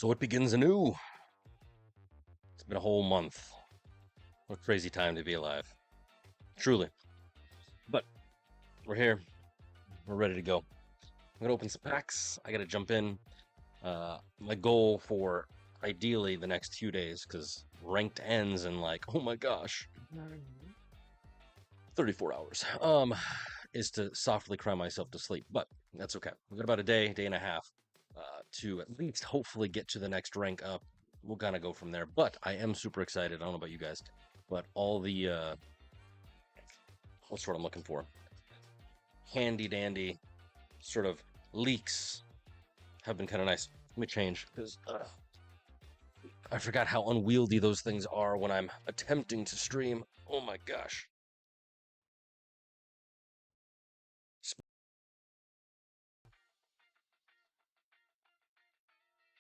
So it begins anew. It's been a whole month. What a crazy time to be alive. Truly. But we're here. We're ready to go. I'm going to open some packs. I got to jump in. My goal for ideally the next few days, because ranked ends in like, oh my gosh, 34 hours, is to softly cry myself to sleep. But that's okay. We've got about a day and a half to at least hopefully get to the next rank up. We'll kind of go from there. But I am super excited. I don't know about you guys, but all the what's what I'm looking for? Handy dandy sort of leaks have been kind of nice. Let me change because I forgot how unwieldy those things are when I'm attempting to stream. Oh my gosh.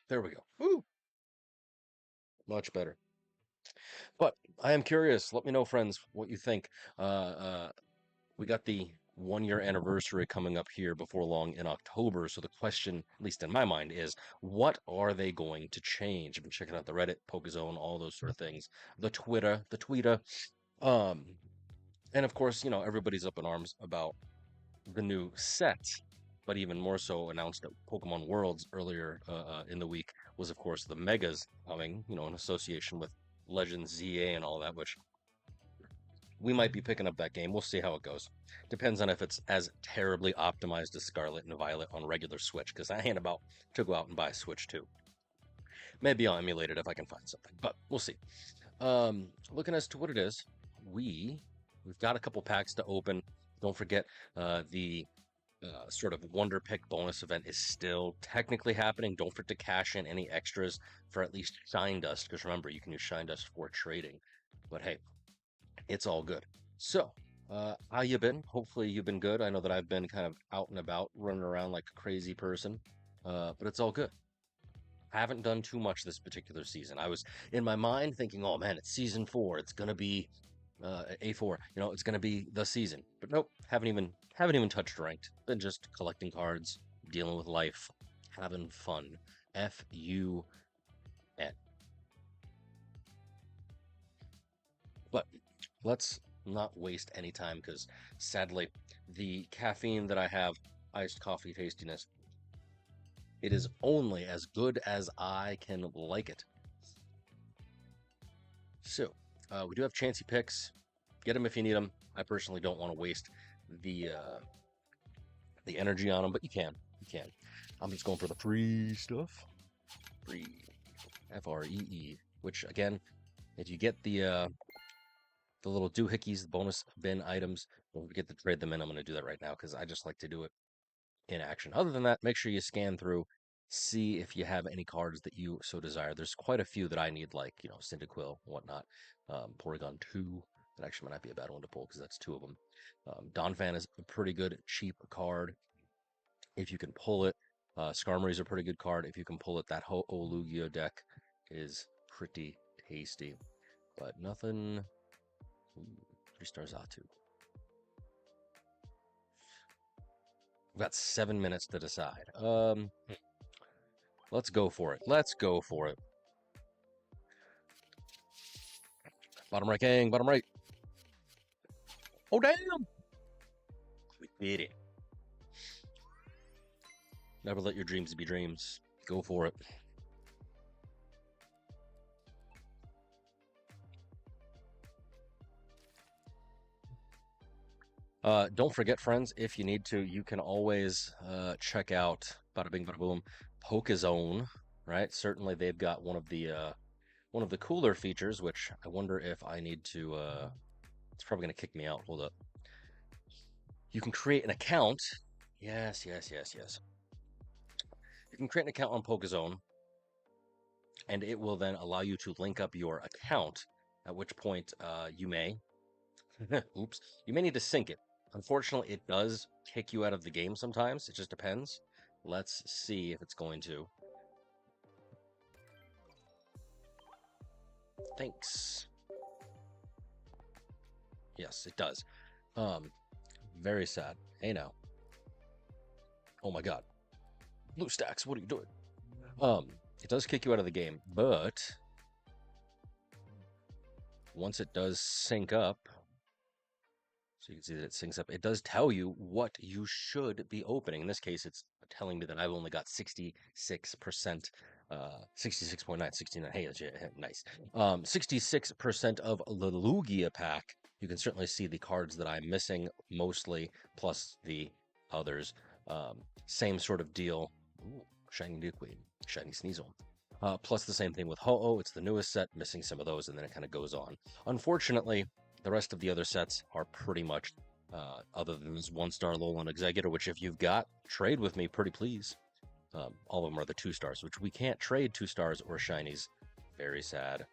There we go. Woo! Much better. But I am curious. Let me know, friends, what you think. We got the 1 year anniversary coming up here before long in October. So the question, at least in my mind, is what are they going to change? I've been checking out the Reddit, Pokezone, all those sort of things, the Twitter. Um, and of course, everybody's up in arms about the new set, but even more so announced at Pokemon Worlds earlier in the week was, of course, the Megas coming, in association with Legends ZA and all that, which we might be picking up that game. We'll see how it goes. Depends on if it's as terribly optimized as Scarlet and Violet on regular Switch, because I ain't about to go out and buy a Switch 2. Maybe I'll emulate it if I can find something, but we'll see. Looking as to what it is, we've got a couple packs to open. Don't forget the sort of Wonder Pick bonus event is still technically happening. Don't forget to cash in any extras for at least Shine Dust, because remember, you can use Shine Dust for trading. But hey, it's all good. So, how you been? Hopefully you've been good. I know that I've been kind of out and about, running around like a crazy person, but it's all good. I haven't done too much this particular season. I was in my mind thinking, oh man, it's season 4. It's gonna be A4. It's gonna be the season. But nope, haven't even touched ranked. Been just collecting cards, dealing with life, having fun. FUN. But let's not waste any time because sadly, the caffeine that I have, iced coffee tastiness, it is only as good as I can like it. So, we do have chancy picks. Get them if you need them. I personally don't want to waste the energy on them, but you can. You can. I'm just going for the free stuff. Free. FREE. Which, again, if you get the little doohickeys, the bonus bin items, don't forget to trade them in. I'm going to do that right now because I just like to do it in action. Other than that, make sure you scan through, see if you have any cards that you so desire. There's quite a few that I need, like, Cyndaquil, whatnot. Porygon 2, that actually might not be a bad one to pull because that's 2 of them. Donphan is a pretty good, cheap card if you can pull it. Skarmory is a pretty good card if you can pull it. That Ho-Oh-Lugia deck is pretty tasty, but nothing. Ooh, 3-star Zatu. We've got 7 minutes to decide. Let's go for it. Let's go for it. Bottom right, gang. Bottom right. Oh, damn! We did it. Never let your dreams be dreams. Go for it. Don't forget, friends, if you need to, you can always check out Bada Bing Bada Boom Pokezone, right? Certainly, they've got one of the cooler features, which I wonder if I need to. It's probably gonna kick me out. Hold up. You can create an account. Yes. You can create an account on Pokezone, and it will then allow you to link up your account. At which point, you may, oops, you may need to sync it. Unfortunately, it does kick you out of the game sometimes. It just depends. Let's see if it's going to. Thanks. Yes, it does. Very sad. Hey now. Oh my god. Blue stacks, what are you doing? it does kick you out of the game, but once it does sync up, so you can see that it syncs up, it does tell you what you should be opening. In this case, it's telling me that I've only got 66%, 66.9, 69. Hey, nice. 66% of the Lugia pack. You can certainly see the cards that I'm missing mostly, plus the others. Same sort of deal. Ooh, Shiny Duquesne, Shiny Sneasel. Plus the same thing with Ho-Oh. It's the newest set, missing some of those, and then it kind of goes on. Unfortunately, the rest of the other sets are pretty much, other than this 1-star Alolan Executor, which if you've got, trade with me, pretty please. All of them are the 2 stars, which we can't trade 2 stars or shinies. Very sad.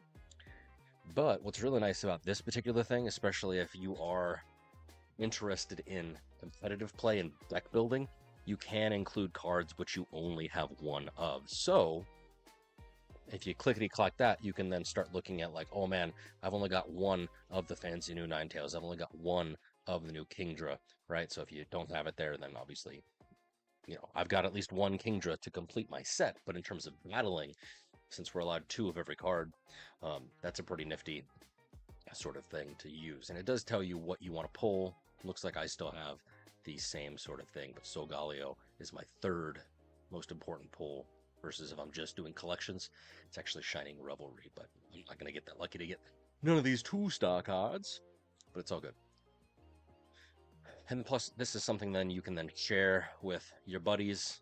But what's really nice about this particular thing, especially if you are interested in competitive play and deck building, you can include cards which you only have one of. So if you clickety-clack that, you can then start looking at like, oh man, I've only got one of the fancy new Ninetales. I've only got one of the new Kingdra, right? So if you don't have it there, then obviously, I've got at least one Kingdra to complete my set. But in terms of battling, since we're allowed 2 of every card, that's a pretty nifty sort of thing to use. And it does tell you what you want to pull. Looks like I still have the same sort of thing, but Solgaleo is my 3rd most important pull. Versus if I'm just doing collections, it's actually Shining Revelry, but I'm not going to get that lucky to get none of these 2-star cards, but it's all good. And plus, this is something then you can then share with your buddies,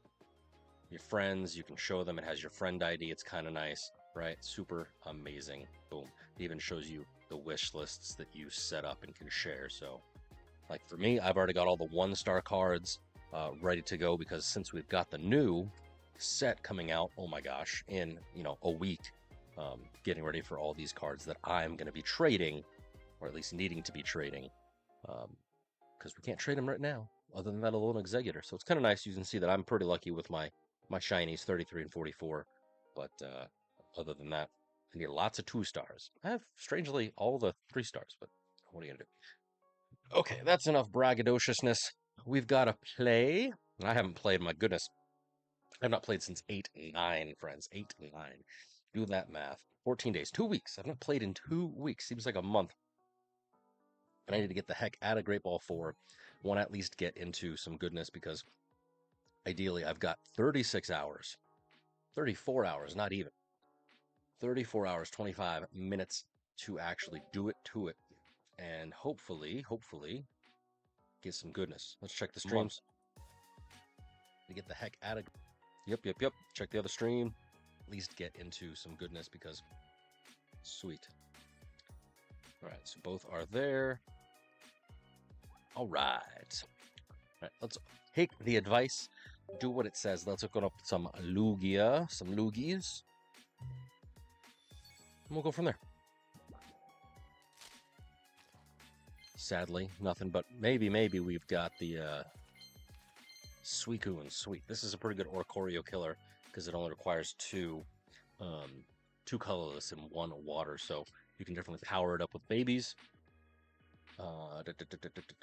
your friends. You can show them. It has your friend ID. It's kind of nice, right? Super amazing. Boom. It even shows you the wish lists that you set up and can share. So, like for me, I've already got all the 1-star cards ready to go because since we've got the new set coming out, oh my gosh, in a week, getting ready for all these cards that I'm going to be trading, or at least needing to be trading, because we can't trade them right now other than that Alolan Executor. So it's kind of nice. You can see that I'm pretty lucky with my shinies 33 and 44, but other than that, I need lots of 2 stars. I have strangely all the 3 stars, but what are you gonna do? Okay, that's enough braggadociousness. We've got to play. I haven't played, my goodness, I've not played since 8-9, friends. 8-9. Do that math. 14 days. 2 weeks. I've not played in 2 weeks. Seems like a month. And I need to get the heck out of Great Ball 4. Want to at least get into some goodness because ideally I've got 36 hours. 34 hours, not even. 34 hours, 25 minutes to actually do it to it. And hopefully, get some goodness. Let's check the streams. To get the heck out of... Yep. Check the other stream. At least get into some goodness because sweet. All right, so both are there. All right. Let's take the advice, do what it says. Let's open up some Lugia, some Lugies. And we'll go from there. Sadly, nothing but maybe we've got the Suicune and Sweet. This is a pretty good Oricorio killer because it only requires 2 colorless and 1 water, so you can definitely power it up with babies.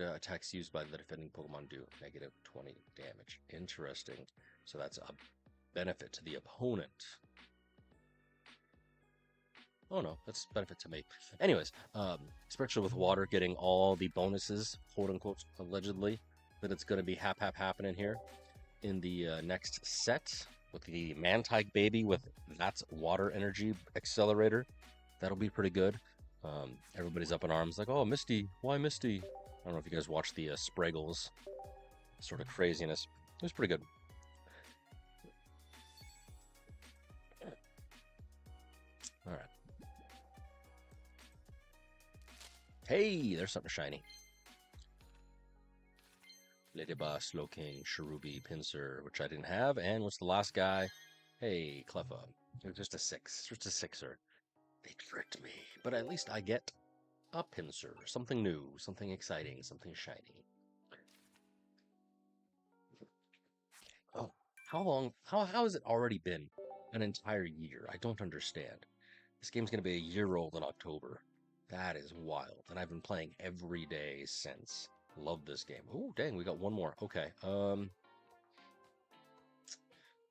Attacks used by the defending Pokemon do negative 20 damage. Interesting. So that's a benefit to the opponent. Oh no, that's a benefit to me. Anyways, especially with water getting all the bonuses, quote unquote, allegedly, that it's going to be happening here in the next set with the Mantike baby with that's water energy accelerator. That'll be pretty good. Everybody's up in arms like, oh, Misty, why Misty? I don't know if you guys watched the Spraggles sort of craziness. It was pretty good. All right. Hey, there's something shiny. Lady Boss, Slowking, Cherubi, Pinsir, which I didn't have. And what's the last guy? Hey, Cleffa. It was just a 6. Just a 6er. They tricked me. But at least I get a Pinsir. Something new, something exciting, something shiny. Oh, how has it already been an entire year? I don't understand. This game's going to be a year old in October. That is wild. And I've been playing every day since. Love this game. Oh, dang, we got one more. Okay.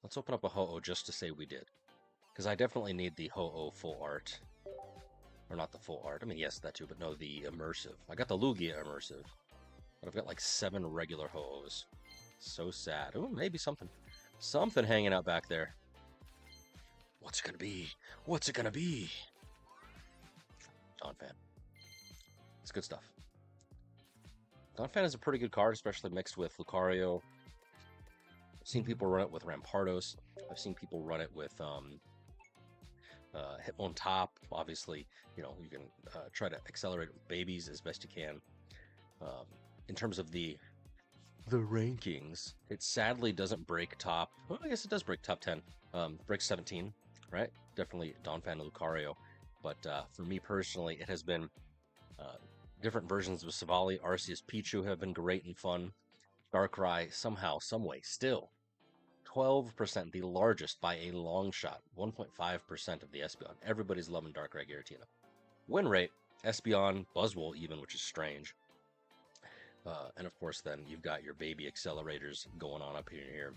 Let's open up a Ho-Oh just to say we did. Because I definitely need the Ho-Oh full art. Or not the full art. I mean, yes, that too, but no, the immersive. I got the Lugia immersive. But I've got like 7 regular Ho-Ohs. So sad. Oh, maybe something. Something hanging out back there. What's it gonna be? What's it gonna be? Donphan. It's good stuff. Donphan is a pretty good card, especially mixed with Lucario. I've seen people run it with Rampardos. I've seen people run it with Hitmontop. Obviously, you know, you can try to accelerate it with babies as best you can. In terms of the rankings, it sadly doesn't break top. Well, I guess it does break top 10. Breaks 17, right? Definitely Donphan and Lucario. But for me personally, it has been different versions of Savali. Arceus Pichu have been great and fun. Darkrai, somehow, someway, still 12%, the largest by a long shot. 1.5% of the Espeon. Everybody's loving Darkrai Giratina. Win rate, Espeon, Buzzwole even, which is strange. And of course, then you've got your baby accelerators going on up here.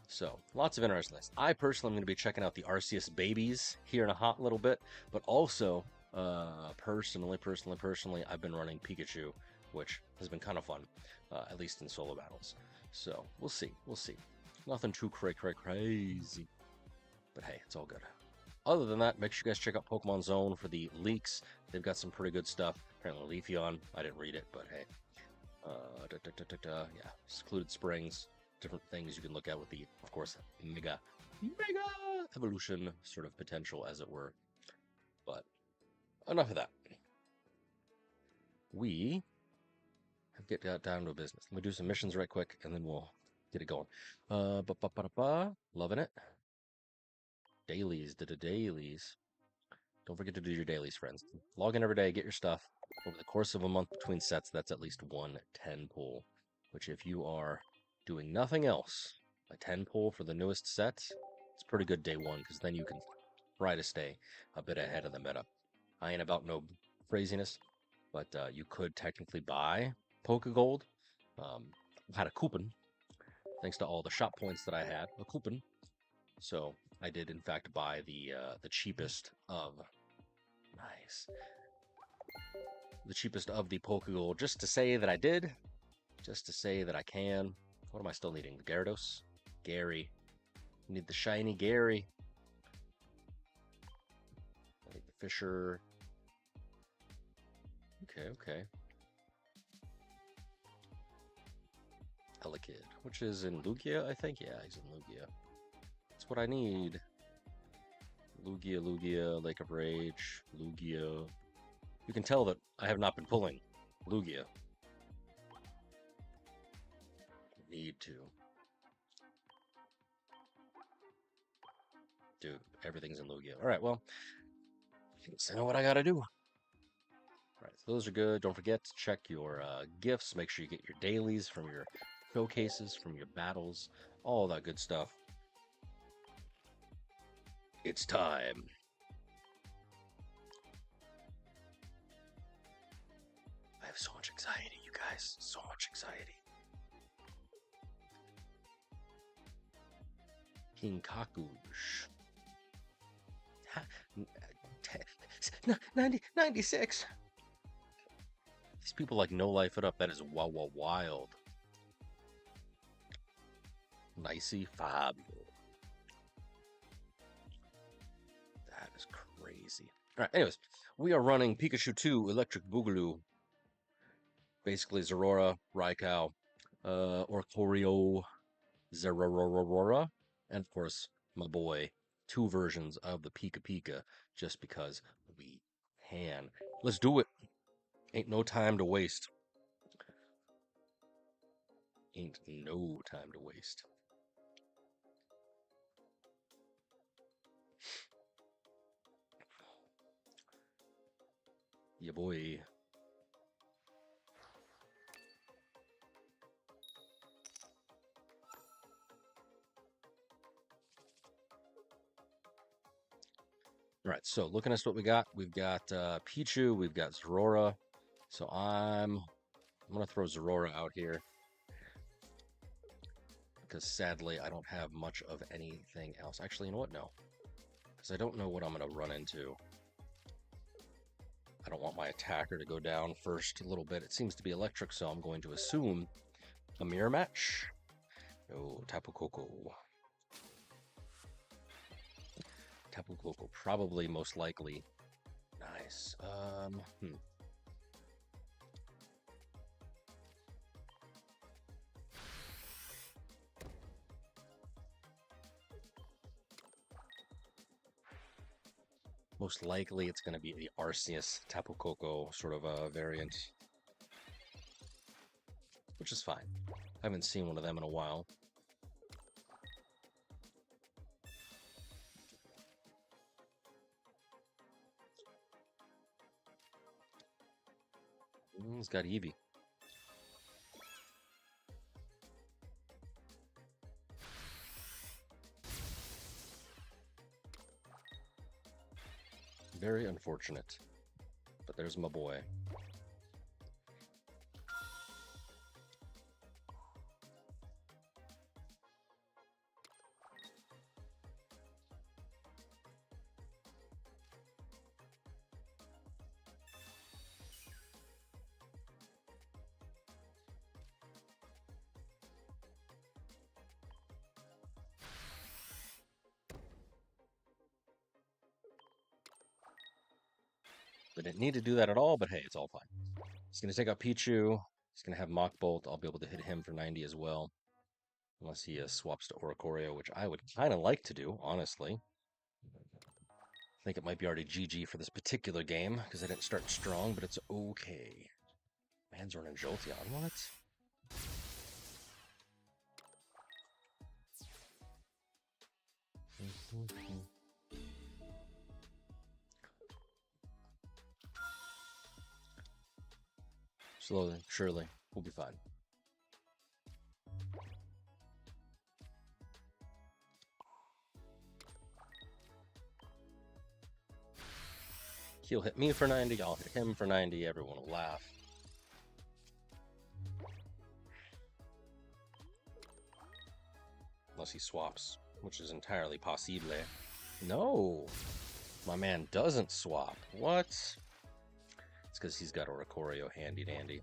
So, lots of interesting things. I personally am going to be checking out the Arceus babies here in a hot little bit, but also, personally, I've been running Pikachu, which has been kind of fun, at least in solo battles. So, we'll see. Nothing too crazy, but hey, it's all good. Other than that, make sure you guys check out Pokemon Zone for the leaks. They've got some pretty good stuff. Apparently Leafeon, I didn't read it, but hey. Yeah, Secluded Springs, different things you can look at with the, of course, mega evolution sort of potential, as it were. But enough of that. We have to get down to business. Let me do some missions right quick, and then we'll get it going. Loving it. Dailies, dailies. Don't forget to do your dailies, friends. Log in every day, get your stuff. Over the course of a month between sets, that's at least 1 10 pull. Which, if you are doing nothing else, a 10 pull for the newest sets, it's pretty good day one, because then you can try to stay a bit ahead of the meta. I ain't about no craziness, but you could technically buy Pokegold. I had a coupon, thanks to all the shop points that I had, a coupon. So I did, in fact, buy the cheapest of... Nice. The cheapest of the Pokegold, just to say that I did, just to say that I can. What am I still needing? The Gyarados? Gary. Need the shiny Gary. I think the Fisher. Okay. Elekid, which is in Lugia, I think? Yeah, he's in Lugia. That's what I need. Lugia, Lake of Rage, Lugia. You can tell that I have not been pulling Lugia. Need to. Dude, everything's in Lugia. Alright, well, I know what I gotta do. Alright, so those are good. Don't forget to check your gifts. Make sure you get your dailies from your showcases, from your battles, all that good stuff. It's time. I have so much anxiety, you guys. So much anxiety. King Kakush. 96. These people like no life it up. That is wild. Nicey Fabio. That is crazy. Alright, anyways, we are running Pikachu 2 Electric Boogaloo. Basically Zorora, Raikou, Orcorio, Zerorora, and of course, my boy, 2 versions of the Pika Pika, just because we can. Let's do it. Ain't no time to waste. Ain't no time to waste. Yeah, boy. All right, so looking at what we got, we've got Pichu, we've got Zorora. So I'm going to throw Zorora out here, because sadly I don't have much of anything else. Actually, you know what? No. because I don't know what I'm going to run into. I don't want my attacker to go down first a little bit. It seems to be electric, so I'm going to assume a mirror match. Oh, Tapu Koko. Tapu Koko, probably most likely. Nice. Most likely it's going to be the Arceus Tapu Koko sort of a variant, which is fine. I haven't seen one of them in a while. It's got Eevee. Very unfortunate. But there's my boy. They didn't need to do that at all, but hey, it's all fine. He's going to take out Pichu. He's going to have Mach Bolt. I'll be able to hit him for 90 as well. Unless he swaps to Oricorio, which I would kind of like to do, honestly. I think it might be already GG for this particular game, because I didn't start strong, but it's okay. Manzorn and Jolteon, what? Slowly, surely, we'll be fine. He'll hit me for 90, I'll hit him for 90, everyone will laugh. Unless he swaps, which is entirely possible. No! My man doesn't swap. What? It's because he's got Oricorio handy dandy.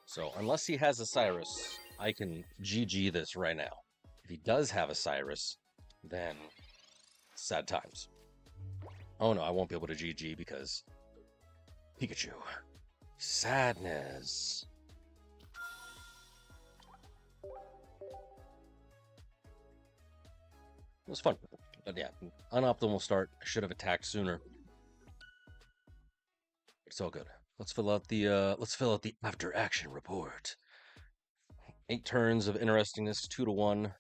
So unless he has a Cyrus, I can GG this right now. If he does have a Cyrus, then sad times. Oh no, I won't be able to GG because Pikachu. Sadness. It was fun. But yeah, unoptimal start. I should have attacked sooner. It's all good. Let's fill out the after action report. 8 turns of interestingness, 2-1.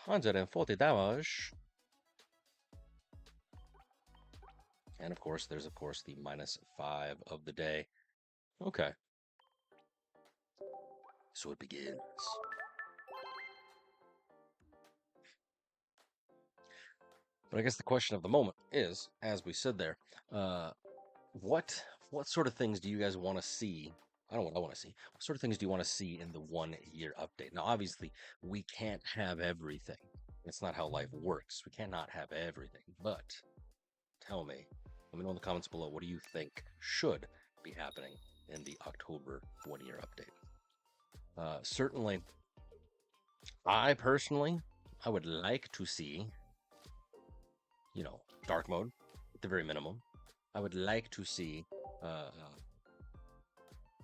140 damage. And of course, there's of course the -5 of the day. Okay. So it begins. But I guess the question of the moment is, as we said there, what sort of things do you guys want to see? I don't know what I want to see. What sort of things do you want to see in the 1-year update? Now, obviously, we can't have everything. It's not how life works. We cannot have everything. But tell me, let me know in the comments below, what do you think should be happening in the October 1-year update? Certainly, I personally, I would like to see, dark mode at the very minimum. I would like to see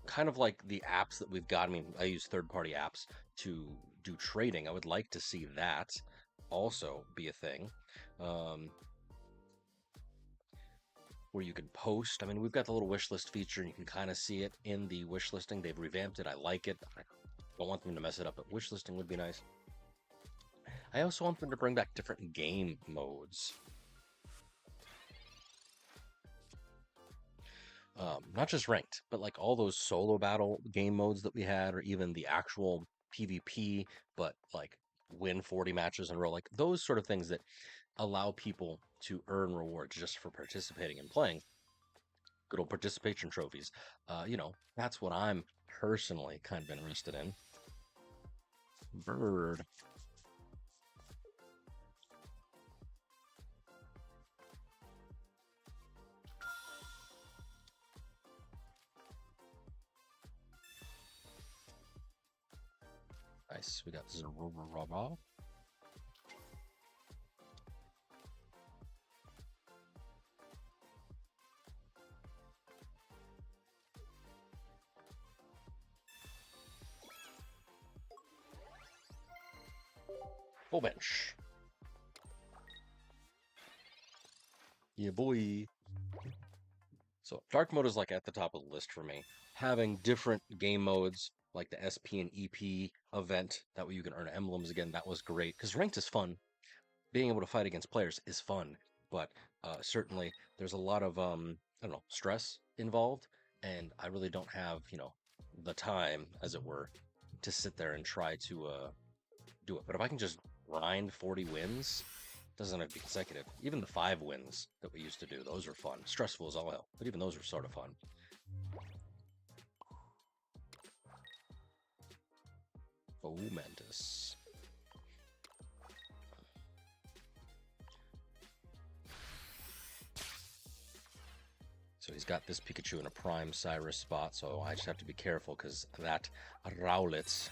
kind of like the apps that we've got. I mean, I use third-party apps to do trading. I would like to see that also be a thing. Where you can post. I mean, we've got the little wish list feature, and you can kind of see it in the wish listing. They've revamped it. I like it. I don't want them to mess it up, but wish listing would be nice. I also want them to bring back different game modes. Not just ranked, but like all those solo battle game modes that we had, or even the actual PvP, but like win 40 matches in a row, like those sort of things that allow people to earn rewards just for participating and playing. Good old participation trophies. That's what I'm personally kind of interested in. Bird. Nice. We got Zorobaba. Full bench. Yeah, boy. So dark mode is like at the top of the list for me. Having different game modes like the SP and EP event, that way you can earn emblems again, that was great. Because ranked is fun. Being able to fight against players is fun, but certainly there's a lot of I don't know, stress involved, and I really don't have, the time, as it were, to sit there and try to do it. But if I can just grind 40 wins, doesn't have to be consecutive. Even the 5 wins that we used to do, those are fun. Stressful as all hell, but even those are sort of fun. Fomentus. So he's got this Pikachu in a prime Cyrus spot, so I just have to be careful because that Rowlet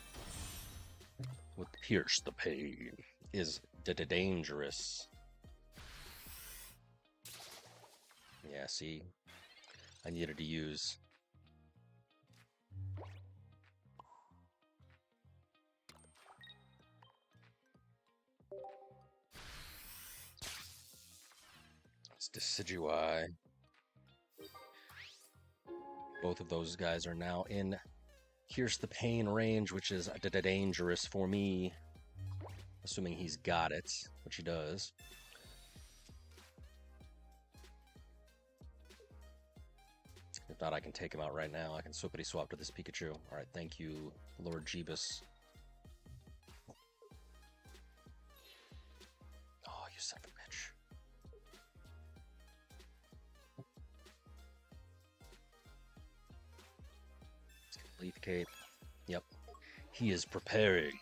with Pierce the Pain is dangerous. Yeah, see, I needed to use. It's Decidueye. Both of those guys are now in Pierce the Pain range, which is dangerous for me. Assuming he's got it, which he does. If not, I can take him out right now. I can swippity swap to this Pikachu. All right, thank you, Lord Jeebus. Oh, you son of a bitch. Leaf Cape. Yep. He is preparing.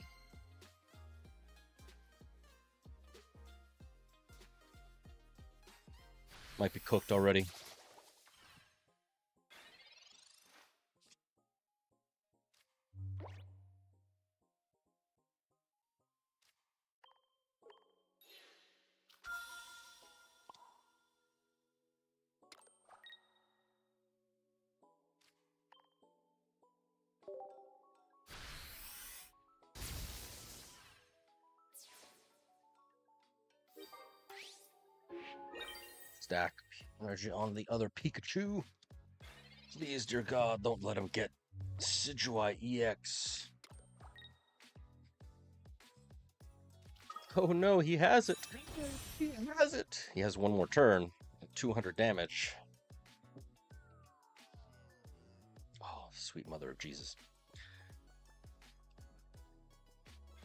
Might be cooked already. Stack energy on the other Pikachu. Please, dear God, don't let him get Decidueye EX. Oh no, he has it. He has it. He has one more turn. 200 damage. Oh, sweet mother of Jesus.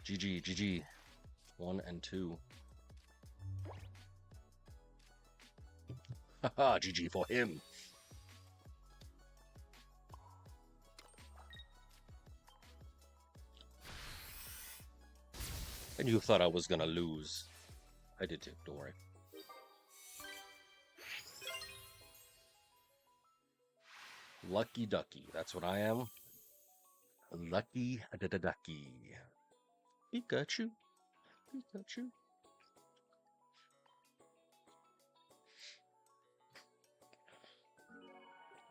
GG, GG. 1 and 2. Haha, GG for him. And you thought I was gonna lose. I did too, don't worry. Lucky ducky, that's what I am. Lucky ducky. Pikachu. Pikachu.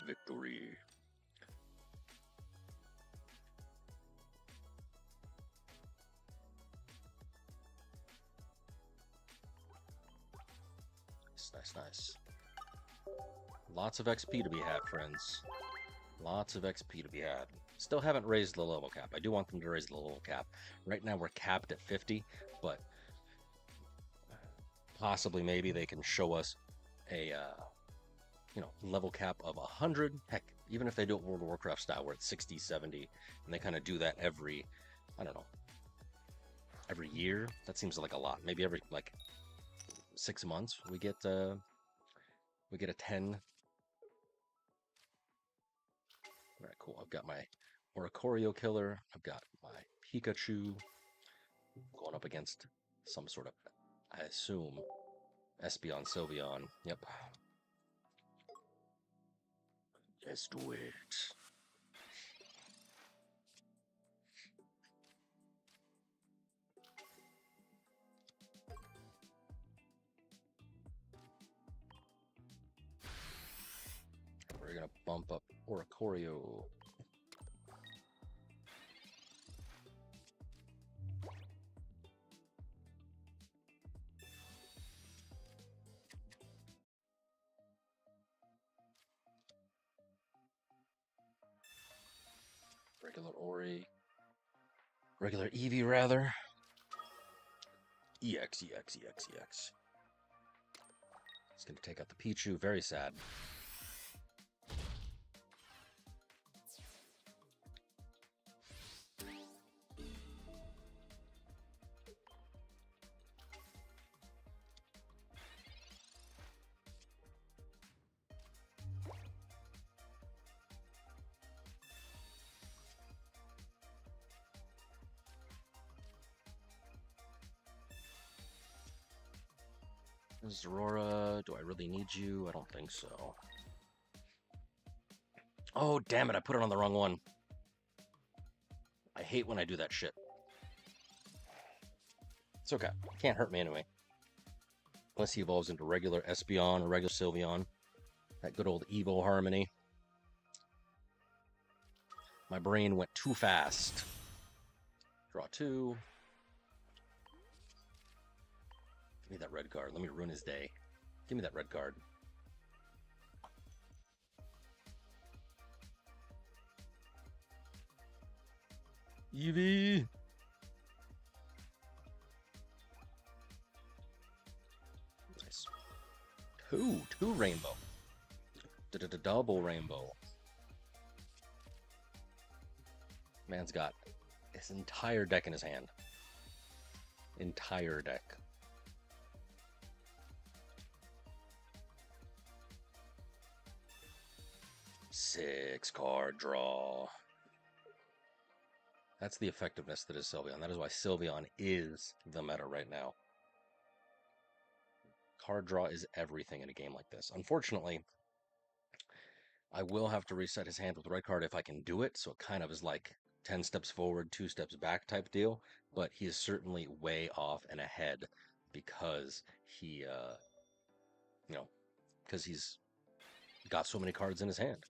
Victory. Nice, nice. Lots of XP to be had, friends. Lots of XP to be had. Still haven't raised the level cap. I do want them to raise the level cap. Right now we're capped at 50, but possibly maybe they can show us a level cap of 100. Heck, even if they do it World of Warcraft style where it's 60, 70, and they kind of do that every I don't know, every year. That seems like a lot. Maybe every like 6 months we get a 10. All right, cool. I've got my Oricorio killer. I've got my Pikachu going up against some sort of, I assume, Espeon Sylveon. Yep. Let's do it. We're gonna bump up Oricorio. Regular Ori. Regular Eevee, rather. EX, EX, EX, EX. It's gonna take out the Pichu. Very sad. Zorora, do I really need you? I don't think so. Oh, damn it, I put it on the wrong one. I hate when I do that shit. It's okay. Can't hurt me anyway. Unless he evolves into regular Espeon or regular Sylveon. That good old Evo Harmony. My brain went too fast. Draw 2. Give me that red card. Let me ruin his day. Give me that red card. Eevee! Nice. Two rainbow. Double rainbow. Man's got his entire deck in his hand. Entire deck. Six card draw. That's the effectiveness that is Sylveon. That is why Sylveon is the meta right now. Card draw is everything in a game like this. Unfortunately, I will have to reset his hand with the right card if I can do it, so it kind of is like 10 steps forward, 2 steps back type deal, but he is certainly way off and ahead because he, because he's got so many cards in his hand.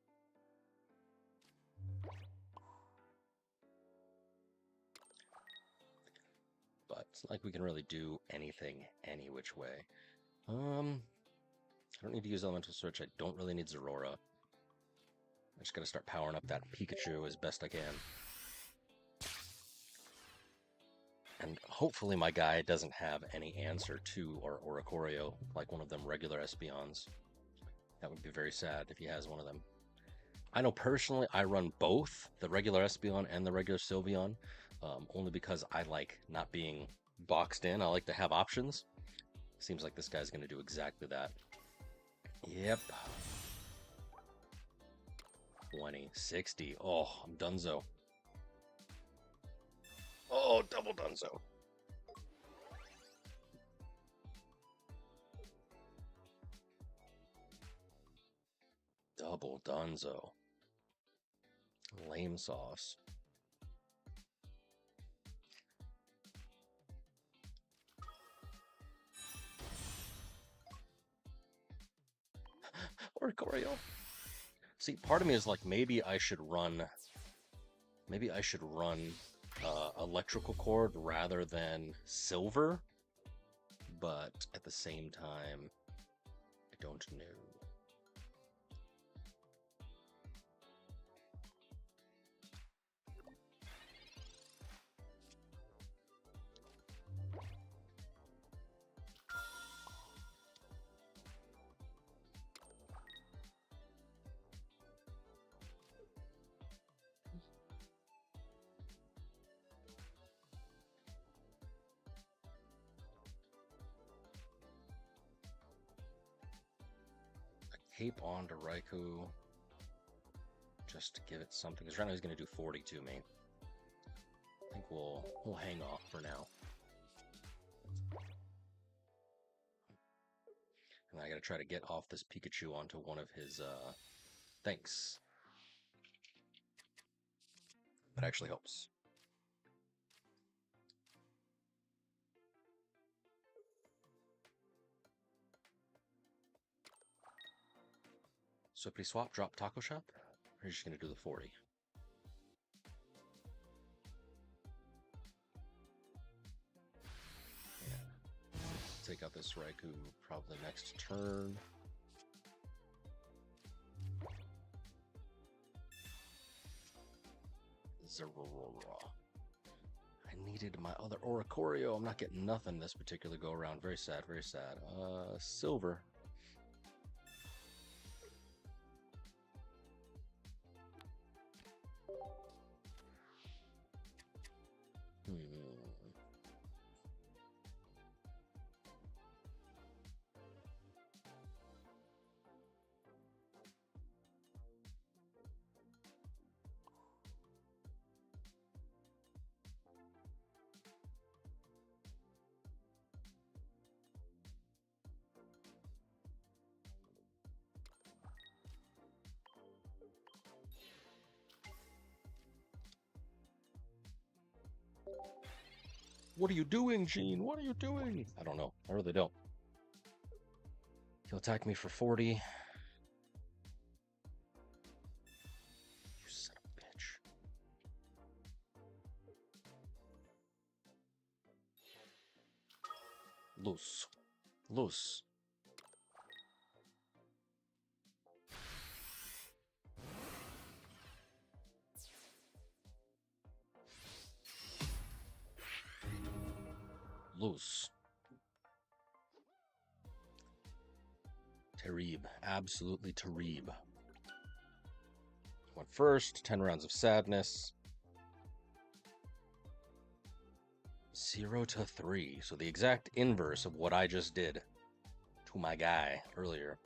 But it's not like we can really do anything any which way. I don't need to use Elemental Switch. I don't really need Zorora. I just gotta start powering up that Pikachu as best I can. And hopefully my guy doesn't have any answer to or Oricorio, like one of them regular Espeons. That would be very sad if he has one of them. I know personally I run both, the regular Espeon and the regular Sylveon, only because I like not being boxed in. I like to have options. Seems like this guy's going to do exactly that. Yep. 20, 60. Oh, I'm donezo. Oh, double donezo. Double donezo. Lame sauce. Oricorio. See, part of me is like, maybe I should run electrical cord rather than silver, but at the same time, I don't know. tape on to Raikou just to give it something. Because right now he's going to do 42, mate. I think we'll hang off for now. And I got to try to get off this Pikachu onto one of his thanks. That actually helps. So pretty swap, drop Taco Shop? Or are you just going to do the 40? Yeah. Take out this Raikou probably next turn. Zerora. I needed my other Oricorio. I'm not getting nothing this particular go around. Very sad, very sad. Silver. What are you doing, Gene? What are you doing? I don't know. I really don't. He'll attack me for 40. You son of a bitch. Loose. Loose. Loose. Tarib. Absolutely Tarib. Went first. 10 rounds of sadness. 0 to 3. So the exact inverse of what I just did to my guy earlier.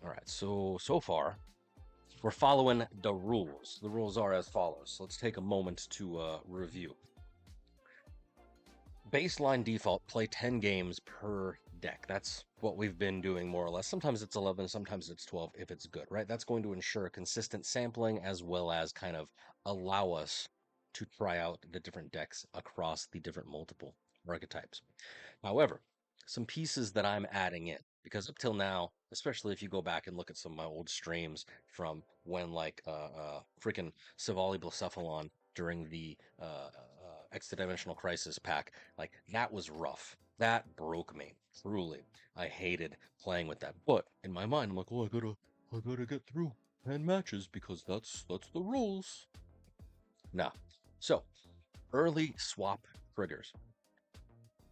All right. So far, we're following the rules. The rules are as follows. Let's take a moment to review. Baseline default, play 10 games per deck. That's what we've been doing more or less. Sometimes it's 11, sometimes it's 12 if it's good, right? That's going to ensure consistent sampling as well as kind of allow us to try out the different decks across the different multiple archetypes. However, some pieces that I'm adding in, because up till now, especially if you go back and look at some of my old streams from when like freaking Savali Blacephalon during the Extra Dimensional Crisis pack, like that was rough. That broke me, truly. I hated playing with that. But in my mind, I'm like, oh, I gotta get through 10 matches because that's the rules. Now, so early swap triggers.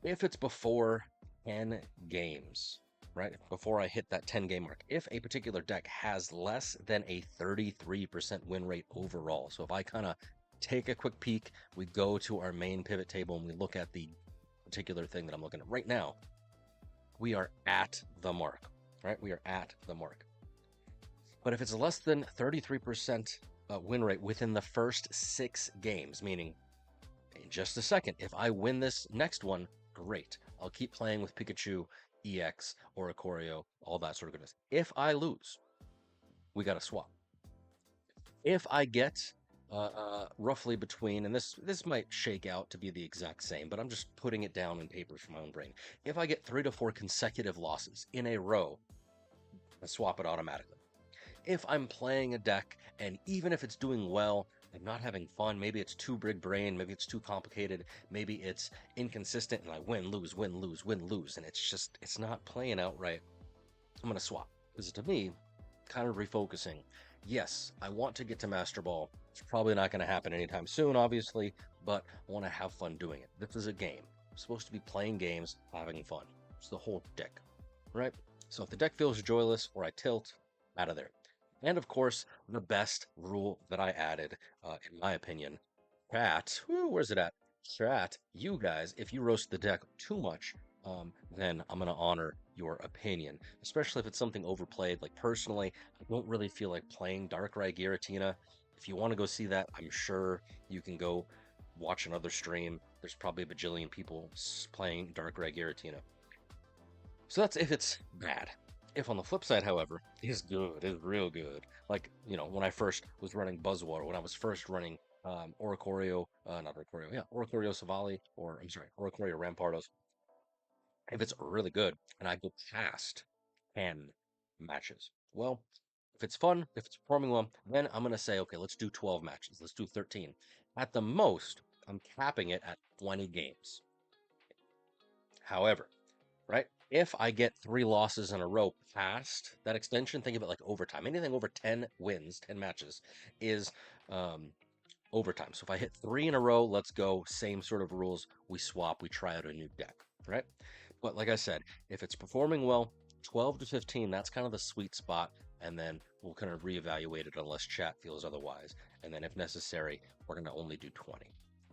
If it's before 10 games, right? Before I hit that 10 game mark, if a particular deck has less than a 33% win rate overall. So if I kind of take a quick peek, we go to our main pivot table and we look at the particular thing that I'm looking at right now, we are at the mark, right? We are at the mark. But if it's less than 33% win rate within the first 6 games, meaning in just a second, if I win this next one, great. I'll keep playing with Pikachu, EX, Oricorio, all that sort of goodness. If I lose, we got to swap. If I get roughly between, and this might shake out to be the exact same, but I'm just putting it down in paper for my own brain. If I get 3 to 4 consecutive losses in a row, I swap it automatically. If I'm playing a deck, and even if it's doing well, I'm not having fun, maybe it's too big brain, maybe it's too complicated, maybe it's inconsistent, and I win, lose, win, lose, win, lose, and it's not playing out right, I'm going to swap. Because to me, kind of refocusing. Yes, I want to get to Master Ball. It's probably not going to happen anytime soon, obviously, but I want to have fun doing it. This is a game. I'm supposed to be playing games, having fun. It's the whole deck, right? So if the deck feels joyless or I tilt, out of there. And of course, the best rule that I added, in my opinion, where's it at? chat, you guys, if you roast the deck too much, then I'm gonna honor your opinion, especially if it's something overplayed. Like personally, I don't really feel like playing Darkrai Giratina. If you want to go see that, I'm sure you can go watch another stream. There's probably a bajillion people playing Darkrai Giratina. So that's if it's bad. If on the flip side, however, is good, is real good. Like, you know, when I first was running Buzzwater, when I was first running Oricorio, not Oricorio, yeah, Oricorio Savali, or I'm sorry, Oricorio Rampardos, if it's really good and I go past 10 matches, well, if it's fun, if it's performing well, then I'm going to say, okay, let's do 12 matches. Let's do 13. At the most, I'm capping it at 20 games. However, right, if I get 3 losses in a row past that extension, think of it like overtime. Anything over 10 wins, 10 matches is overtime. So if I hit 3 in a row, let's go. Same sort of rules. We swap. We try out a new deck, right? But like I said, if it's performing well, 12 to 15, that's kind of the sweet spot. And then we'll kind of reevaluate it unless chat feels otherwise. And then if necessary, we're going to only do 20.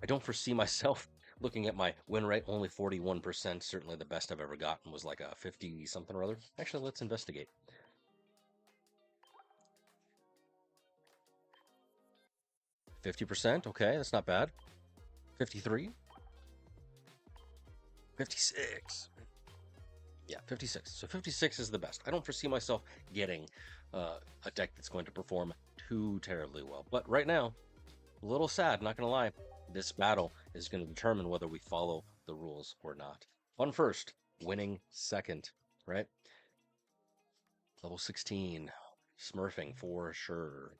I don't foresee myself looking at my win rate, only 41%. Certainly the best I've ever gotten was like a 50 something or other. Actually, let's investigate. 50%. Okay, that's not bad. 53. 56. Yeah, 56. So 56 is the best. I don't foresee myself getting a deck that's going to perform too terribly well. But right now, a little sad, not going to lie. This battle is going to determine whether we follow the rules or not. Fun first, winning second, right? Level 16, smurfing for sure.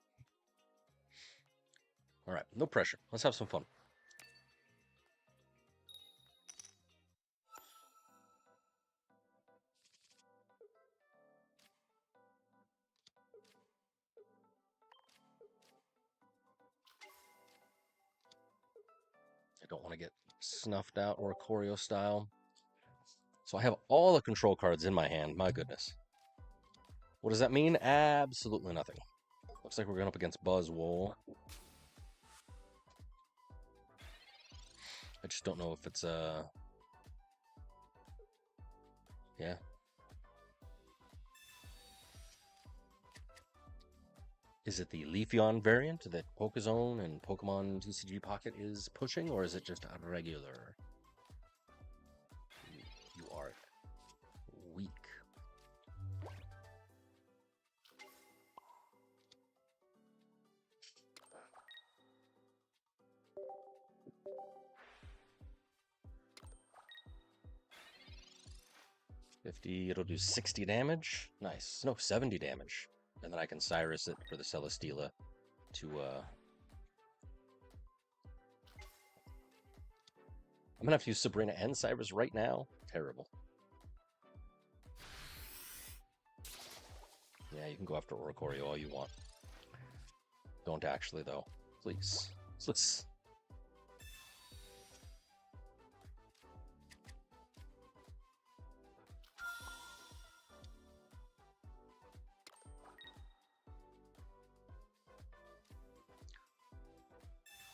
All right, no pressure. Let's have some fun. I don't want to get snuffed out or Choreo style. So I have all the control cards in my hand. My goodness. What does that mean? Absolutely nothing. Looks like we're going up against Buzzwole. I just don't know if it's yeah. Is it the Leafeon variant that Pokezone and Pokemon TCG Pocket is pushing, or is it just a regular? You are weak. It'll do 60 damage. Nice. No, 70 damage. And then I can Cyrus it for the Celesteela to I'm gonna have to use Sabrina and Cyrus right now. Terrible. Yeah, you can go after Oricorio all you want. Don't actually though. Please. Let's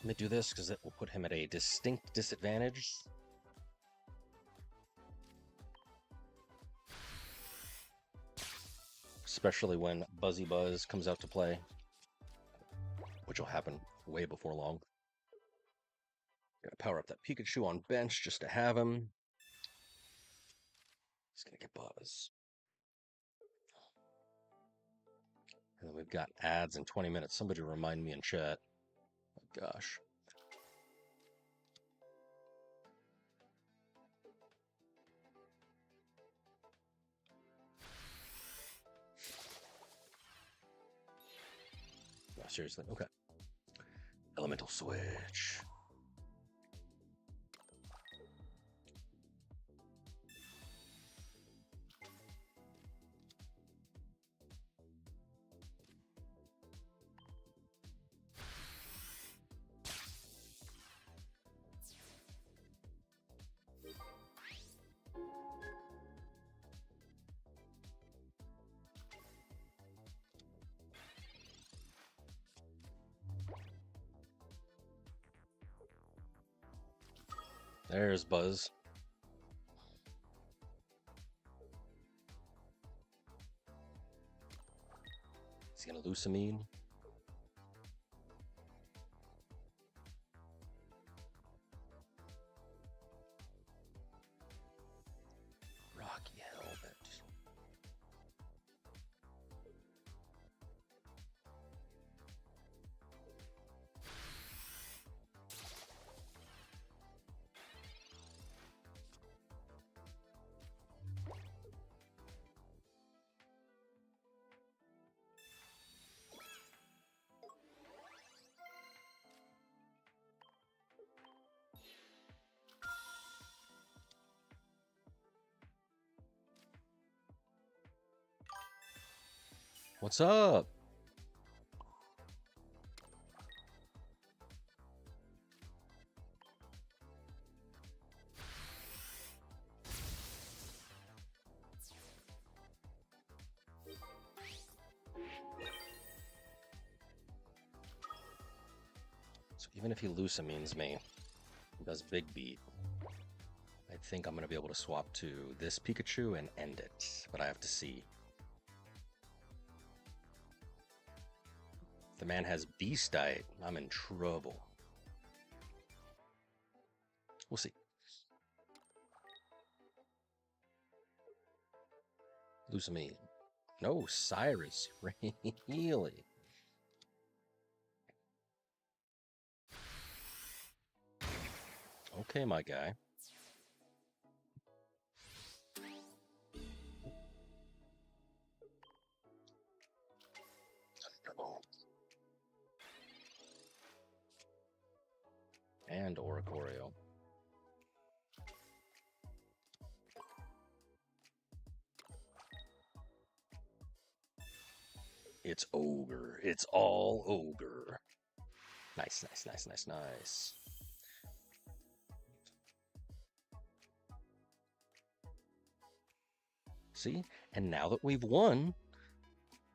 Let me do this because it will put him at a distinct disadvantage. Especially when Buzzy Buzz comes out to play, which will happen way before long. Gotta power up that Pikachu on bench just to have him. He's gonna get Buzz. And then we've got ads in 20 minutes. Somebody remind me in chat. Oh, gosh. No, seriously. Okay. Elemental Switch. There's Buzz. Is he gonna Lusamine? Rocky Helmet. What's up? So even if he Lusamines me, he does Big Beat. I think I'm going to be able to swap to this Pikachu and end it, but I have to see. If the man has Beastite, I'm in trouble. We'll see. Lusamine. No, Cyrus. Really? Okay, my guy. And Oricorio. It's Ogre. It's all Ogre. Nice, nice, nice, nice, nice. See? And now that we've won,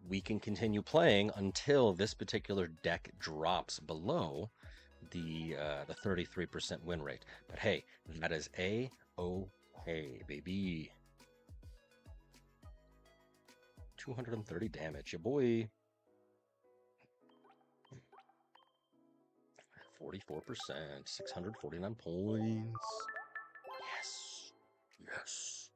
we can continue playing until this particular deck drops below the 33% win rate. But hey, that is A-okay, baby. 230 damage, ya boy. 44%, 649 points. Yes. Yes.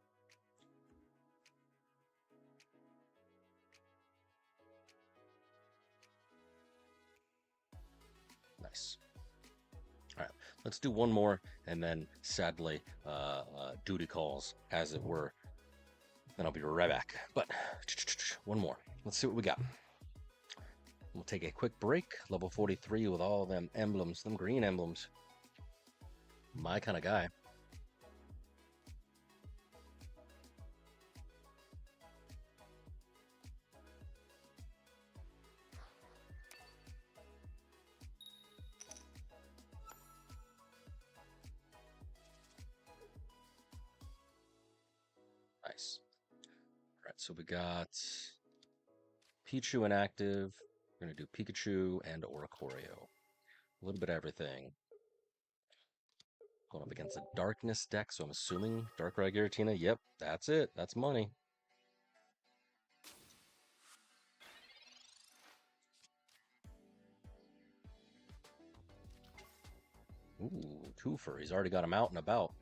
Nice. All right, let's do one more, and then sadly, duty calls, as it were. Then I'll be right back. But one more. Let's see what we got. We'll take a quick break. Level 43 with all them emblems, them green emblems. My kind of guy. Nice. All right, so we got Pichu inactive. We're going to do Pikachu and Oricorio. A little bit of everything. Going up against a Darkness deck, so I'm assuming Darkrai Giratina. Yep, that's it. That's money. Ooh, twofer. He's already got him out and about.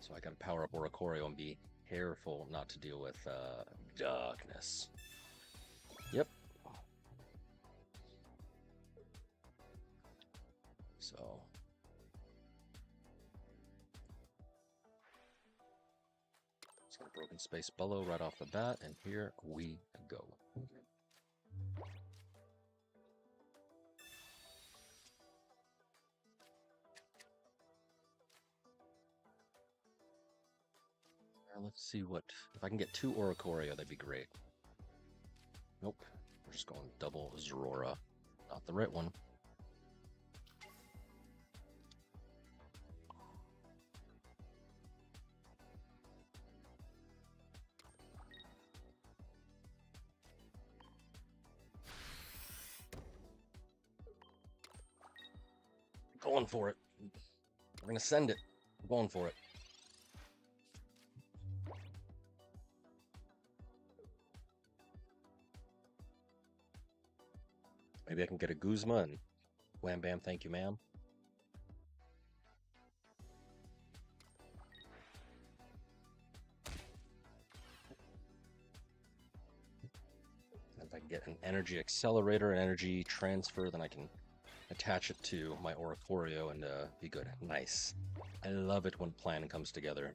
So I got to power up Oricorio and be careful not to deal with Darkness. Yep. So it's got a Broken Space Bellow right off the bat, and here we go. Let's see what, if I can get 2 Oricorio, that'd be great. Nope, we're just going double Zorora. Not the right one. Going for it. We're gonna send it. going for it. Maybe I can get a Guzma and wham bam, thank you, ma'am. If I can get an energy accelerator, an energy transfer, then I can attach it to my Oricorio and be good. Nice. I love it when plan comes together.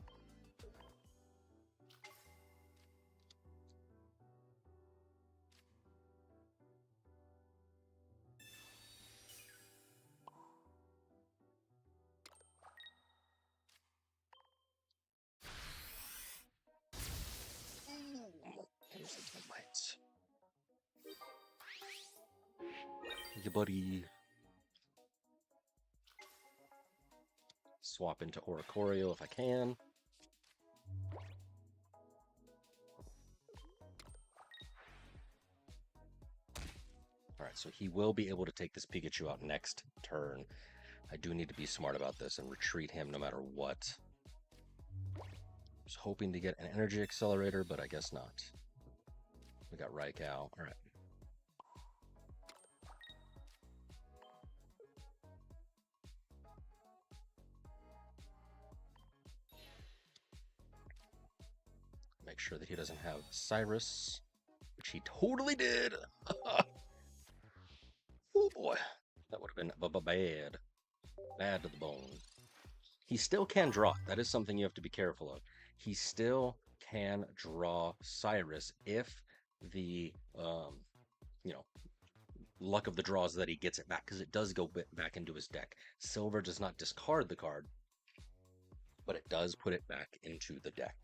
Thank you, buddy. Swap into Oricorio if I can. Alright, so he will be able to take this Pikachu out next turn. I do need to be smart about this and retreat him no matter what. I was hoping to get an energy accelerator, but I guess not. We got Raikou. Alright. Make sure that he doesn't have Cyrus, which he totally did. Oh boy, that would have been bad. Bad to the bone. He still can draw. That is something you have to be careful of. He still can draw Cyrus if the, luck of the draw is that he gets it back, because it does go back into his deck. Silver does not discard the card, but it does put it back into the deck.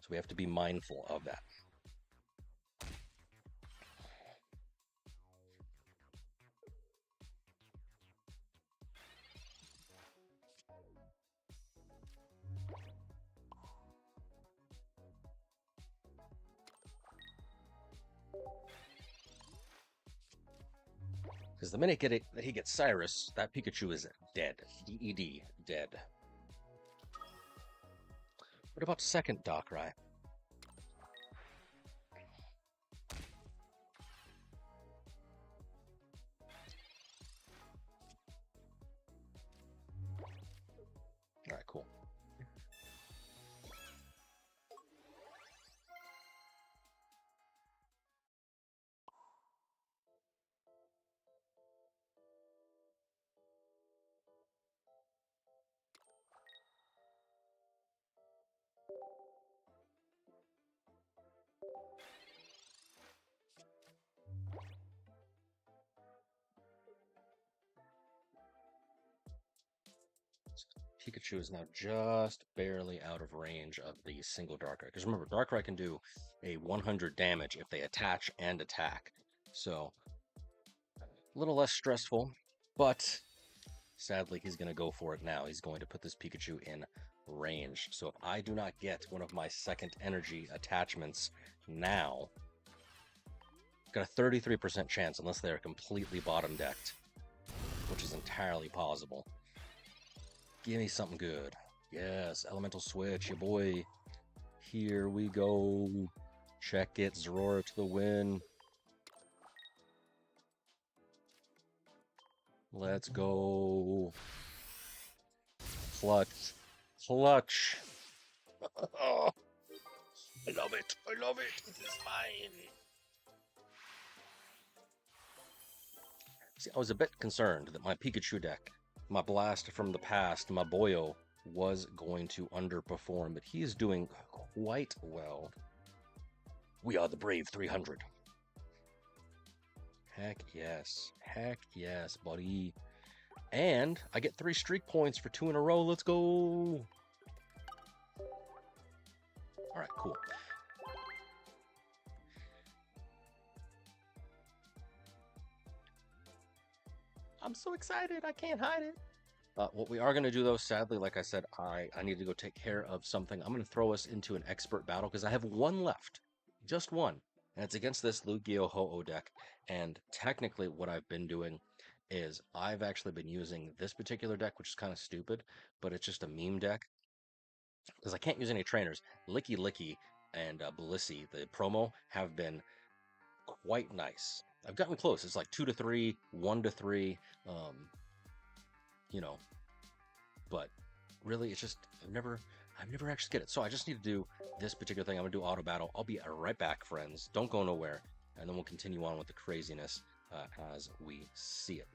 So we have to be mindful of that. Because the minute that he gets Cyrus, that Pikachu is dead. DED, dead. What about second Darkrai? Alright, cool. Pikachu is now just barely out of range of the single Darkrai. Because remember, Darkrai can do a 100 damage if they attach and attack. So, a little less stressful, but sadly, he's going to go for it now. He's going to put this Pikachu in range. So if I do not get one of my second energy attachments now, got a 33% chance unless they're completely bottom decked, which is entirely possible. Give me something good. Yes, Elemental Switch, your boy. Here we go. Check it, Zorora to the win. Let's go. Clutch. Clutch. Oh, I love it. I love it. It is mine. See, I was a bit concerned that my Pikachu deck, my blast from the past, my Boyo, was going to underperform, but he is doing quite well. We are the brave 300. Heck yes. Heck yes, buddy. And I get 3 streak points for 2 in a row. Let's go. Alright, cool. I'm so excited. I can't hide it. What we are going to do, though, sadly, like I said, I need to go take care of something. I'm going to throw us into an expert battle because I have one left. Just one. And it's against this Lugia Ho-Oh deck. And technically what I've been doing is I've actually been using this particular deck, which is kind of stupid, but it's just a meme deck. because I can't use any trainers. Licky Licky and Blissey, the promo, have been quite nice. I've gotten close. It's like 2 to 3, 1 to 3, you know, but really it's just I've never actually get it. So I just need to do this particular thing. I'm gonna do auto battle. I'll be right back, friends. Don't go nowhere, and then we'll continue on with the craziness as we see it.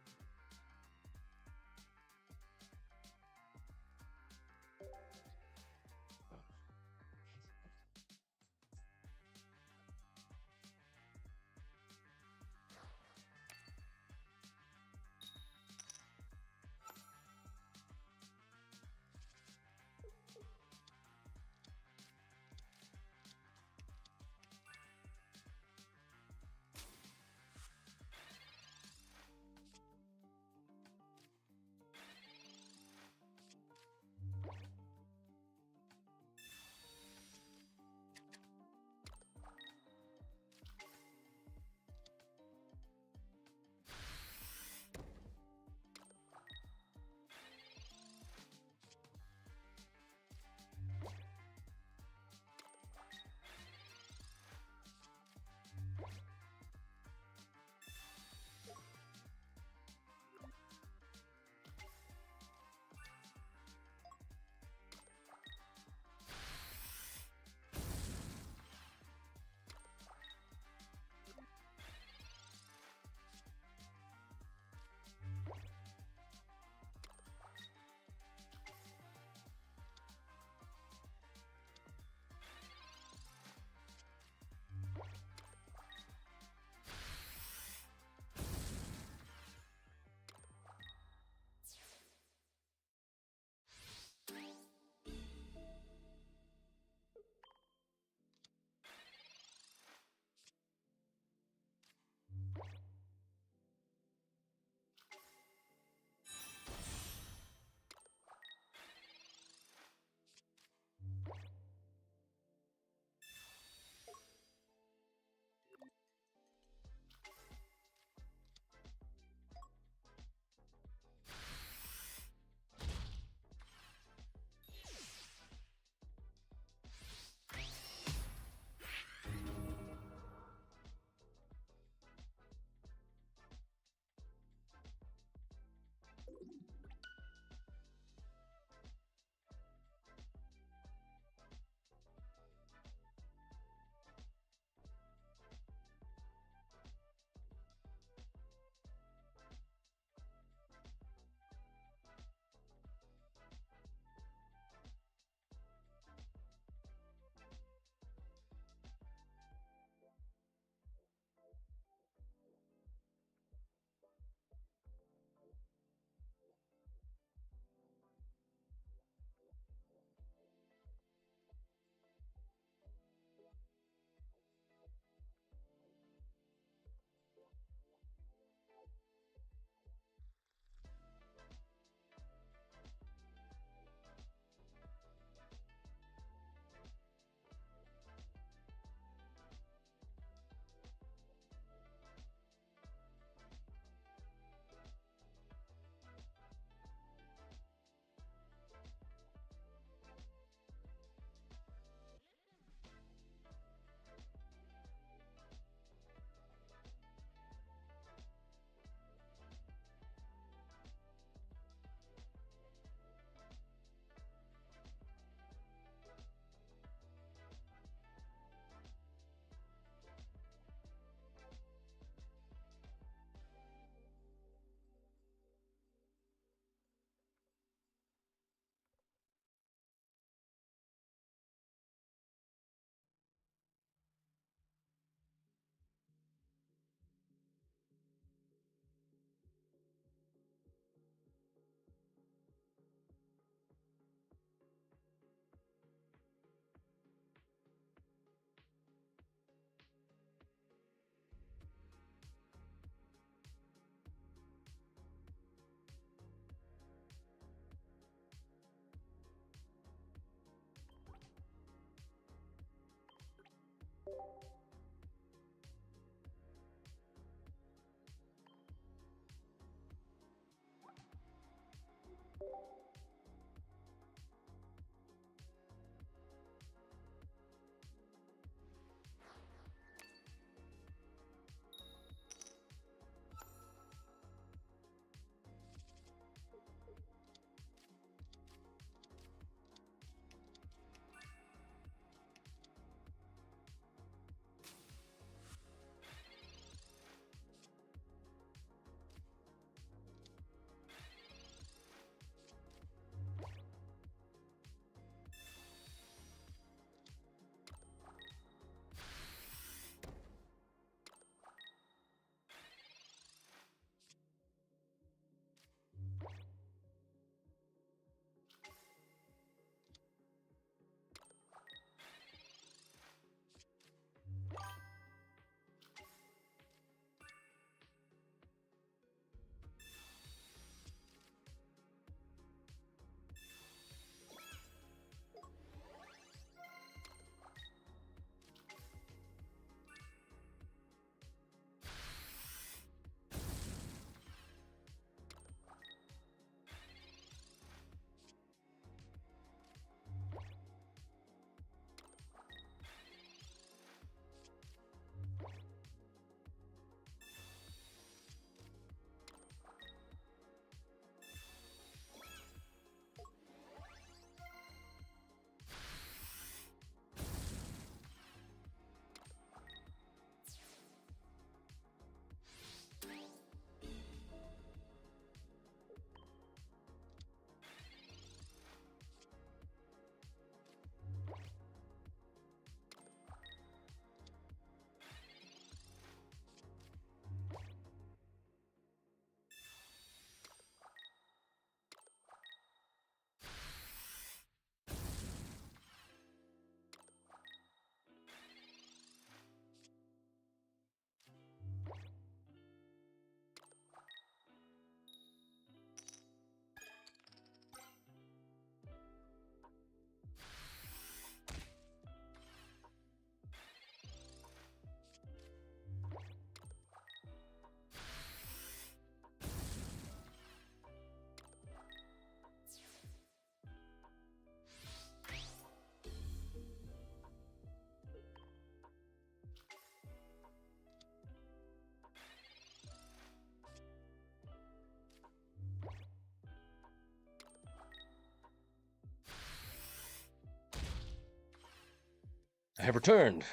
I have returned.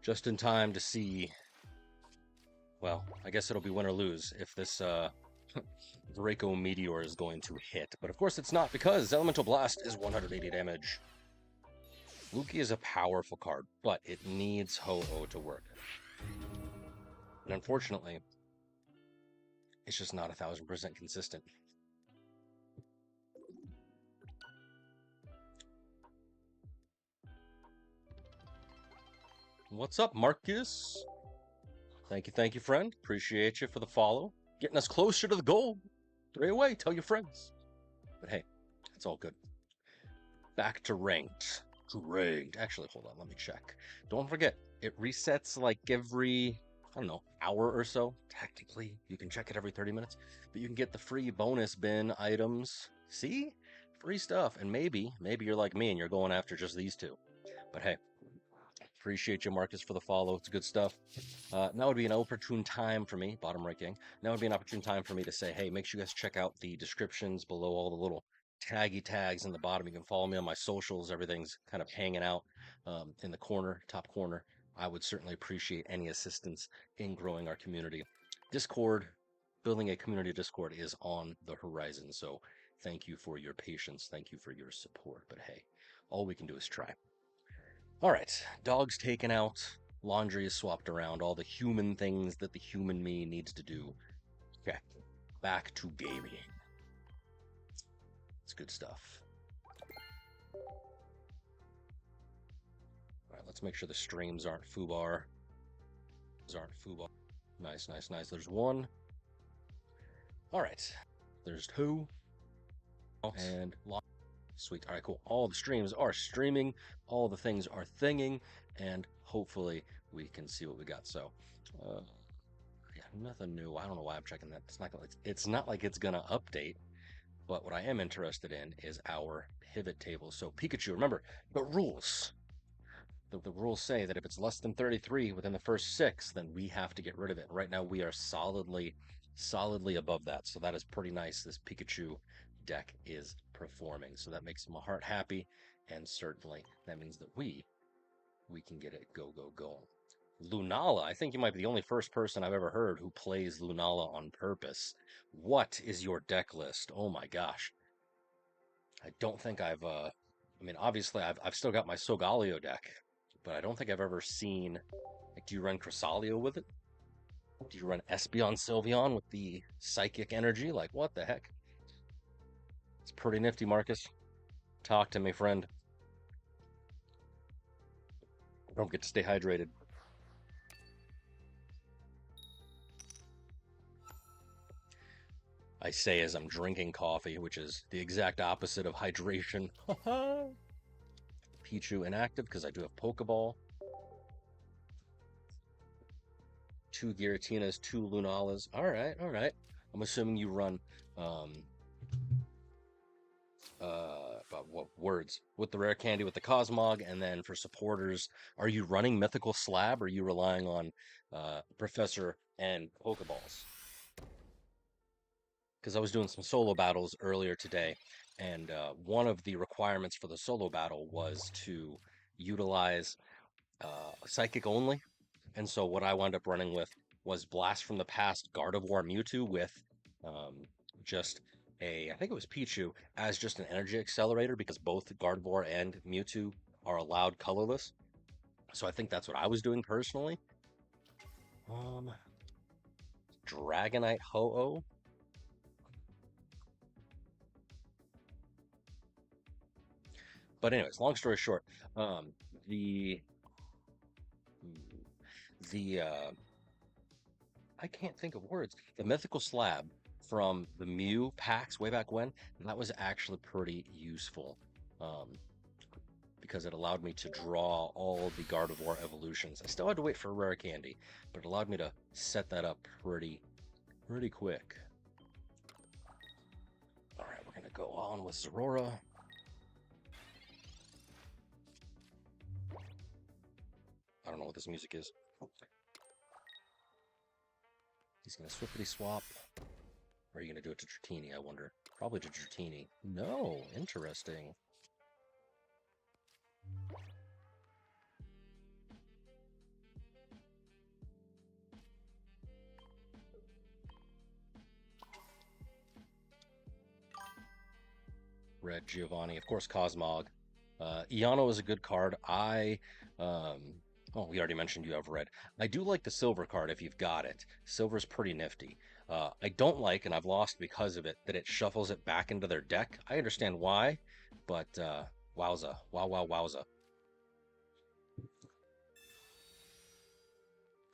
Just in time to see, well, I guess it'll be win or lose if this Draco Meteor is going to hit. But of course it's not, because Elemental Blast is 180 damage. Luki is a powerful card, but it needs Ho-Oh to work. And unfortunately, it's just not 1000% consistent. What's up, Marcus? Thank you, friend. Appreciate you for the follow. Getting us closer to the goal. 3 away, tell your friends. But hey, it's all good. Back to ranked. Actually, hold on, let me check. Don't forget, it resets like every, I don't know, hour or so. Technically, you can check it every 30 minutes. But you can get the free bonus bin items. See? Free stuff. And maybe you're like me and you're going after just these two. But hey, appreciate you, Marcus, for the follow. It's good stuff. Now would be an opportune time for me, bottom right gang. Now would be an opportune time for me to say, hey, make sure you guys check out the descriptions below, all the little taggy tags in the bottom. You can follow me on my socials. Everything's kind of hanging out in the corner, top corner. I would certainly appreciate any assistance in growing our community. Discord, building a community Discord is on the horizon. So thank you for your patience. Thank you for your support. But hey, all we can do is try. All right, dog's taken out, laundry is swapped around, all the human things that the human me needs to do. Okay, back to gaming. It's good stuff. All right, let's make sure the streams aren't foobar. Nice. There's one. All right, there's two. And sweet. All right, cool. All the streams are streaming. All the things are thinging. And hopefully we can see what we got. So, yeah, nothing new. I don't know why I'm checking that. It's not like it's going to update. But what I am interested in is our pivot table. So Pikachu, remember, the rules. The rules say that if it's less than 33 within the first 6, then we have to get rid of it. Right now we are solidly above that. So that is pretty nice. This Pikachu deck is performing. So that makes my heart happy. And certainly that means that we can get it go. Lunala, I think you might be the only first person I've ever heard who plays Lunala on purpose. What is your deck list? Oh my gosh. I don't think I've, I mean, obviously I've still got my Solgaleo deck, but I don't think I've ever seen, like, do you run Cresselia with it? Do you run Espeon Sylveon with the psychic energy? Like, what the heck? It's pretty nifty, Marcus. Talk to me, friend. Don't forget to stay hydrated. I say as I'm drinking coffee, which is the exact opposite of hydration. Pichu inactive because I do have Pokeball. 2 Giratinas, 2 Lunalas. All right. I'm assuming you run, what words? With the rare candy with the Cosmog, and then for supporters, are you running Mythical Slab, or are you relying on Professor and Pokeballs? Because I was doing some solo battles earlier today, and one of the requirements for the solo battle was to utilize Psychic only. And so what I wound up running with was Blast from the Past Gardevoir Mewtwo with just I think it was Pichu, as just an energy accelerator, because both Gardevoir and Mewtwo are allowed colorless. So I think that's what I was doing personally. Dragonite Ho-Oh. But anyways, long story short, the I can't think of words. The Mythical Slab from the Mew packs way back when, that was actually pretty useful, because it allowed me to draw all the Gardevoir evolutions. I still had to wait for rare candy, but it allowed me to set that up pretty quick. All right, we're gonna go on with Zorora. I don't know what this music is. He's gonna swippity swap. Or are you gonna do it to Dratini, I wonder? Probably to Dratini. No, interesting. Red Giovanni, of course, Cosmog. Iano is a good card. Um, oh, we already mentioned you have red. I do like the silver card if you've got it. Silver's pretty nifty. I don't like, and I've lost because of it, that it shuffles it back into their deck. I understand why, but wowza. Wow, wow, wowza.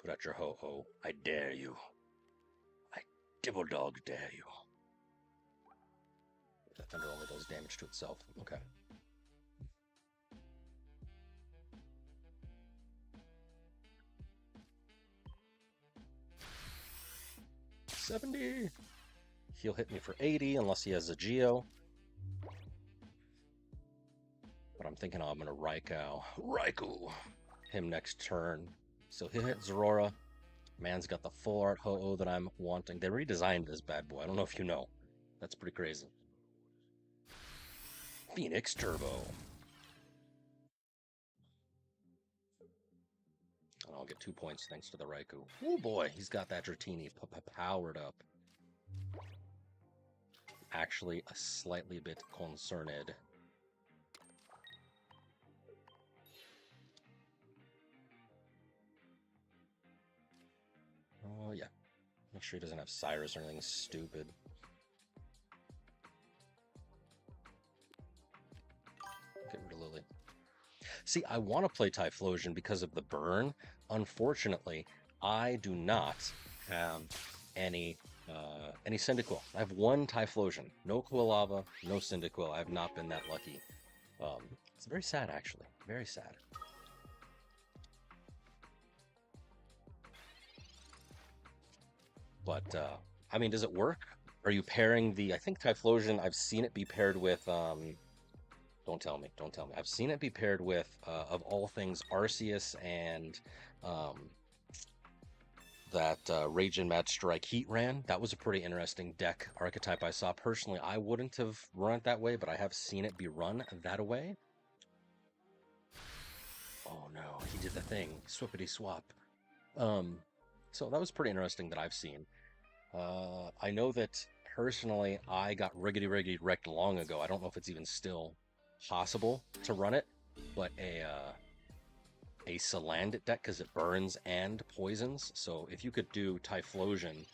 Put out your ho-ho. I dare you. I dibble dog dare you. The thunder only does damage to itself. Okay. $70. He'll hit me for 80 unless he has a Geo. But I'm thinking I'm gonna Raikou him next turn. So he'll hit Zorora. Man's got the full art Ho-Oh that I'm wanting. They redesigned this bad boy. I don't know if you know. That's pretty crazy. Phoenix Turbo. And I'll get 2 points thanks to the Raikou. Oh boy, he's got that Dratini powered up. Actually, a slightly bit concerned. Oh yeah. Make sure he doesn't have Cyrus or anything stupid. Get rid of Lily. See, I want to play Typhlosion because of the burn. Unfortunately, I do not have any Cyndaquil. I have one Typhlosion. No Quilava, no Cyndaquil. I have not been that lucky. It's very sad, actually. Very sad. But, I mean, does it work? Are you pairing the... I think Typhlosion, I've seen it be paired with... Don't tell me. Don't tell me. I've seen it be paired with, of all things, Arceus and that Rage and Mad Strike Heatran. That was a pretty interesting deck archetype I saw. Personally, I wouldn't have run it that way, but I have seen it be run that way. Oh no, he did the thing. Swippity swap. So that was pretty interesting that I've seen. I know that personally I got riggedy wrecked long ago. I don't know if it's even still possible to run it, but a Salandit deck because it burns and poisons. So if you could do Typhlosion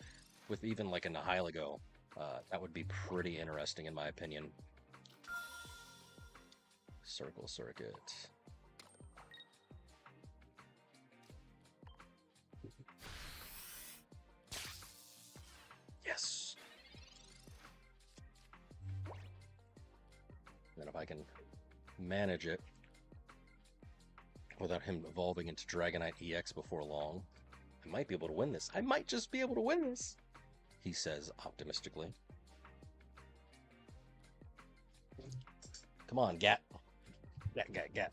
with even like a Nihilego, that would be pretty interesting in my opinion. Circle Circuit. Yes. Then if I can manage it without him evolving into Dragonite EX before long, I might be able to win this. I might just be able to win this, he says optimistically. Come on, Gat. Gat.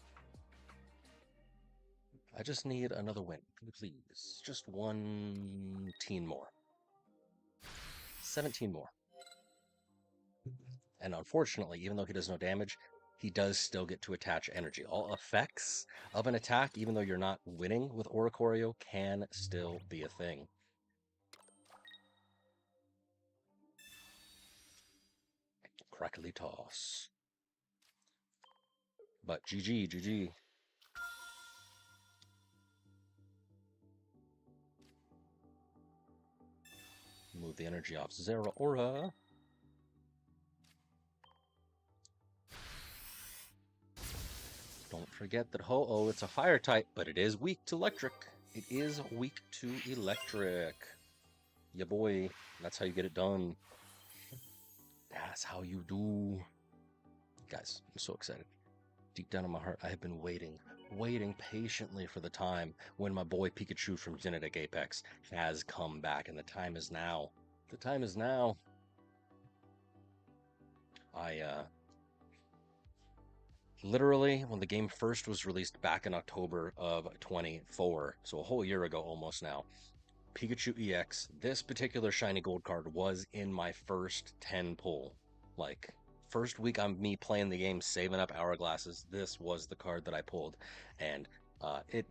I just need another win, please. Just 1 teen more. 17 more. And unfortunately, even though he does no damage, he does still get to attach energy. All effects of an attack, even though you're not winning with Oricorio, can still be a thing. Crackly toss. But GG. Move the energy off Zeraora. Don't forget that Ho-Oh, it's a fire type, but it is weak to electric. It is weak to electric. Yeah, boy. That's how you get it done. That's how you do. Guys, I'm so excited. Deep down in my heart, I have been waiting patiently for the time when my boy Pikachu from Genetic Apex has come back, and the time is now. The time is now. Literally, when the game first was released back in October of 24, so a whole year ago almost now, Pikachu EX, this particular shiny gold card was in my first 10 pull. Like, first week I'm me playing the game, saving up hourglasses, this was the card that I pulled. And it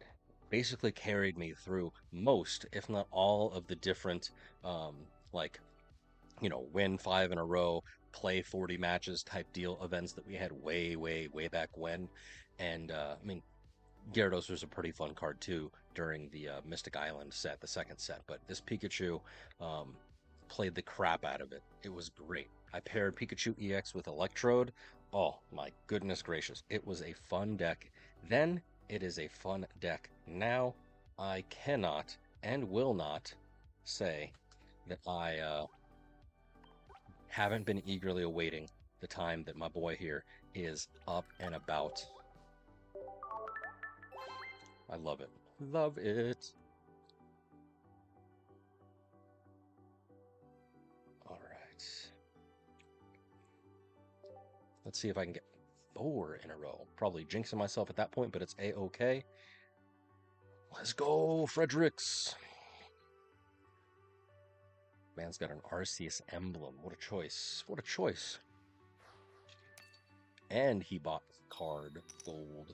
basically carried me through most, if not all, of the different, win 5 in a row, play 40 matches type deal events that we had way back when. And I mean, Gyarados was a pretty fun card too during the Mystic Island set, the second set. But this Pikachu um, played the crap out of it. It was great. I paired Pikachu EX with Electrode. Oh my goodness gracious. It was a fun deck. Then it is a fun deck. Now I cannot and will not say that I haven't been eagerly awaiting the time that my boy here is up and about. I love it. Love it. All right. Let's see if I can get 4 in a row. Probably jinxing myself at that point, but it's a-okay. Let's go, Fredericks. Man's got an Arceus emblem. What a choice. What a choice. And he bought card gold.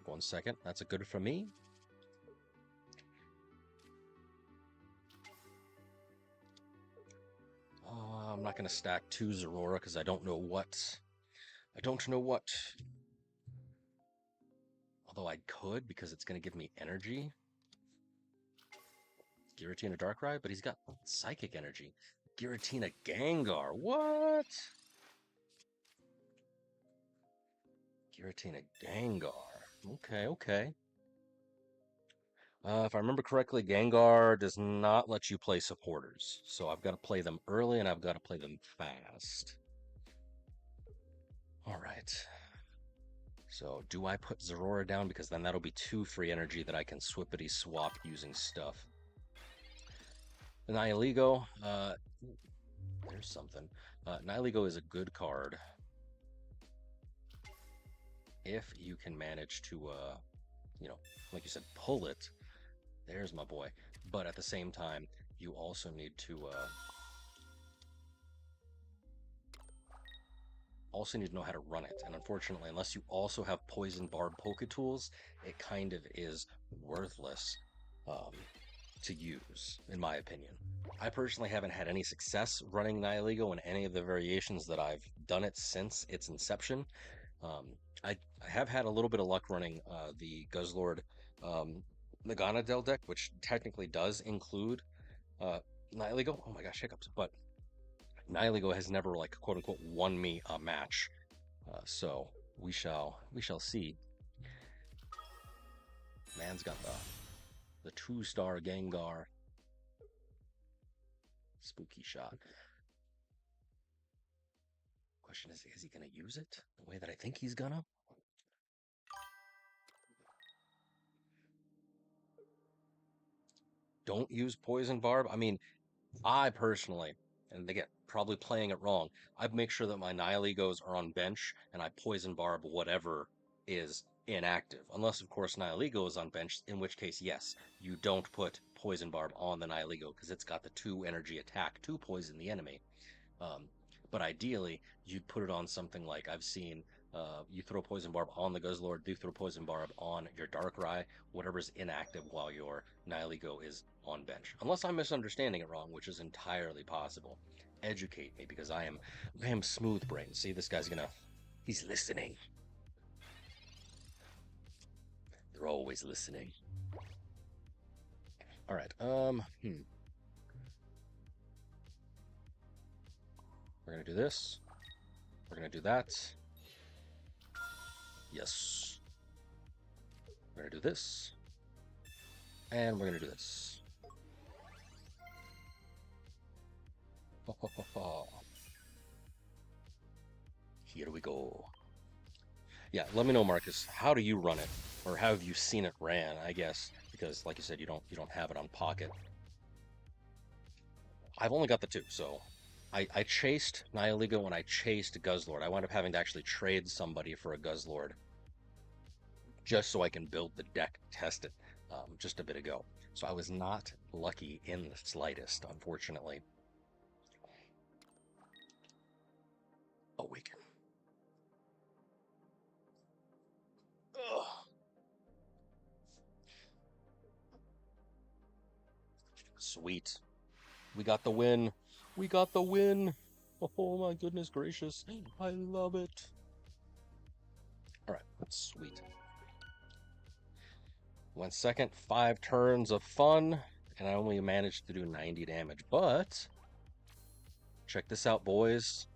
1 second. That's a good for me. I'm not going to stack 2 Zeraora because I don't know what. Although I could because it's going to give me energy. Giratina Darkrai, but he's got Psychic Energy. Giratina Gengar. What? Giratina Gengar. Okay. If I remember correctly, Gengar does not let you play supporters. So I've got to play them early and I've got to play them fast. All right. So do I put Zeraora down? Because then that'll be 2 free energy that I can swippity swap using stuff. The Nihilego, there's something. Nihilego is a good card if you can manage to, like you said, pull it. There's my boy. But at the same time, you also need to know how to run it. And unfortunately, unless you also have Poison Barb Poketools, it kind of is worthless to use, in my opinion. I personally haven't had any success running Nihilego in any of the variations that I've done it since its inception. I have had a little bit of luck running the Guzzlord Naganadel deck, which technically does include Nihilego. Oh my gosh, hiccups. But Nihilego has never, like, quote unquote, won me a match. So we shall see. Man's got the 2-star Gengar. Spooky shot. Question is he going to use it the way that I think he's gonna? Don't use Poison Barb. I mean, I personally, and again, probably playing it wrong, I make sure that my Nihilegos are on bench and I Poison Barb whatever is inactive. Unless, of course, Nihilego is on bench, in which case, yes, you don't put Poison Barb on the Nihilego because it's got the 2 energy attack to poison the enemy. But ideally, you'd put it on something like I've seen. You throw Poison Barb on the Guzzlord, you throw Poison Barb on your Darkrai, whatever's inactive while your Nihilego is on bench. Unless I'm misunderstanding it wrong, which is entirely possible. Educate me, because I am smooth brain. See, this guy's he's listening. They're always listening. All right. We're gonna do this. We're gonna do that. Yes. We're gonna do this. And we're gonna do this. Ho, ho, ho, ho. Here we go. Yeah, let me know, Marcus. How do you run it? Or how have you seen it ran, I guess? Because, like you said, you don't have it on Pocket. I've only got the 2, so I chased Nihilego and I chased Guzzlord. I wound up having to actually trade somebody for a Guzzlord just so I can build the deck, test it just a bit ago. So I was not lucky in the slightest, unfortunately. Awaken. Ugh. Sweet. We got the win. We got the win. Oh my goodness gracious. I love it. All right, sweet. 1 second, 5 turns of fun, and I only managed to do 90 damage. But check this out, boys.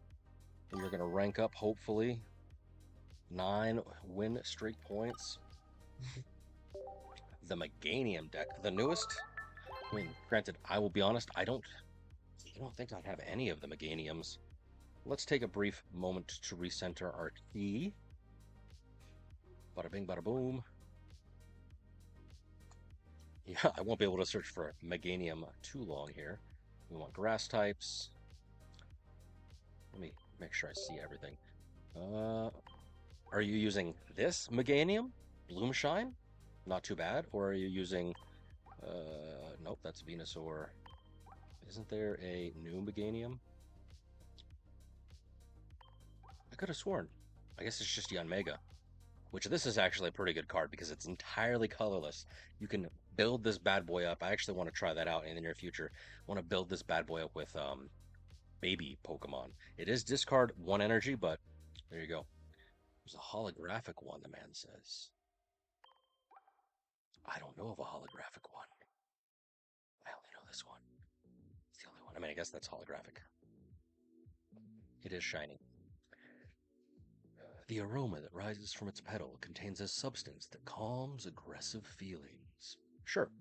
We are going to rank up, hopefully. 9 win streak points. The Meganium deck, the newest. I mean, granted, I will be honest, I don't think I have any of the Meganiums. Let's take a brief moment to recenter our key. Bada bing, bada boom. Yeah, I won't be able to search for Meganium too long here. We want grass types. Let me make sure I see everything. Are you using this Meganium? Bloomshine? Not too bad. Or are you using... nope, that's Venusaur. Isn't there a new Meganium? I could have sworn. I guess it's just Yanmega. Which this is actually a pretty good card because it's entirely colorless. You can build this bad boy up. I actually want to try that out in the near future. I want to build this bad boy up with baby Pokemon. It is discard 1 energy, but there you go. There's a holographic one, the man says. I don't know of a holographic one. I only know this one. It's the only one. I mean, I guess that's holographic. It is shiny. The aroma that rises from its petal contains a substance that calms aggressive feelings. Sure.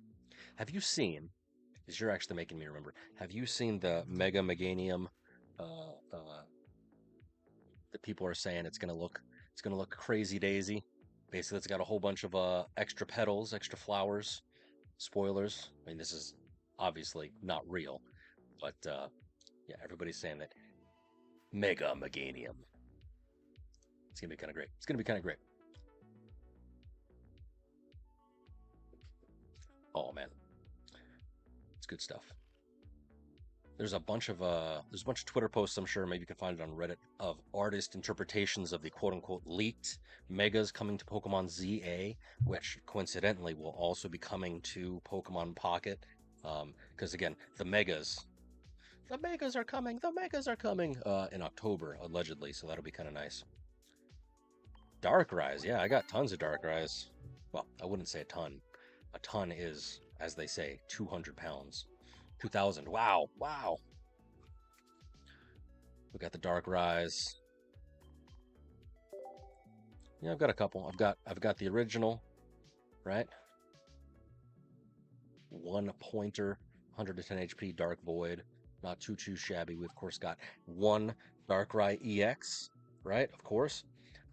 Have you seen, because you're actually making me remember, have you seen the Mega Meganium that people are saying it's gonna look crazy daisy? Basically, it's got a whole bunch of extra petals, extra flowers. Spoilers. I mean, this is obviously not real, but yeah, everybody's saying that Mega Meganium. It's gonna be kind of great. It's gonna be kind of great. Oh man, it's good stuff. There's a bunch of Twitter posts, I'm sure maybe you can find it on Reddit, of artist interpretations of the quote-unquote leaked megas coming to Pokemon ZA, which coincidentally will also be coming to Pokemon Pocket. Because again, the megas are coming, in October allegedly, so that'll be kind of nice. Darkrais, yeah, I got tons of Darkrais. Well, I wouldn't say a ton. A ton is, as they say, 200 pounds. 2,000. Wow, wow. We got the Darkrais. Yeah, I've got a couple. I've got the original, right? 1 pointer, 110 HP, Dark Void. Not too shabby. We of course got 1 Darkrai EX, right? Of course.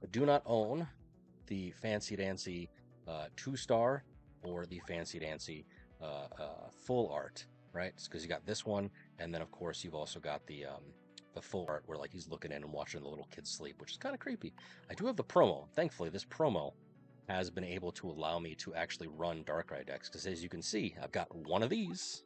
I do not own the Fancy Dancy 2-star or the Fancy Dancy full art, right? Because you got this one, and then of course you've also got the full art where like he's looking in and watching the little kid sleep, which is kind of creepy. I do have the promo. Thankfully, this promo has been able to allow me to actually run Darkrai decks, because as you can see, I've got one of these,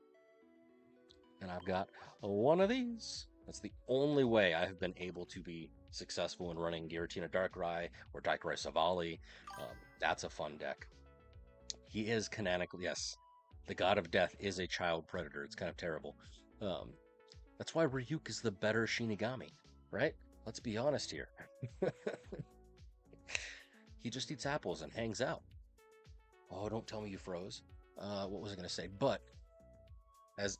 and I've got one of these. That's the only way I have been able to be successful in running Giratina Darkrai or Darkrai Savali. That's a fun deck. He is canonically, yes, the God of Death is a child predator. It's kind of terrible. That's why Ryuk is the better Shinigami, right? Let's be honest here. He just eats apples and hangs out. Oh, don't tell me you froze. What was I gonna say? But as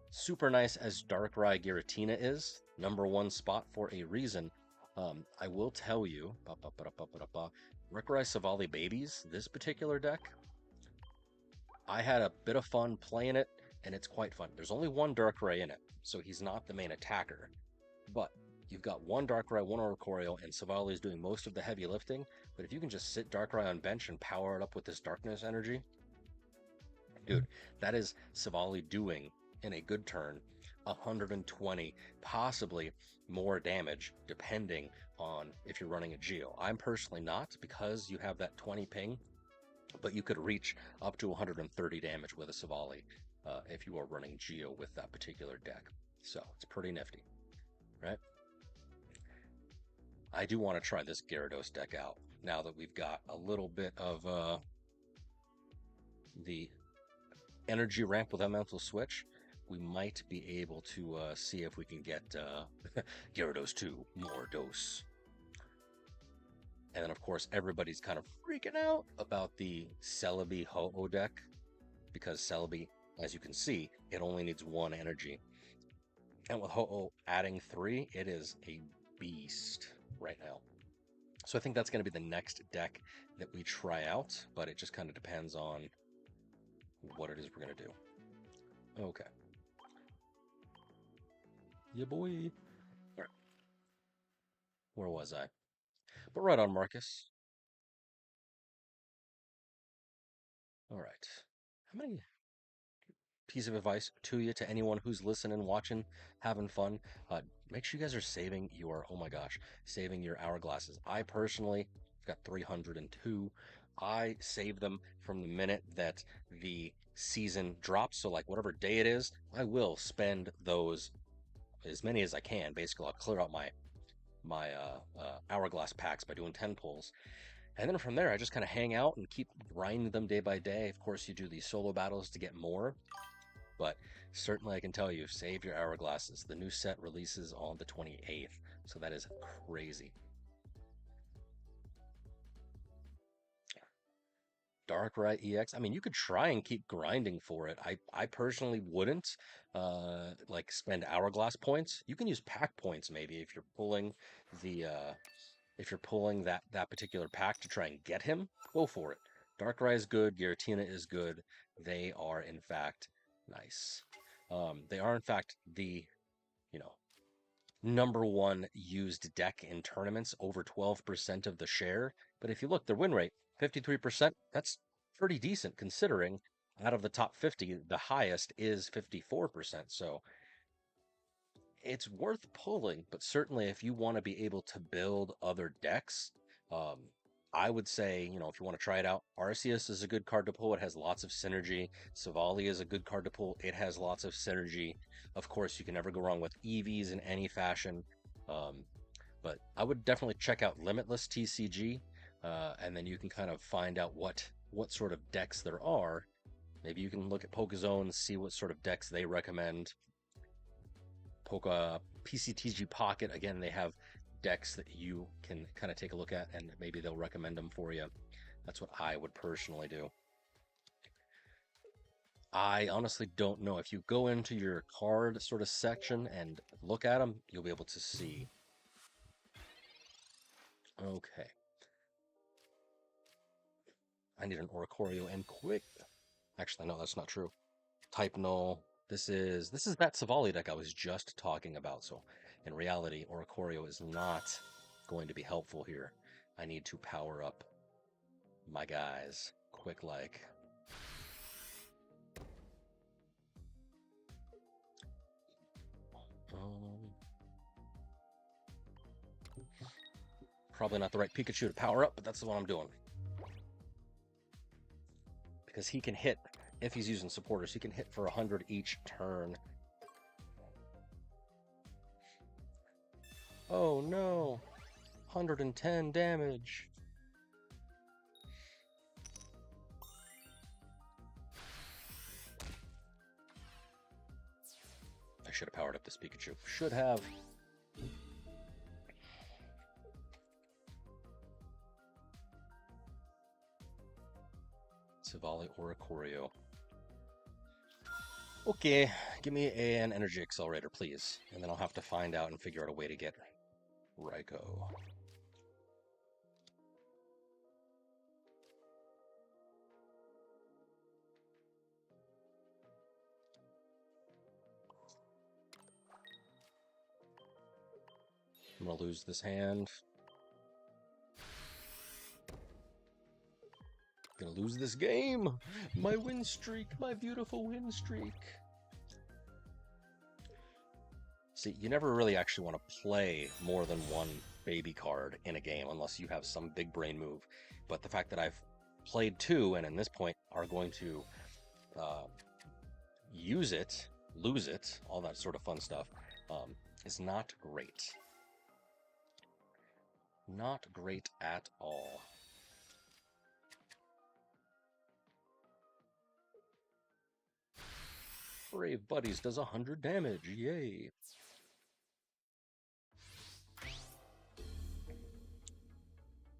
super nice as Darkrai Giratina is, #1 spot for a reason. I will tell you, Darkrai Savali Babies, this particular deck, I had a bit of fun playing it, and it's quite fun. There's only 1 Darkrai in it, so he's not the main attacker. But you've got 1 Darkrai, 1 Oricorio, and Savali is doing most of the heavy lifting. But if you can just sit Darkrai on bench and power it up with this darkness energy, dude, that is Savali doing, in a good turn, 120, possibly more damage, depending on if you're running a Geo. I'm personally not, because you have that 20 ping, but you could reach up to 130 damage with a Savali if you are running Geo with that particular deck. So it's pretty nifty, right? I do want to try this Gyarados deck out now that we've got a little bit of the energy ramp with Elemental Switch. we might be able to see if we can get Gyarados 2, more dose. And then, of course, everybody's kind of freaking out about the Celebi Ho-Oh deck, because Celebi, as you can see, it only needs 1 energy. And with Ho-Oh adding 3, it is a beast right now. So I think that's going to be the next deck that we try out, but it just kind of depends on what it is we're going to do. Okay. Yeah, boy. All right. Where was I? But right on, Marcus. All right. How many piece of advice to you, to anyone who's listening, watching, having fun? Make sure you guys are saving your, oh my gosh, saving your hourglasses. I personally got 302. I save them from the minute that the season drops. So, like, whatever day it is, I will spend those as many as I can. Basically, I'll clear out my hourglass packs by doing 10 pulls. And then from there, I just kind of hang out and keep grinding them day by day. Of course, you do these solo battles to get more, but certainly I can tell you, save your hourglasses. The new set releases on the 28th, so that is crazy. Darkrai EX. I mean, you could try and keep grinding for it. I personally wouldn't like spend hourglass points. You can use pack points maybe if you're pulling the if you're pulling that particular pack to try and get him. Go for it. Darkrai is good. Giratina is good. They are in fact nice. They are in fact the, you know, #1 used deck in tournaments, over 12% of the share. But if you look, their win rate, 53%, that's pretty decent considering out of the top 50, the highest is 54%. So it's worth pulling, but certainly if you want to be able to build other decks, um, I would say, you know, if you want to try it out, Arceus is a good card to pull. It has lots of synergy. Savali is a good card to pull. It has lots of synergy. Of course, you can never go wrong with EVs in any fashion. Um, but I would definitely check out Limitless TCG, and then you can kind of find out what sort of decks there are. Maybe you can look at Pokezone, see what sort of decks they recommend. PCTG Pocket, again, they have decks that you can kind of take a look at, and maybe they'll recommend them for you. That's what I would personally do. I honestly don't know. If you go into your card sort of section and look at them, you'll be able to see. Okay. I need an Oricorio and quick. Actually, no, that's not true. Type null. This is that Savali deck I was just talking about. So in reality, Oricorio is not going to be helpful here. I need to power up my guys quick like. Probably not the right Pikachu to power up, but that's what I'm doing. Because he can hit, if he's using supporters, he can hit for 100 each turn. Oh no! 110 damage! I should have powered up this Pikachu. Should have. Savali Oricorio. Okay, give me an energy accelerator, please. And then I'll have to find out and figure out a way to get Raikou. I'm gonna lose this hand. Gonna lose this game. My win streak, my beautiful win streak. See, you never really actually want to play more than one baby card in a game unless you have some big brain move. But the fact that I've played 2 and in this point are going to use it, lose it, all that sort of fun stuff, is not great. Not great at all. Brave Buddies does 100 damage. Yay.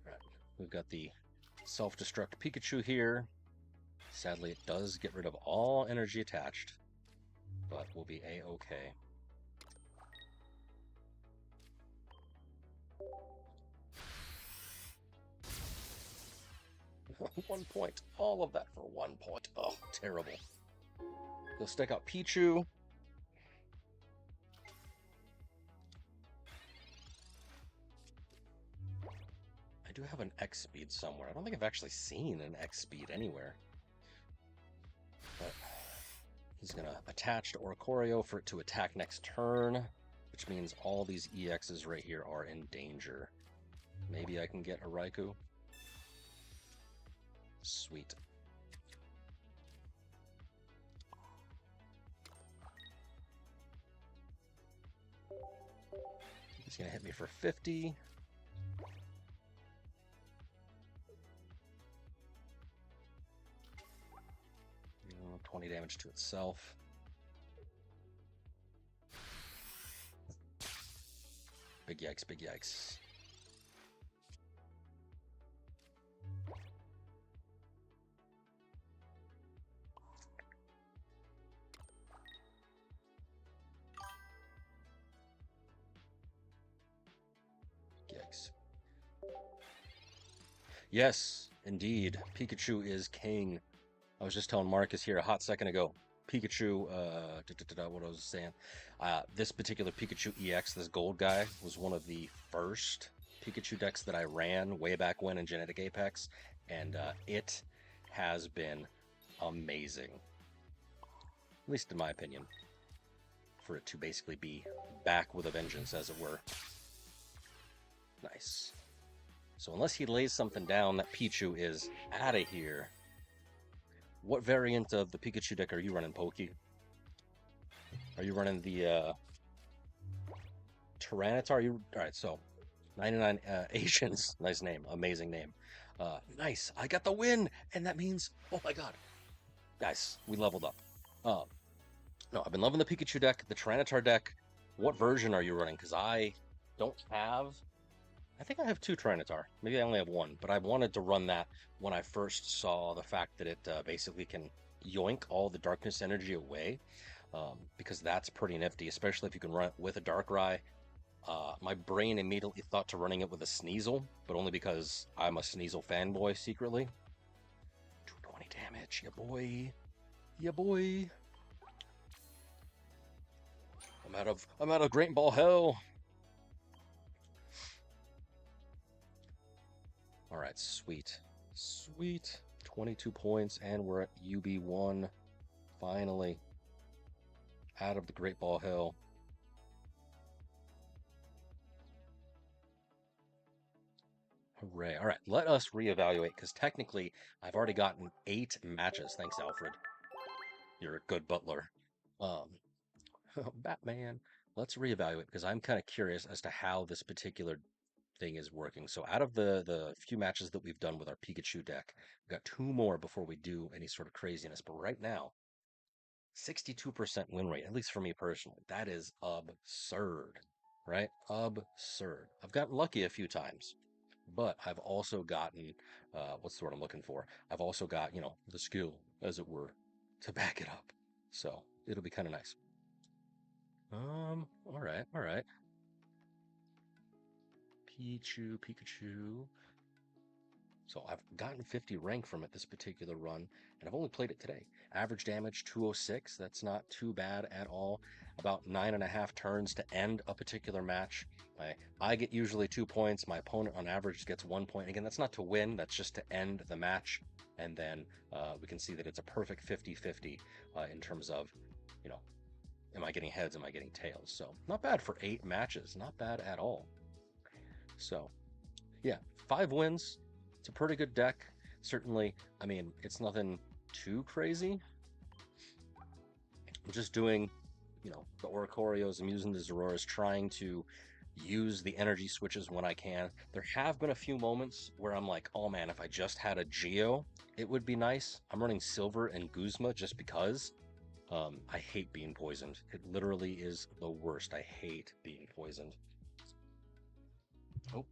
Right. We've got the self-destruct Pikachu here. Sadly, it does get rid of all energy attached, but we'll be a-okay. One point. All of that for 1 point. Oh, terrible. We'll stick out Pichu. I do have an X speed somewhere. I don't think I've actually seen an X speed anywhere. But he's going to attach to Oricorio for it to attack next turn, which means all these EXs right here are in danger. Maybe I can get a Raikou. Sweet. He's going to hit me for 50. 20 damage to itself. Big yikes, big yikes. Yikes. Yes, indeed. Pikachu is king. I was just telling Marcus here a hot second ago. Pikachu, what I was saying. This particular Pikachu EX, this gold guy, was one of the first Pikachu decks that I ran way back when in Genetic Apex, and it has been amazing. At least in my opinion. For it to basically be back with a vengeance, as it were. Nice. So unless he lays something down, that Pichu is out of here. What variant of the Pikachu deck are you running, Pokey? Are you running the Tyranitar? Alright, so 99 Asians. Nice name. Amazing name. Nice. I got the win! And that means, oh my god. Guys, we leveled up. No, I've been loving the Pikachu deck, the Tyranitar deck. What version are you running? Because I don't have... I think I have 2 Tyranitar. Maybe I only have 1, but I wanted to run that when I first saw the fact that it basically can yoink all the darkness energy away, because that's pretty nifty, especially if you can run it with a Darkrai. My brain immediately thought to running it with a Sneasel, but only because I'm a Sneasel fanboy secretly. 220 damage, ya boy. Ya boy. I'm out of Great Ball Hell. Alright, sweet. Sweet. 22 points, and we're at UB1. Finally. Out of the Great Ball Hill. Hooray. Alright, let us reevaluate, because technically, I've already gotten 8 matches. Thanks, Alfred. You're a good butler. Batman. Let's reevaluate, because I'm kind of curious as to how this particular thing is working. So out of the few matches that we've done with our Pikachu deck, we've got 2 more before we do any sort of craziness. But right now, 62% win rate, at least for me personally. That is absurd, right? Absurd. I've gotten lucky a few times, but I've also gotten, what's the word I'm looking for? I've also got, the skill, as it were, to back it up. So it'll be kind of nice. All right. Pikachu. So I've gotten 50 rank from it this particular run, and I've only played it today. Average damage 206. That's not too bad at all. About 9.5 turns to end a particular match. I get usually 2 points. My opponent on average gets 1 point. Again, that's not to win. That's just to end the match. And then we can see that it's a perfect 50-50 in terms of, am I getting heads? Am I getting tails? So not bad for 8 matches. Not bad at all. So, yeah, 5 wins. It's a pretty good deck. Certainly, I mean, it's nothing too crazy. I'm just doing, the Oricorios. I'm using the Zororas, trying to use the energy switches when I can. There have been a few moments where I'm like, oh man, if I just had a Geo, it would be nice. I'm running Silver and Guzma just because. I hate being poisoned. It literally is the worst. I hate being poisoned. Oh,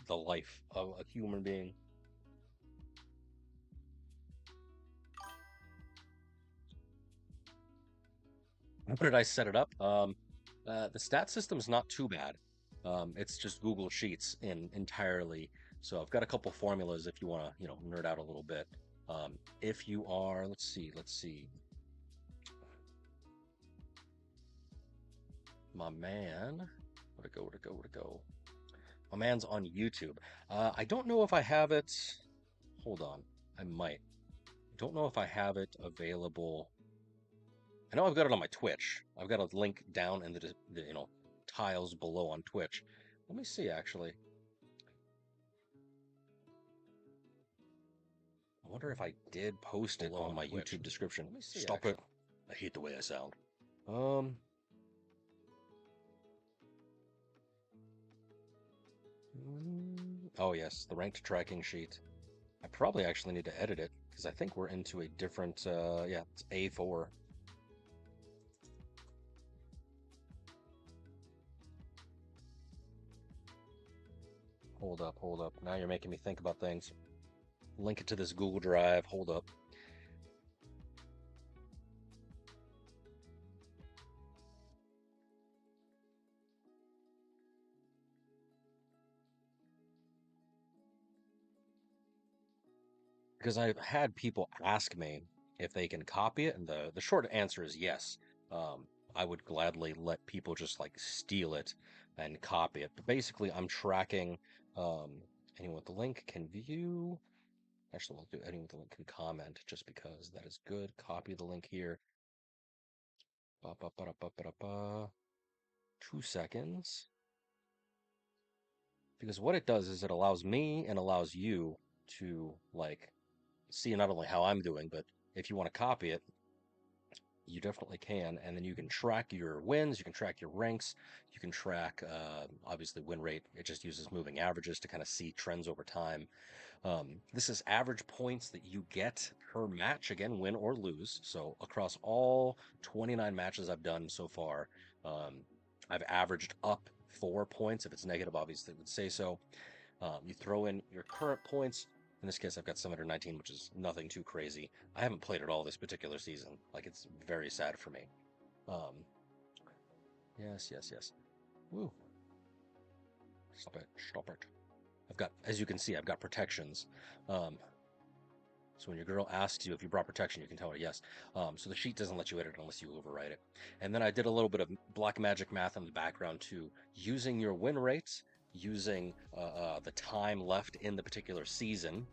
the life of a human being. How did I set it up? The stat system's not too bad. It's just Google Sheets in entirely. So I've got a couple formulas if you want to, nerd out a little bit. If you are, let's see, my man, where'd it go? My man's on YouTube. I don't know if I have it. Hold on, I might. I don't know if I have it available. I know I've got it on my Twitch. I've got a link down in the tiles below on Twitch. Let me see actually. I wonder if I did post it on my YouTube description. Let me see. Stop it. I hate the way I sound. Um. Oh yes, the ranked tracking sheet. I probably actually need to edit it because I think we're into a different. Yeah, it's A4. Hold up, hold up. Now you're making me think about things. Link it to this Google Drive. Hold up. Because I've had people ask me if they can copy it, and the short answer is yes. I would gladly let people just like steal it and copy it. But basically, I'm tracking anyone with the link can view. Actually, we'll do anyone with the link can comment just because that is good. Copy the link here. Ba, ba, ba, ba, ba, ba. 2 seconds. Because what it does is it allows me and allows you to like see not only how I'm doing, but if you want to copy it, you definitely can. And then you can track your wins, you can track your ranks, you can track obviously win rate. It just uses moving averages to kind of see trends over time. This is average points that you get per match, again, win or lose. So across all 29 matches I've done so far, I've averaged up 4 points. If it's negative, obviously it would say so. You throw in your current points. In this case, I've got 719, which is nothing too crazy. I haven't played at all this particular season. Like, it's very sad for me. Um, yes, yes, yes. Woo. Stop it. Stop it. I've got, as you can see, I've got protections. Um, so when your girl asks you if you brought protection, you can tell her yes. So the sheet doesn't let you edit unless you overwrite it. And then I did a little bit of black magic math in the background too, using your win rates, using the time left in the particular season.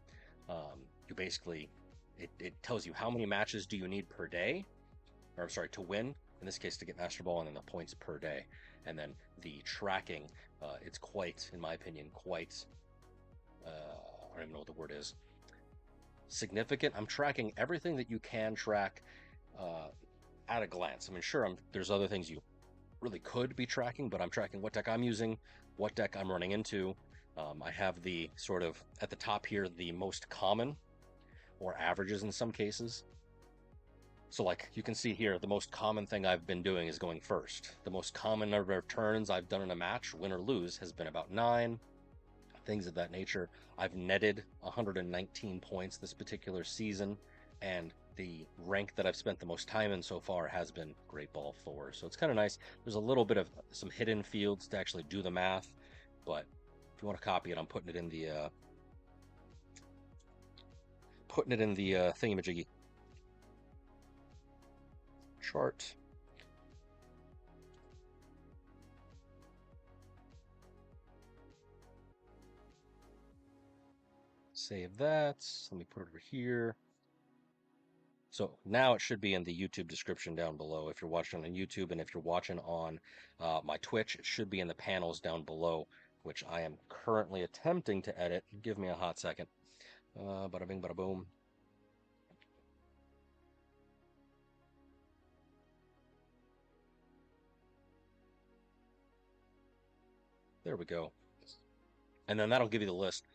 You basically, it tells you how many matches do you need per day, or I'm sorry, to win. In this case, to get Master Ball, and then the points per day. And then the tracking, it's quite, in my opinion, quite, I don't even know what the word is, significant. I'm tracking everything that you can track at a glance. I mean, sure, there's other things you really could be tracking, but I'm tracking what deck I'm using, what deck I'm running into. I have the sort of at the top here, the most common or averages in some cases. So like you can see here, the most common thing I've been doing is going first. The most common number of turns I've done in a match, win or lose, has been about 9, things of that nature. I've netted 119 points this particular season, and the rank that I've spent the most time in so far has been Great Ball 4. So it's kind of nice. There's a little bit of some hidden fields to actually do the math, but if you want to copy it, I'm putting it in the thingamajiggy chart. Save that. Let me put it over here. So now it should be in the YouTube description down below if you're watching on YouTube, and if you're watching on my Twitch, it should be in the panels down below, which I am currently attempting to edit. Give me a hot second. Bada bing, bada boom. There we go. And then that'll give you the list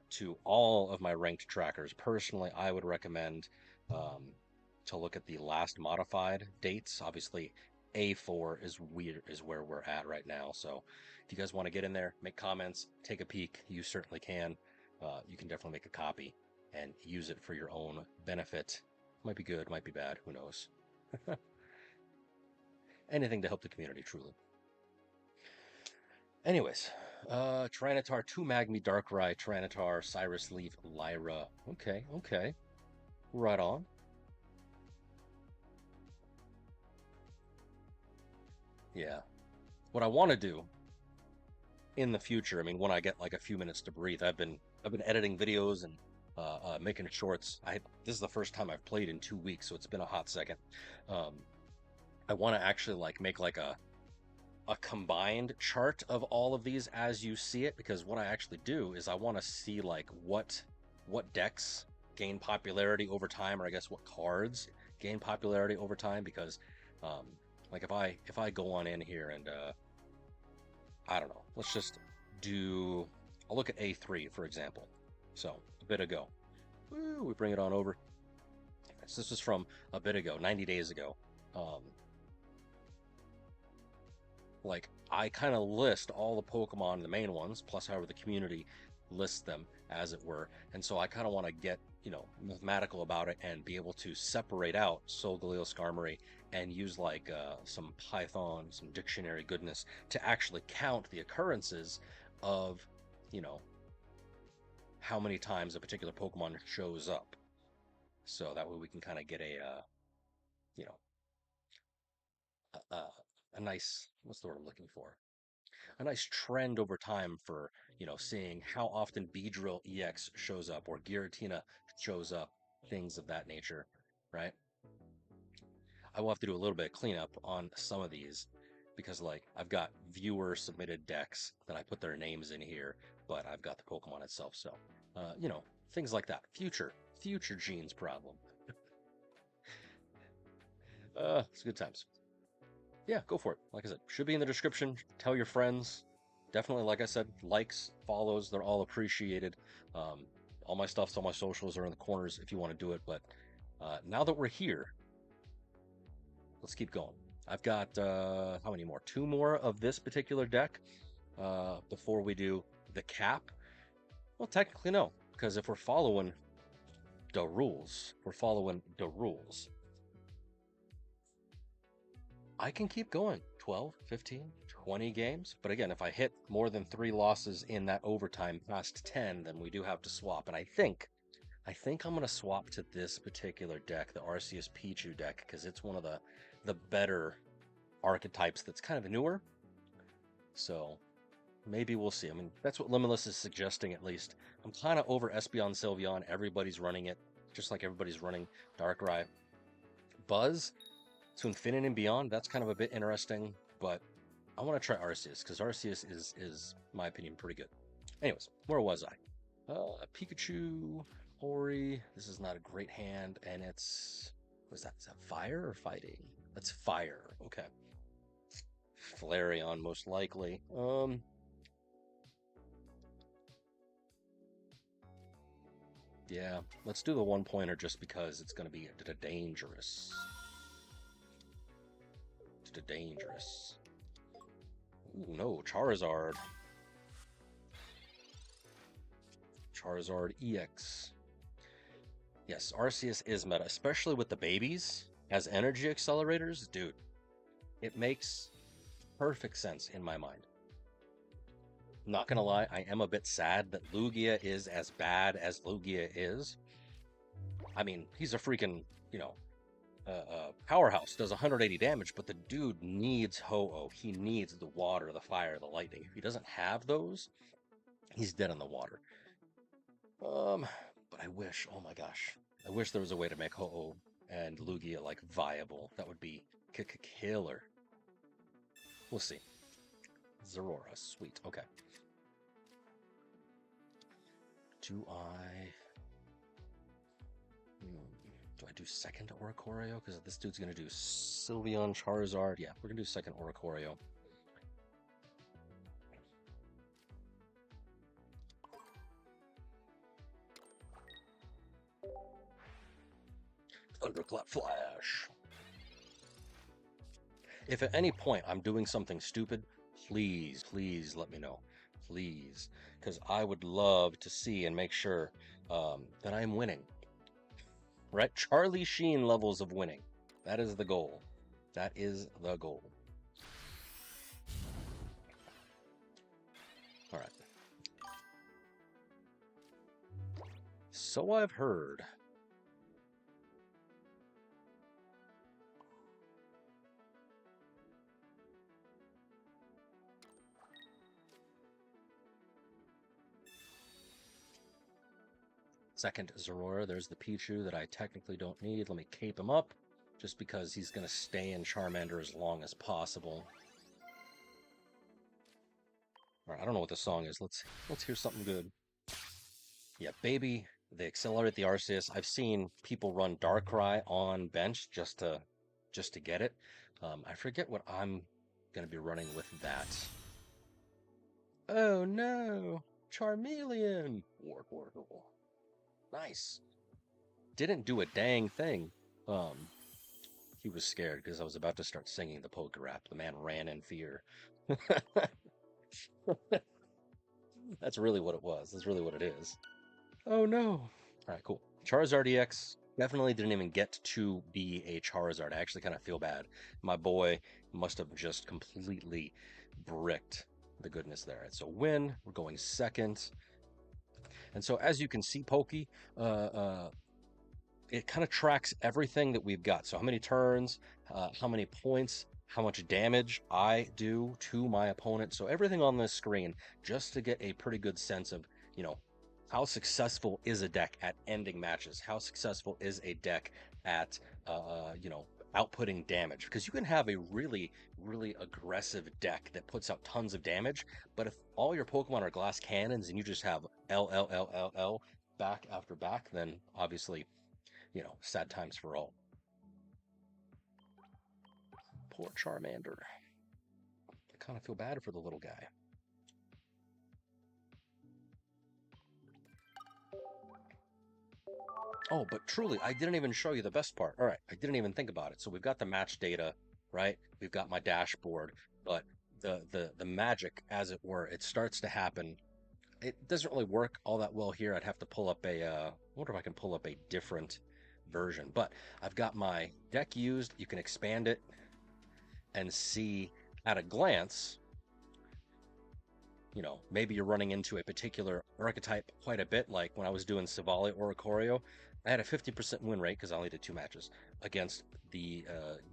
to all of my ranked trackers. Personally, I would recommend um, to look at the last modified dates. Obviously, A4 is where we're at right now. So if you guys want to get in there, make comments, take a peek, you certainly can. You can definitely make a copy and use it for your own benefit. Might be good, might be bad, who knows? Anything to help the community, truly. Anyways, Tyranitar, 2 Magmi, Darkrai, Tyranitar, Cyrus Leaf, Lyra. Okay, okay. Right on. Yeah. What I want to do in the future, I mean, when I get like a few minutes to breathe, I've been editing videos and making shorts. This is the first time I've played in 2 weeks, so it's been a hot second. Um, I want to actually like make like a combined chart of all of these as you see it, because what I actually do is I want to see like what decks gain popularity over time, or I guess what cards gain popularity over time, because um, like if I go on in here and I don't know, let's just do, I'll look at A3 for example. So a bit ago, woo, we bring it on over. So this was from a bit ago, 90 days ago. Um, like I kind of list all the Pokemon, the main ones, plus however the community lists them, as it were. And so I kind of want to get, mathematical about it and be able to separate out Solgaleo, Skarmory, and use like some Python, some dictionary goodness to actually count the occurrences of, you know, how many times a particular Pokemon shows up. So that way we can kind of get you know, a nice, what's the word I'm looking for? A nice trend over time for, seeing how often Beedrill EX shows up or Giratina shows up, things of that nature, right? I will have to do a little bit of cleanup on some of these because, like, I've got viewer submitted decks that I put their names in here, but I've got the Pokemon itself. So, things like that. Future genes problem. It's good times. Yeah, go for it. Like I said, should be in the description. Tell your friends. Definitely, like I said, likes, follows, they're all appreciated. Um, all my stuff's on my socials are in the corners if you want to do it. But now that we're here, let's keep going. I've got, how many more? 2 more of this particular deck before we do the cap. Well, technically, no, because if we're following the rules, I can keep going 12, 15, 20 games. But again, if I hit more than 3 losses in that overtime past 10, then we do have to swap. And I think I'm going to swap to this particular deck, the Arceus Pichu deck, because it's one of the better archetypes that's kind of newer. So maybe we'll see. I mean, that's what Limitless is suggesting, at least. I'm kind of over Espeon Sylveon. Everybody's running it, just like everybody's running Darkrai. Buzz to Infinite and Beyond, that's kind of a bit interesting, but I want to try Arceus, because Arceus is, in my opinion, pretty good. Anyways, where was I? Pikachu, Ori. This is not a great hand, and it's... What is that? Is that fire or fighting? That's fire. Okay. Flareon, most likely. Yeah, let's do the 1-pointer just because it's going to be dangerous. Dangerous. Ooh, no, Charizard. Charizard EX. Yes, Arceus is meta, especially with the babies as energy accelerators. Dude, it makes perfect sense in my mind. Not gonna lie, I am a bit sad that Lugia is as bad as Lugia is. I mean, he's a freaking, powerhouse, does 180 damage, but the dude needs Ho-Oh. He needs the water, the fire, the lightning. If he doesn't have those, he's dead in the water. But I wish, oh my gosh, I wish there was a way to make Ho-Oh and Lugia, like, viable. That would be killer. We'll see. Zerora, sweet, okay. Do I... Do I do second Oricorio? Because this dude's going to do Sylveon, Charizard. Yeah, we're going to do second Oricorio. Thunderclap Flash. If at any point I'm doing something stupid, please, please let me know. Please. Because I would love to see and make sure that I'm winning. Right? Charlie Sheen levels of winning. That is the goal. That is the goal. All right. So I've heard. Second Zorora, there's the Pichu that I technically don't need. Let me cape him up, just because he's going to stay in Charmander as long as possible. All right, I don't know what the song is. Let's hear something good. Yeah, baby, they accelerate the Arceus. I've seen people run Darkrai on bench just to get it. I forget what I'm going to be running with that. Oh no, Charmeleon! Wardle. Nice. Didn't do a dang thing. He was scared because I was about to start singing the Poke Rap. The man ran in fear. That's really what it was. That's really what it is. Oh no. All right, cool. Charizard EX definitely didn't even get to be a Charizard. I actually kind of feel bad. My boy must have just completely bricked the goodness there. And so win, we're going second. And so as you can see, Pokey, it kind of tracks everything that we've got. So how many turns, how many points, how much damage I do to my opponent. So everything on this screen, just to get a pretty good sense of, you know, how successful is a deck at ending matches? How successful is a deck at, you know, outputting damage? Because you can have a really, really aggressive deck that puts out tons of damage, but if all your Pokemon are glass cannons and you just have L back after back, then obviously, you know, sad times for all. Poor Charmander. I kind of feel bad for the little guy. Oh, but truly, I didn't even show you the best part. All right, I didn't even think about it. So we've got the match data, right? We've got my dashboard, but the magic, as it were, it starts to happen. It doesn't really work all that well here. I'd have to pull up a, I wonder if I can pull up a different version, but I've got my deck used. You can expand it and see at a glance, you know, maybe you're running into a particular archetype quite a bit. Like when I was doing Savali or Ikorio, I had a 50% win rate because I only did 2 matches against the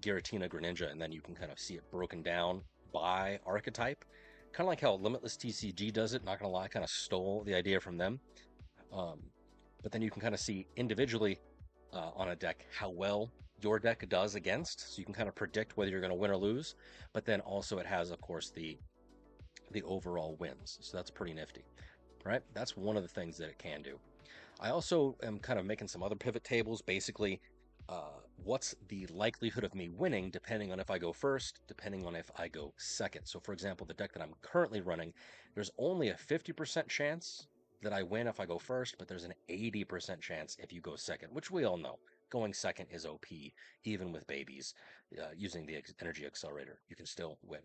Giratina Greninja, and then you can kind of see it broken down by archetype. Kind of like how Limitless TCG does it, not gonna lie, I kind of stole the idea from them. But then you can kind of see individually on a deck how well your deck does against, so you can kind of predict whether you're going to win or lose. But then also it has, of course, the overall wins, so that's pretty nifty, right? That's one of the things that it can do. I also am kind of making some other pivot tables, basically what's the likelihood of me winning depending on if I go first, depending on if I go second. So for example, the deck that I'm currently running, there's only a 50% chance that I win if I go first, but there's an 80% chance if you go second, which we all know. Going second is OP, even with babies. Using the energy accelerator, you can still win.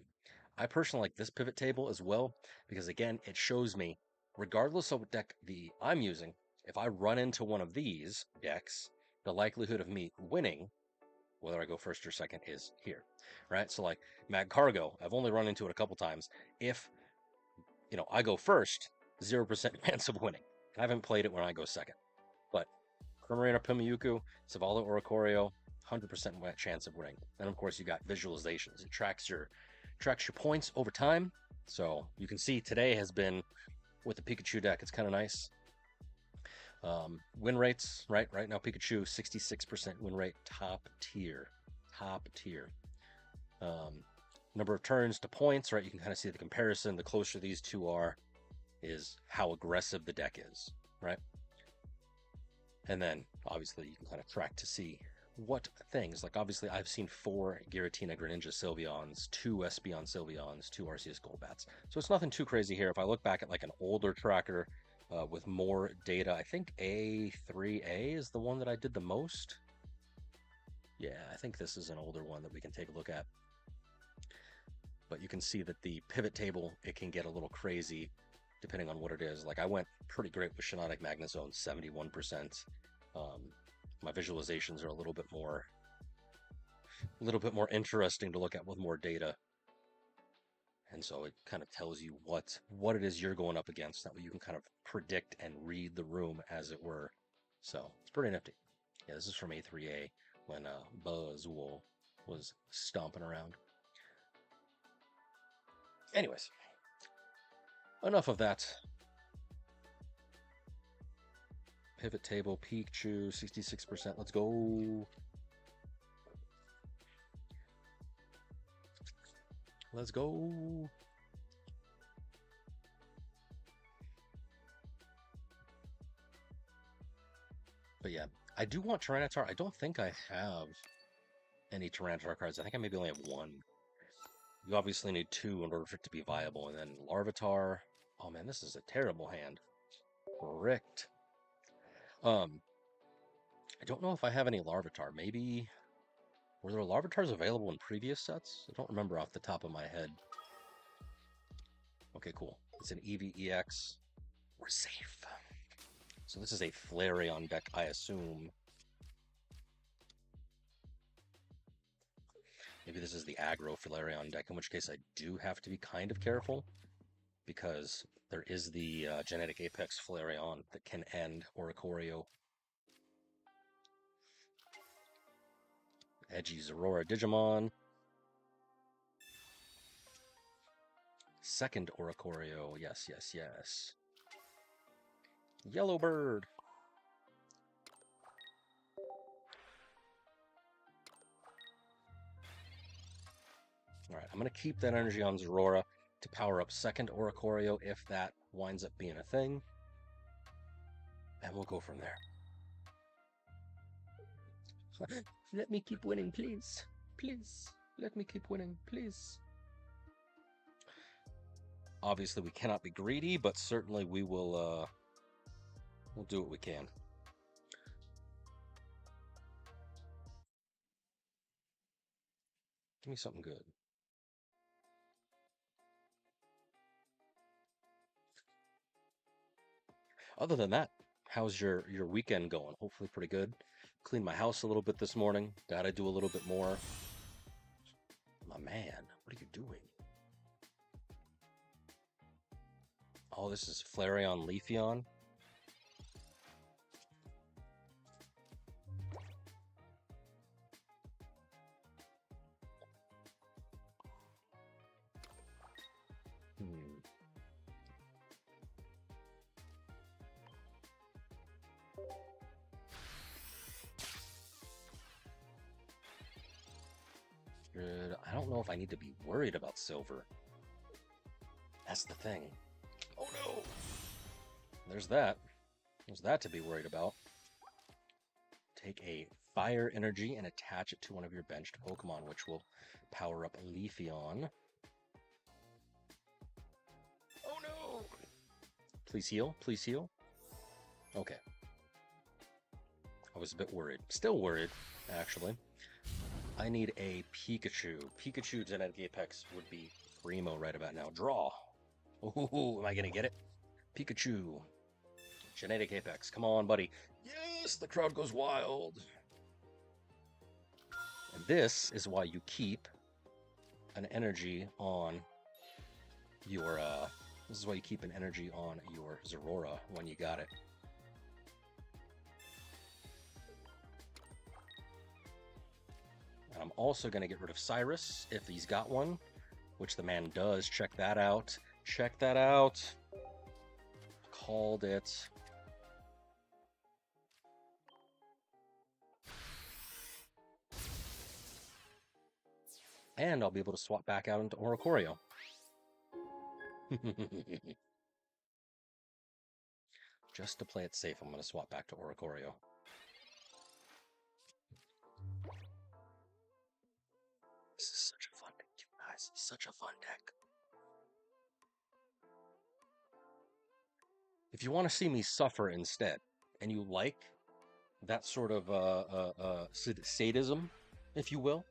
I personally like this pivot table as well, because again, it shows me, regardless of what deck I'm using, if I run into one of these decks, the likelihood of me winning, whether I go first or second, is here, right? So like Magcargo, I've only run into it a couple times. If, you know, I go first, 0% chance of winning. I haven't played it when I go second. But Primarina Pimayuku, Savalo or Ikorio, 100% chance of winning. And of course, you got visualizations. It tracks your points over time. So you can see today has been, with the Pikachu deck, it's kind of nice. Win rates, right now Pikachu 66% win rate, top tier. Number of turns to points, right? You can kind of see the comparison. The closer these two are, is how aggressive the deck is, right? And then obviously you can kind of track to see what things, like obviously I've seen 4 Giratina Greninja Sylveons, 2 Espeon Sylveons, 2 Arceus Golbats. So it's nothing too crazy here. If I look back at like an older tracker with more data, I think A3A is the one that I did the most. Yeah, I think this is an older one that we can take a look at. But you can see that the pivot table, it can get a little crazy depending on what it is. Like I went pretty great with Shenanic Magnezone, 71%. My visualizations are a little bit more interesting to look at with more data. And so it kind of tells you what it is you're going up against. That way you can kind of predict and read the room as it were. So it's pretty nifty. Yeah, this is from A3A when Buzzwole was stomping around. Anyways, enough of that. Pivot table, Pikachu, 66%. Let's go. Let's go. But yeah, I do want Tyranitar. I don't think I have any Tyranitar cards. I think I maybe only have one. You obviously need two in order for it to be viable. And then Larvitar. Oh man, this is a terrible hand. Correct. I don't know if I have any Larvitar. Maybe were there Larvitars available in previous sets? I don't remember off the top of my head. Okay, cool. It's an EVEX. We're safe. So this is a Flareon deck, I assume. Maybe this is the aggro Flareon deck, in which case I do have to be kind of careful, because there is the Genetic Apex Flareon that can end Oricorio. Edgy Aurora Digimon. Second Oricorio. Yes, yes, yes. Yellow Bird. Alright, I'm going to keep that energy on Zorora to power up second Oricorio if that winds up being a thing. And we'll go from there. Let me keep winning, please. Please. Let me keep winning, please. Obviously, we cannot be greedy, but certainly we will, we'll do what we can. Give me something good. Other than that, how's your weekend going? Hopefully pretty good. Cleaned my house a little bit this morning. Gotta do a little bit more. My man, what are you doing? Oh, this is Flareon Leafeon. Good. I don't know if I need to be worried about silver. That's the thing. Oh no! There's that. There's that to be worried about. Take a fire energy and attach it to one of your benched Pokemon, which will power up Leafeon. Oh no! Please heal. Please heal. Okay. I was a bit worried. Still worried, actually. I need a Pikachu. Pikachu Genetic Apex would be primo right about now. Draw. Ooh, am I going to get it? Pikachu. Genetic Apex. Come on, buddy. Yes, the crowd goes wild. And this is why you keep an energy on your, this is why you keep an energy on your Zorora when you got it. And I'm also going to get rid of Cyrus if he's got one, which the man does. Check that out. Check that out. Called it. And I'll be able to swap back out into Oricorio. Just to play it safe, I'm going to swap back to Oricorio. This is such a fun deck, you guys. Such a fun deck. If you want to see me suffer instead, and you like that sort of sadism, if you will.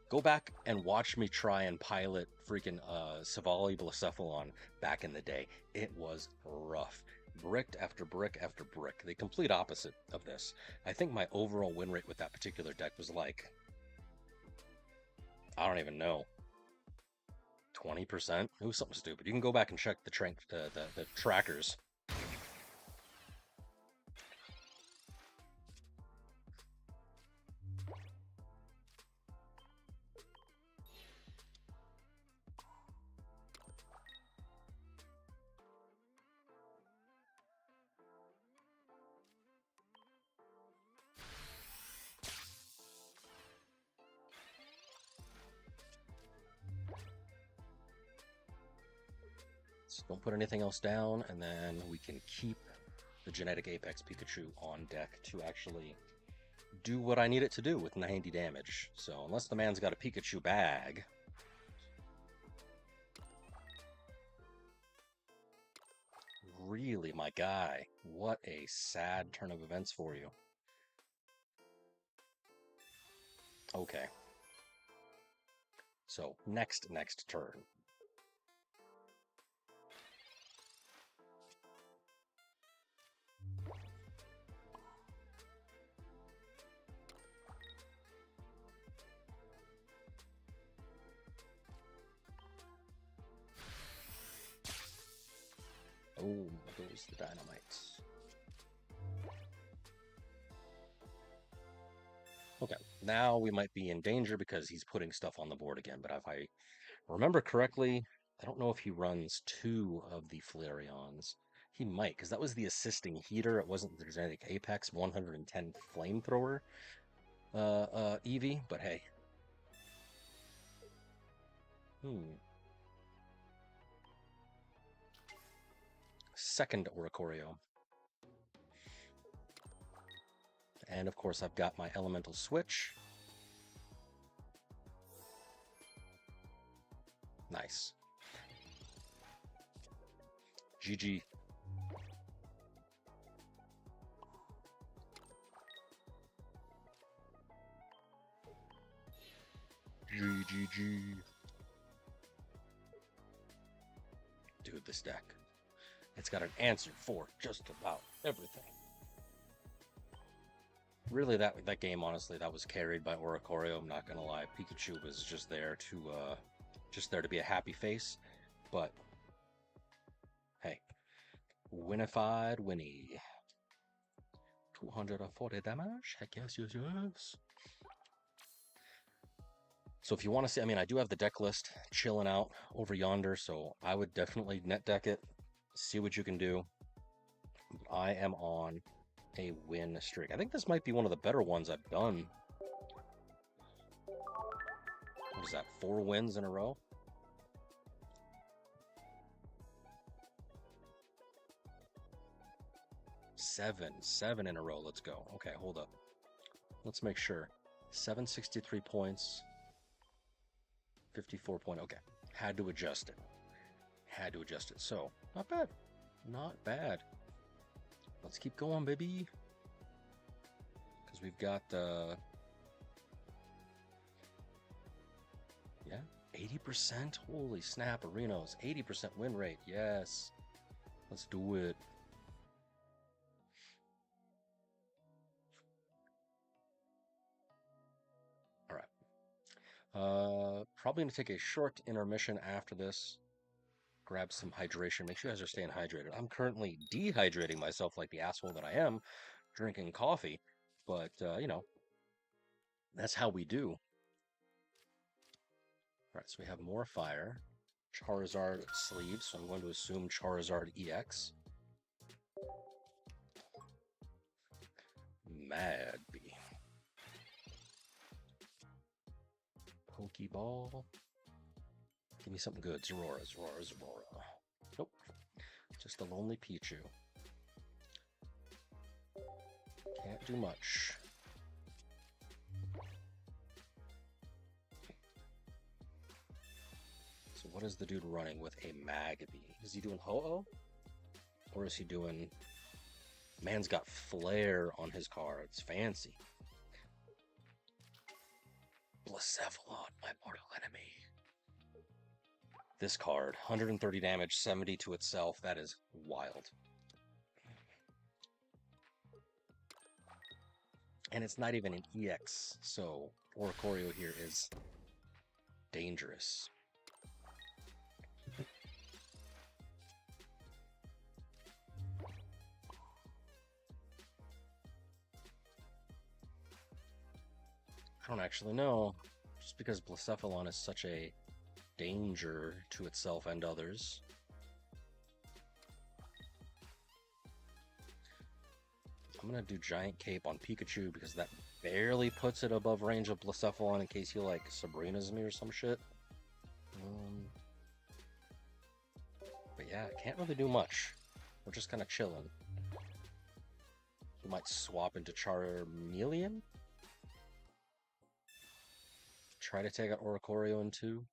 Go back and watch me try and pilot freaking Savali Blacephalon back in the day. It was rough. Brick after brick after brick. The complete opposite of this. I think my overall win rate with that particular deck was like, I don't even know, 20%. It was something stupid. You can go back and check the trackers. So don't put anything else down, and then we can keep the Genetic Apex Pikachu on deck to actually do what I need it to do with 90 damage. So unless the man's got a Pikachu bag. Really, my guy. What a sad turn of events for you. Okay. So next turn. Oh, there goes the dynamite. Okay, now we might be in danger because he's putting stuff on the board again, but if I remember correctly, I don't know if he runs 2 of the Flareons. He might, because that was the assisting heater. It wasn't the Genetic Apex 110 Flamethrower Eevee, but hey. Second Oricorio. And of course, I've got my Elemental Switch. Nice. GG. GGG. Dude, this deck. It's got an answer for just about everything. Really, that game, honestly, that was carried by Oricorio. I'm not gonna lie. Pikachu was just there to be a happy face. But hey, winified Winnie. 240 damage. Heck yes, yes, yes. So if you want to see, I mean, I do have the deck list chilling out over yonder, so I would definitely net deck it, see what you can do. I am on a win streak. I think this might be one of the better ones I've done. What is that, 4 wins in a row? Seven in a row. Let's go. Okay, hold up. Let's make sure. 763 points. 54 point. Okay, had to adjust it. So not bad. Not bad. Let's keep going, baby. Because we've got yeah, 80%. Holy snap, Arenos. 80% win rate. Yes. Let's do it. Probably gonna take a short intermission after this. Grab some hydration. Make sure you guys are staying hydrated. I'm currently dehydrating myself like the asshole that I am, drinking coffee. But, you know, that's how we do. All right, so we have more fire. Charizard sleeves, so I'm going to assume Charizard EX. Mad Bee. Pokeball. Give me something good. Zorora. Nope. Just a lonely Pichu. Can't do much. So what is the dude running with a Magby? Is he doing Ho-Oh? Or is he doing... Man's got Flare on his card. It's fancy. Blacephalon, my mortal enemy. This card, 130 damage, 70 to itself. That is wild. And it's not even an EX, so Oricorio here is dangerous. I don't actually know. Just because Blacephalon is such a danger to itself and others. I'm gonna do Giant Cape on Pikachu because that barely puts it above range of Blacephalon in case he like Sabrina's me or some shit. But yeah, can't really do much. We're just kind of chilling. We might swap into Charmeleon. Try to take out Oricorio in 2.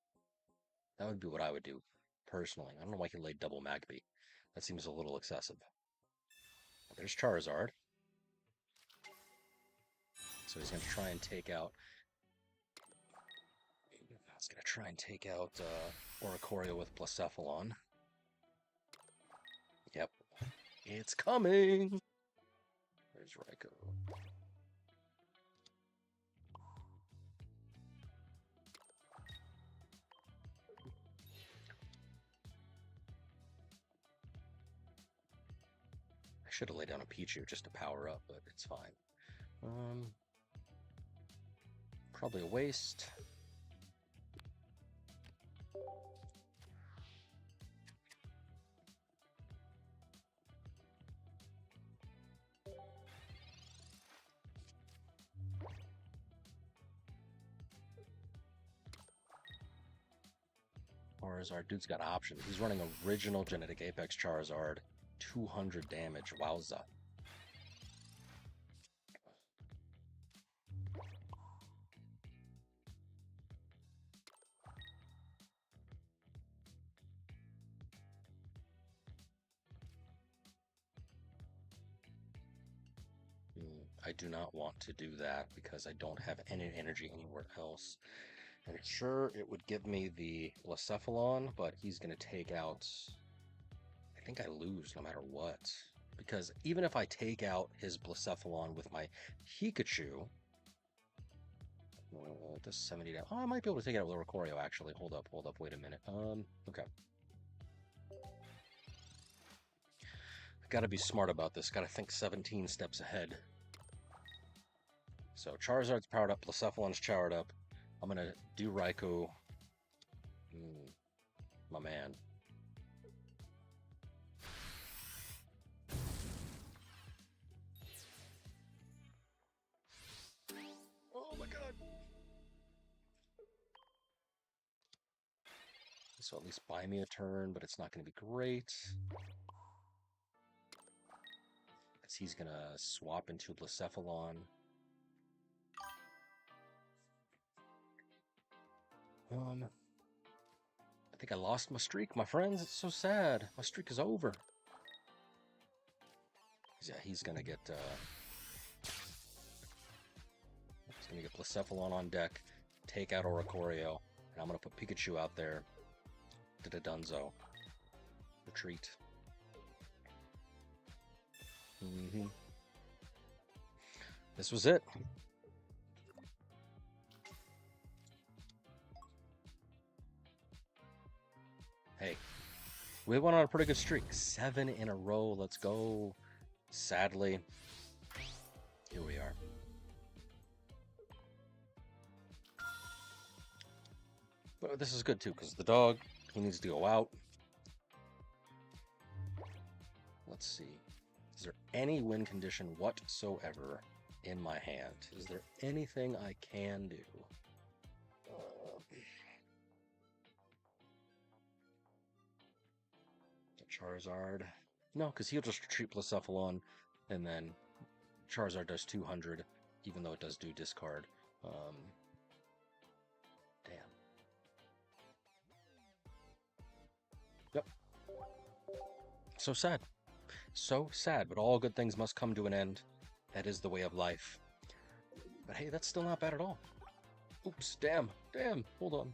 That would be what I would do, personally. I don't know why he laid double Magby. That seems a little excessive. There's Charizard. So he's going to try and take out... He's going to try and take out Oricorio with Blacephalon. Yep. It's coming! There's Raikou. I should have laid down a Pichu just to power up, but it's fine. Probably a waste. Charizard, dude's got options. He's running original Genetic Apex Charizard. 200 damage, wowza. I do not want to do that because I don't have any energy anywhere else. And sure, it would give me the Blacephalon, but he's going to take out... I think I lose no matter what. Because even if I take out his Blacephalon with my Pikachu... Does 70 damage. Oh, I might be able to take it out with Oricorio, actually. Hold up, wait a minute. Okay. Gotta be smart about this. Gotta think 17 steps ahead. So Charizard's powered up, Blacephalon's powered up. I'm gonna do Raikou. My man. Oh my god. So at least buy me a turn, but it's not gonna be great. Because he's gonna swap into Blacephalon. I think I lost my streak, my friends. It's so sad. My streak is over. Yeah, he's gonna get Blacephalon on deck, take out Oricorio, and I'm gonna put Pikachu out there. Dunzo. Retreat. This was it. Hey, we went on a pretty good streak. 7 in a row. Let's go. Sadly, here we are. But this is good too, because the dog, he needs to go out. Let's see. Is there any win condition whatsoever in my hand? Is there anything I can do? Charizard. No, because he'll just retreat Blacephalon, and then Charizard does 200, even though it does do discard. Damn. Yep. So sad. So sad, but all good things must come to an end. That is the way of life. But hey, that's still not bad at all. Oops, damn, hold on.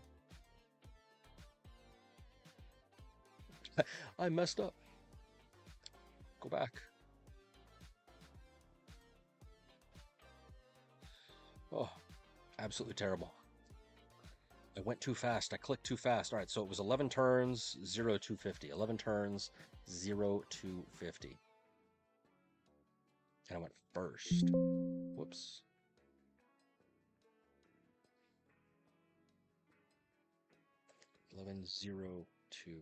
I messed up. Go back. Oh, absolutely terrible. I went too fast. I clicked too fast. All right, so it was 11 turns, 0 to 50. 11 turns, 0 to 50. And I went first. Whoops. 11, 0 to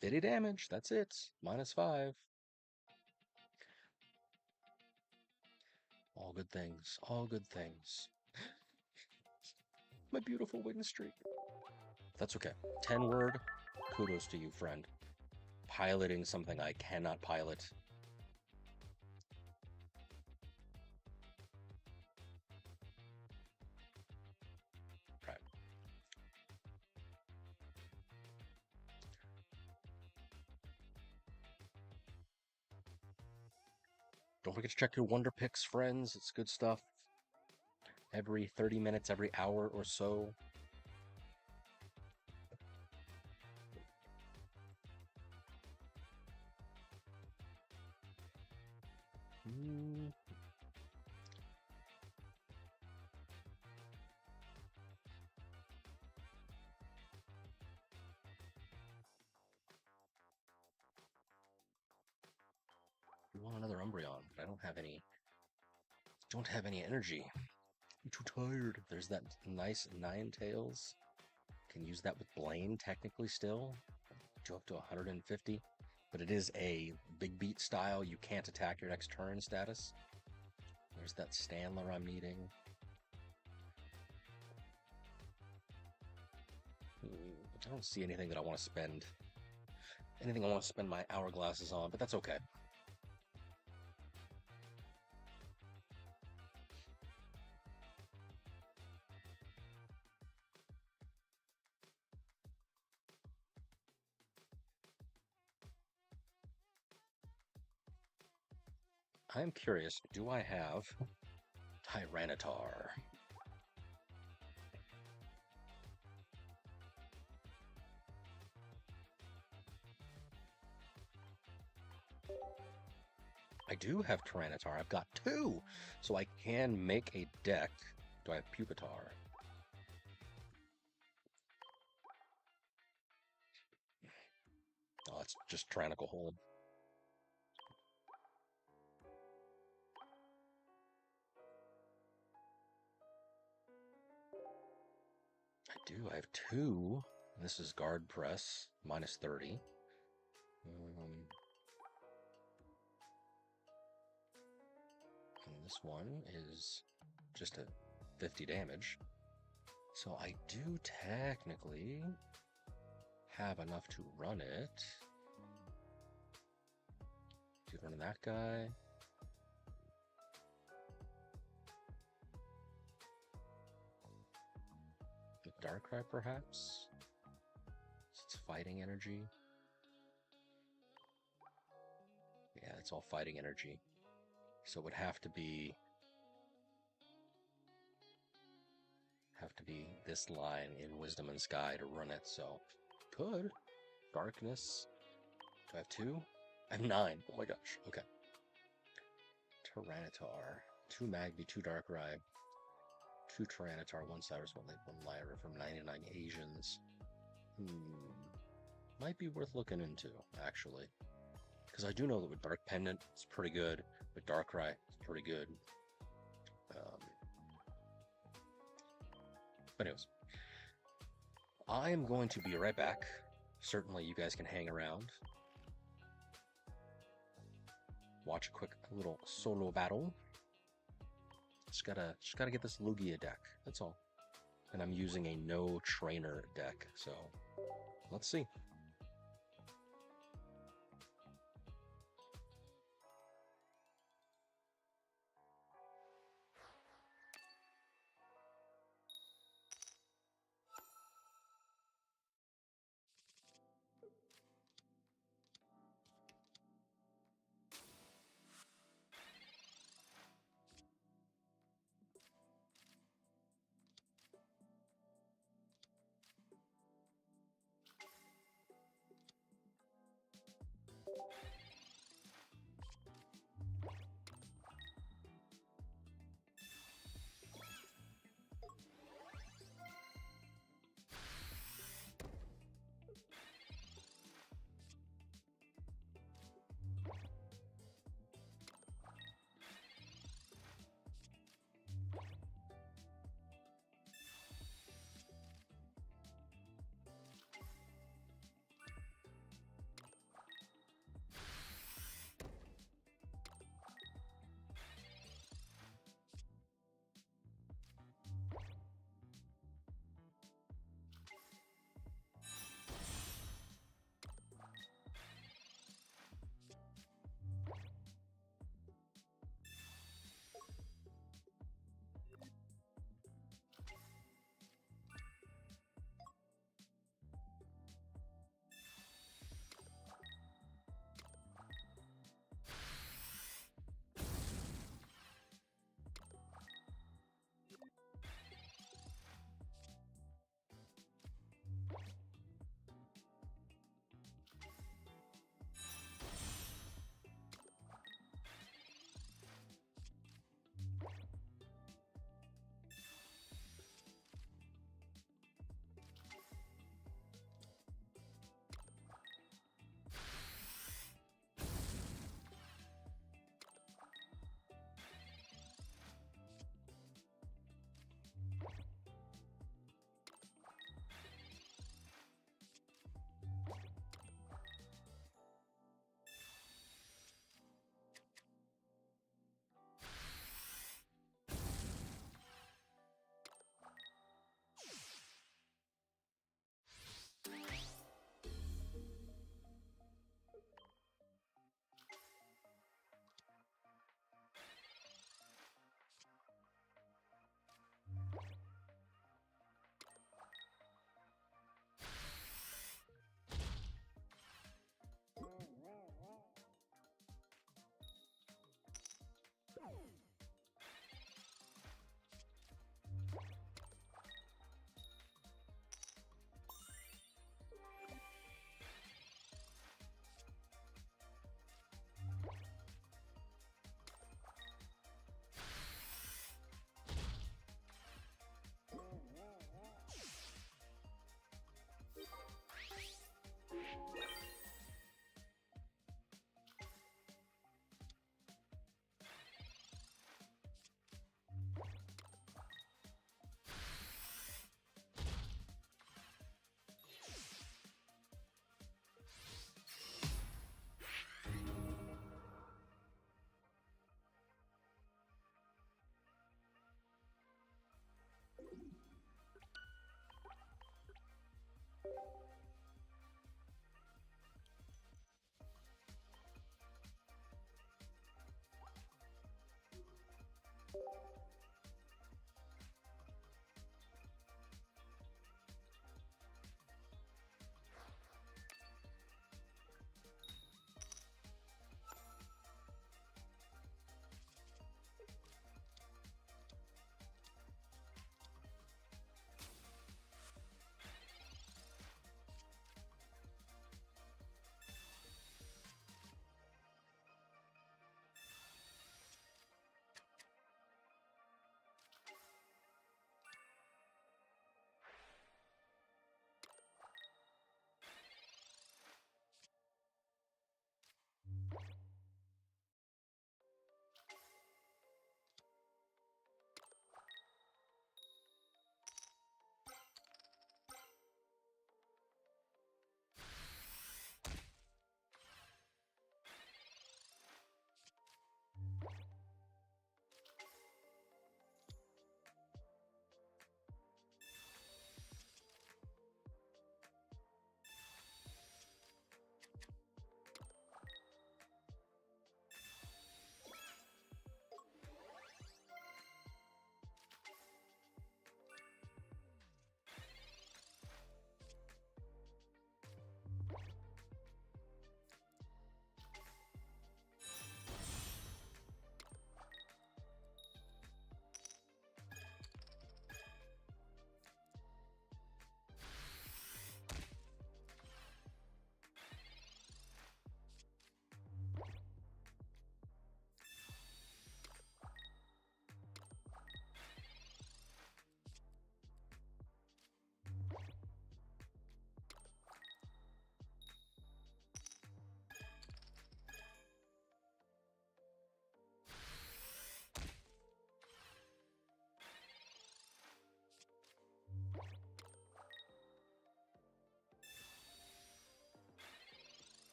50 damage. That's it. -5. All good things. All good things. My beautiful win streak. That's okay. 10 word. Kudos to you, friend. Piloting something I cannot pilot. Right. Don't forget to check your Wonder Picks, friends. It's good stuff. Every 30 minutes, every hour or so. I want another Umbreon, but I don't have any. Don't have any energy. I'm too tired. There's that nice Ninetales. Can use that with Blaine technically still. Go up to 150. But it is a big beat style. You can't attack your next turn status. There's that Standler I'm needing. I don't see anything that I want to spend. Anything I want to spend my hourglasses on, but that's okay. I'm curious, do I have Tyranitar? I do have Tyranitar. I've got 2, so I can make a deck. Do I have Pupitar? Oh, it's just Tyrannical Hold. I do. I have 2. This is Guard Press, -30. And this one is just a 50 damage. So I do technically have enough to run it. Do run that guy. With Darkrai, perhaps? It's fighting energy. Yeah, it's all fighting energy. So it would have to be this line in Wisdom and Sky to run it. So could Darkness. Do I have 2? I have 9. Oh my gosh. Okay. Tyranitar. 2 Magby, 2 Darkrai. 2 Tyranitar, 1 Cyrus, 1 Late, 1 Lyra from 99 Asians. Might be worth looking into, actually. Because I do know that with Dark Pendant, it's pretty good. With Darkrai, it's pretty good. But anyways, I am going to be right back. Certainly, you guys can hang around. Watch a quick little solo battle. Just gotta get this Lugia deck. That's all. And I'm using a no trainer deck, so let's see.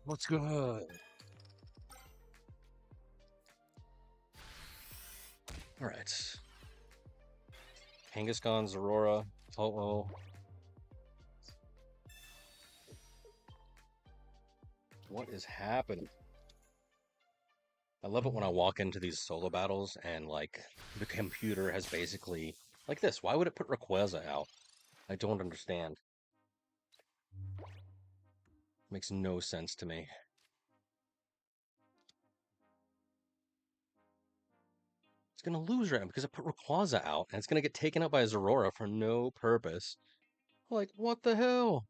What's good? All right. Kangaskhan, Aurora, Ho-Oh. What is happening? I love it when I walk into these solo battles and like the computer has basically like this. Why would it put Rayquaza out? I don't understand. Makes no sense to me. It's gonna lose right now because it put Rayquaza out and it's gonna get taken out by a Zorora for no purpose. Like, what the hell?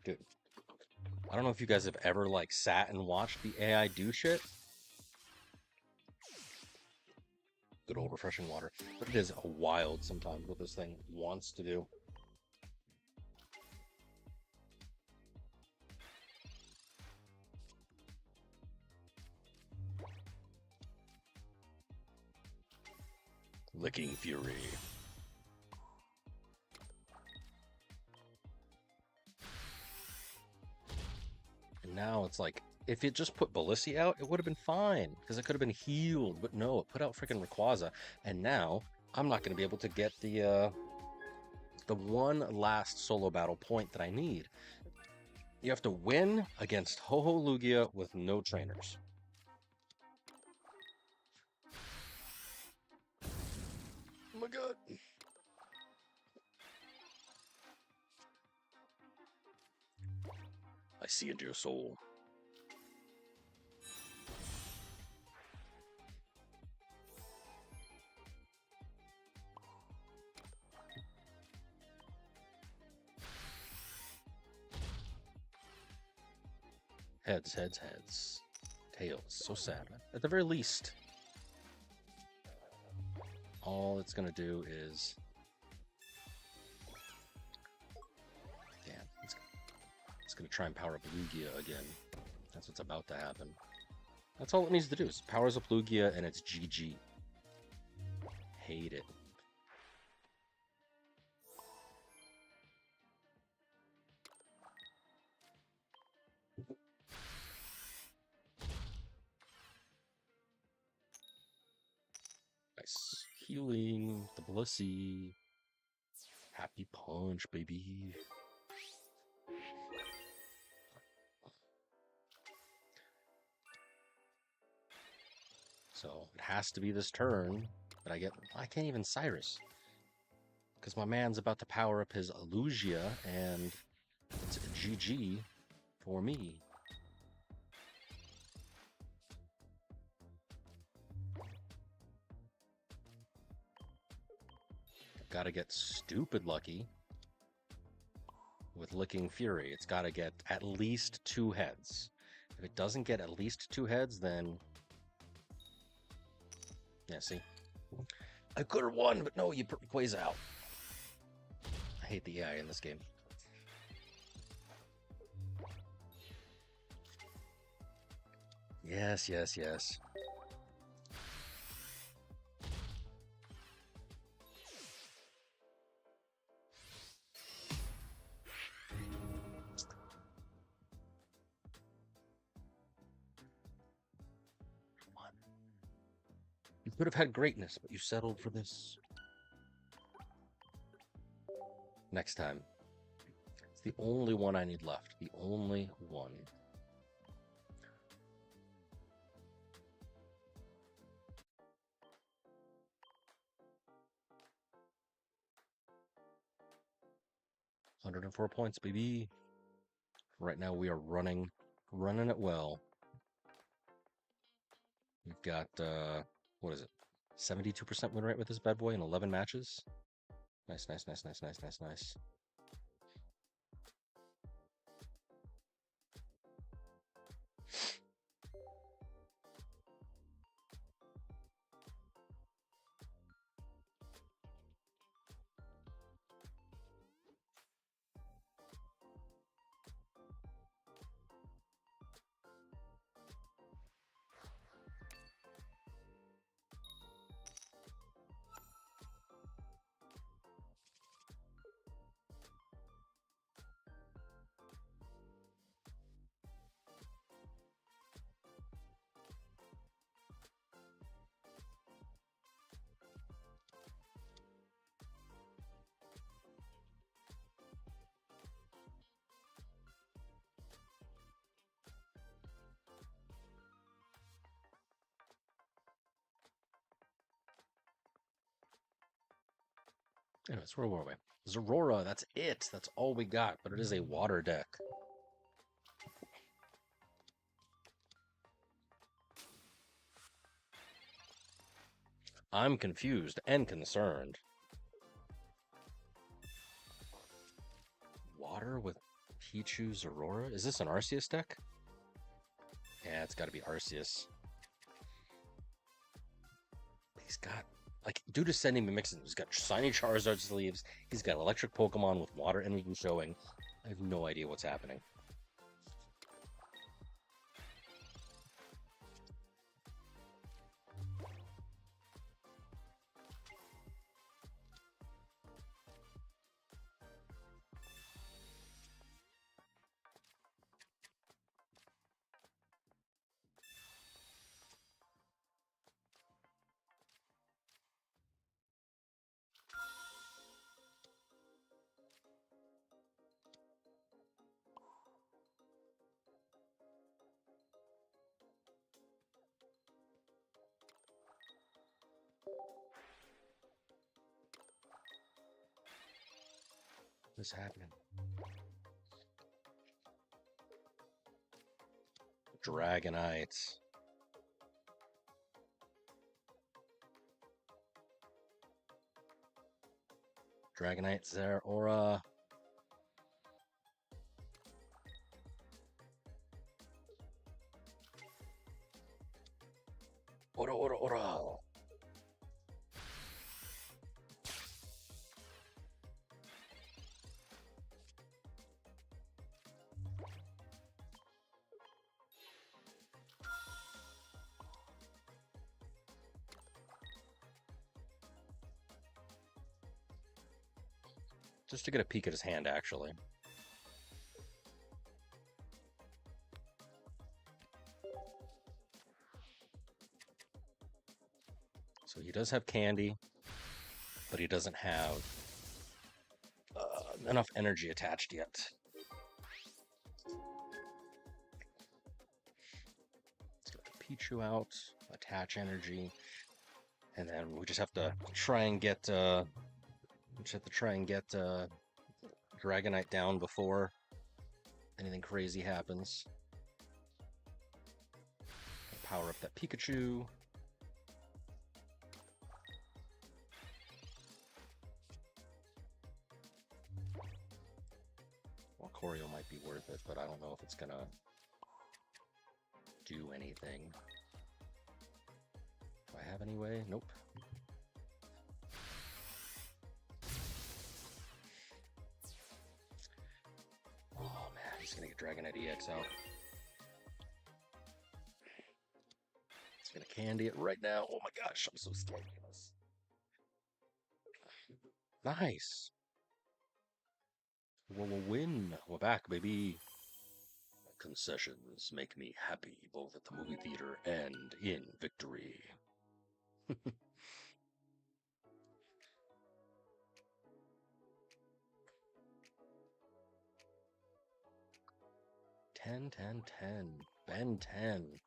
Dude, I don't know if you guys have ever like sat and watched the AI do shit. Good old refreshing water. But it is wild sometimes what this thing wants to do. Licking Fury. And now it's like, if it just put Balissi out, it would have been fine because it could have been healed. But no, it put out freaking Rayquaza, and now I'm not going to be able to get the one last solo battle point that I need. You have to win against Ho-Ho Lugia with no trainers. Oh my god. I see into your soul. Heads, heads, heads. Tails. So sad. At the very least, all it's gonna do is... Damn. It's gonna try and power up Lugia again. That's what's about to happen. That's all it needs to do. Is powers up Lugia and it's GG. Hate it. Nice. Healing. The Blissi. Happy punch, baby. So it has to be this turn, but I can't even Cyrus. Because my man's about to power up his Lugia, and it's a GG for me. Gotta get stupid lucky with Licking Fury. It's gotta get at least 2 heads. If it doesn't get at least 2 heads, then... Yeah, see? I could have won, but no, you put Rayquaza out. I hate the AI in this game. Yes, yes, yes. You could have had greatness, but you settled for this. Next time. It's the only one I need left. The only one. $104 points, baby. Right now we are running it well. We've got, what is it? 72% win rate with this bad boy in 11 matches. Nice, nice, nice, nice, nice, nice, nice. Anyways, where were we? Zorora, that's it. That's all we got, but it is a water deck. I'm confused and concerned. Water with Pichu Zorora? Is this an Arceus deck? Yeah, it's got to be Arceus. He's got, like, due to sending me mixing, he's got shiny Charizard sleeves. He's got electric Pokemon with water energy showing. I have no idea what's happening. What's happening? Dragonite. Dragonite, Zeraora. Ora, ora, ora. Just to get a peek at his hand, actually. So he does have candy, but he doesn't have enough energy attached yet. Let's get the Pichu out, attach energy, and then we just have to try and get Dragonite down before anything crazy happens. Power up that Pikachu. Well, Choreo might be worth it, but I don't know if it's gonna do anything. Do I have any way? Nope. Oh man, he's gonna get Dragonite EX out. He's gonna candy it right now. Oh my gosh, I'm so scared of this. Nice. We'll win. We're back, baby. Concessions make me happy, both at the movie theater and in victory. 10, 10, 10. Ben 10.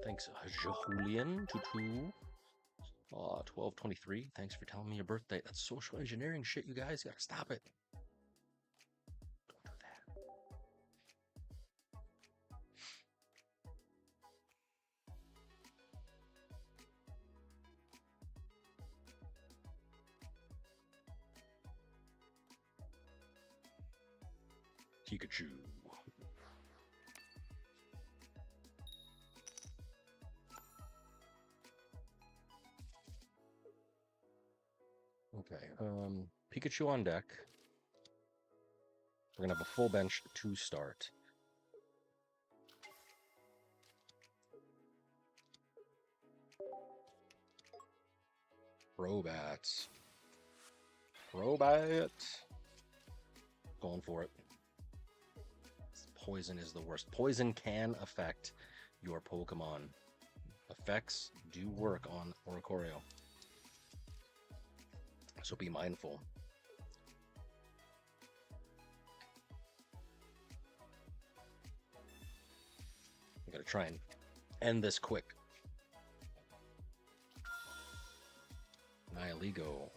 Thanks, Julian, Tutu. 1223. Thanks for telling me your birthday. That's social engineering shit, you guys. You gotta stop it. Don't do that. Pikachu. Okay, Pikachu on deck. We're gonna have a full bench to start. Robats. Robat. Going for it. Poison is the worst. Poison can affect your Pokemon. Effects do work on Oricorio, so be mindful. I'm gonna try and end this quick. Nyligo.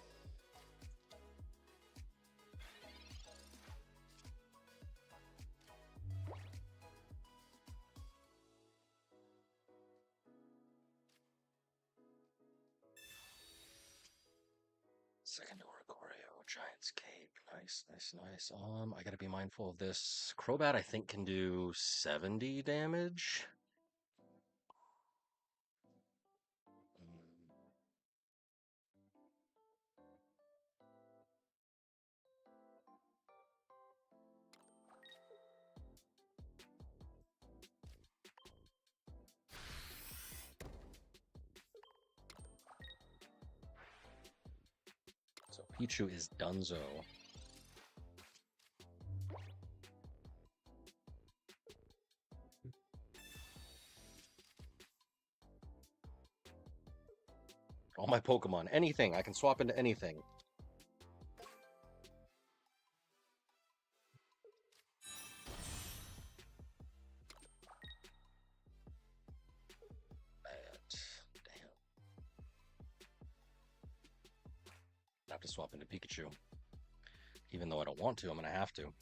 Second Oricorio, Giant's Cape. Nice, nice, nice. I gotta be mindful of this. Crobat, I think, can do 70 damage. So Pichu is Dunzo. All my Pokemon, anything. I can swap into anything. Damn. I have to swap into Pikachu. Even though I don't want to, I'm going to have to.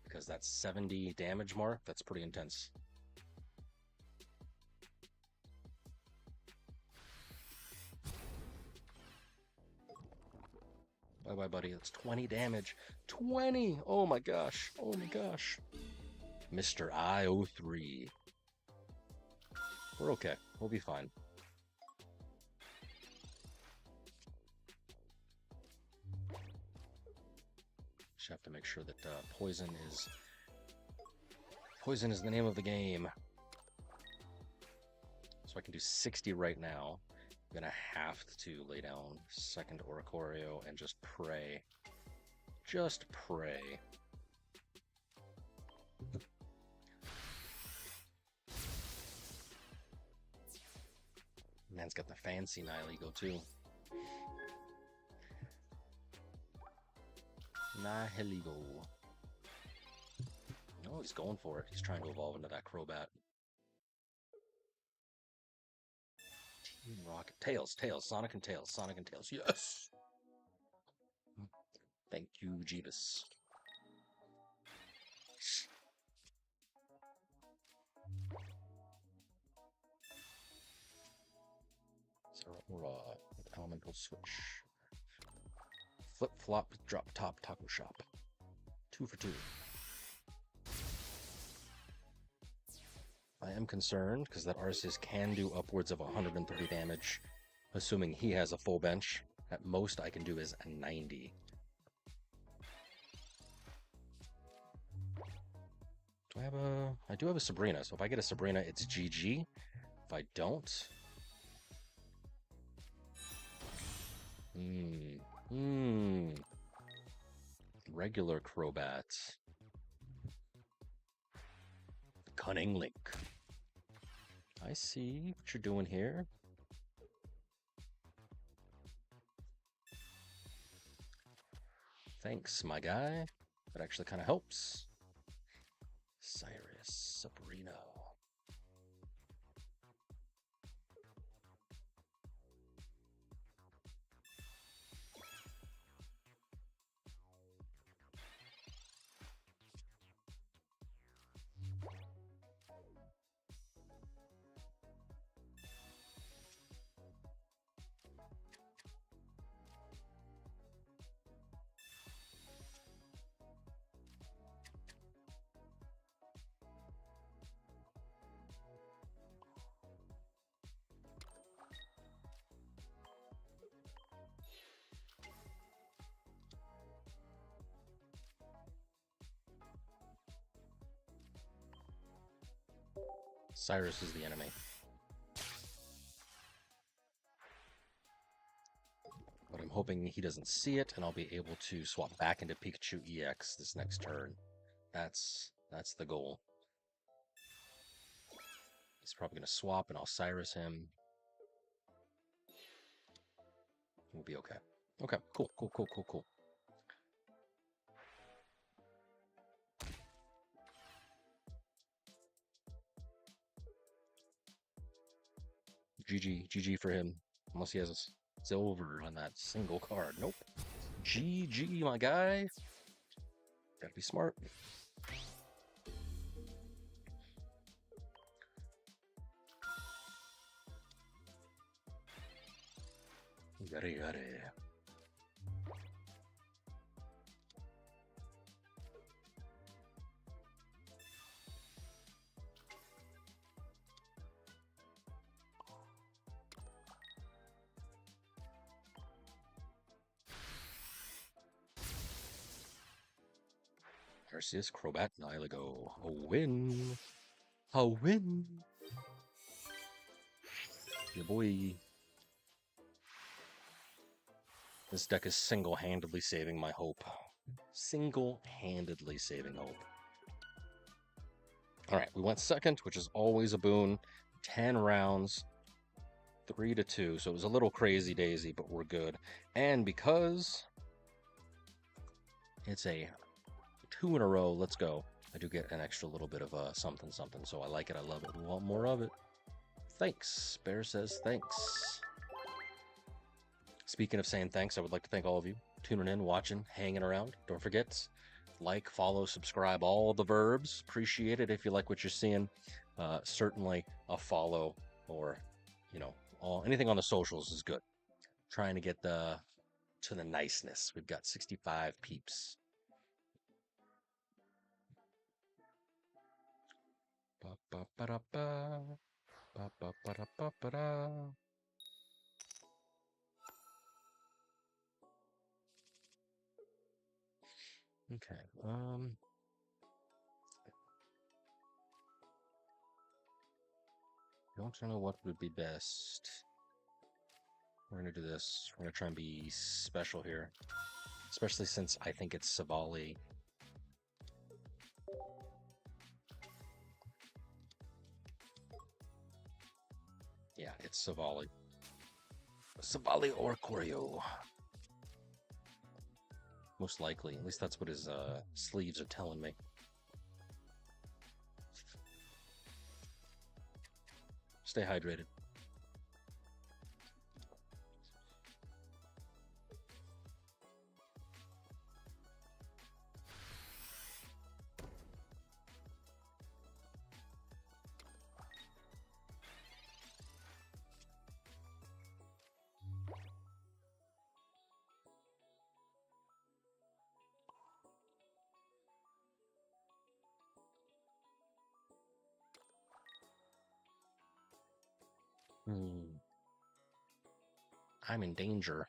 Because that 70 damage mark, that's pretty intense. Bye-bye, buddy. That's 20 damage. 20! Oh my gosh. Oh my gosh. Mr. I03. We're okay. We'll be fine. Just have to make sure that poison is the name of the game. So I can do 60 right now. I'm gonna have to lay down second Oricorio and just pray. Just pray. Man's got the fancy Nyligo too. Nyligo. No, he's going for it. He's trying to evolve into that Crobat. Team Rocket. Tails, Sonic and Tails, Yes! Thank you, Jeebus. Zeraora with Elemental Switch. Flip Flop Drop Top Taco Shop. 2 for 2. I am concerned because that Arceus can do upwards of 130 damage, assuming he has a full bench. At most I can do is a 90. I do have a Sabrina, so if I get a Sabrina, it's GG. If I don't... Regular Crobat. Cunning Link. I see what you're doing here. Thanks, my guy. That actually kind of helps. Cyrus, Sabrina. Cyrus is the enemy. But I'm hoping he doesn't see it, and I'll be able to swap back into Pikachu EX this next turn. That's the goal. He's probably going to swap, and I'll Cyrus him. We'll be okay. Okay, cool. GG for him. Unless he has silver on that single card. Nope. GG, my guy. Gotta be smart. Yada yada. Arceus, Crobat, Nihilego. A win. A win. Your boy. This deck is single-handedly saving my hope. Single-handedly saving hope. Alright, we went second, which is always a boon. 10 rounds. 3-2, so it was a little crazy daisy, but we're good. And because it's a 2 in a row, let's go. I do get an extra little bit of something, so I like it, I love it. We want more of it. Thanks. Bear says thanks. Speaking of saying thanks, I would like to thank all of you tuning in, watching, hanging around. Don't forget, like, follow, subscribe, all the verbs. Appreciate it if you like what you're seeing. Certainly a follow or, you know, anything on the socials is good. Trying to get to the niceness. We've got 65 peeps. Ba-ba-ba-da-ba. Ba-ba-ba-da-ba-ba-da. Okay. Don't know what would be best. We're gonna do this. We're gonna try and be special here, especially since I think it's Savali. Yeah, it's Savali. Savali or Choreo. Most likely. At least that's what his sleeves are telling me. Stay hydrated. I'm in danger.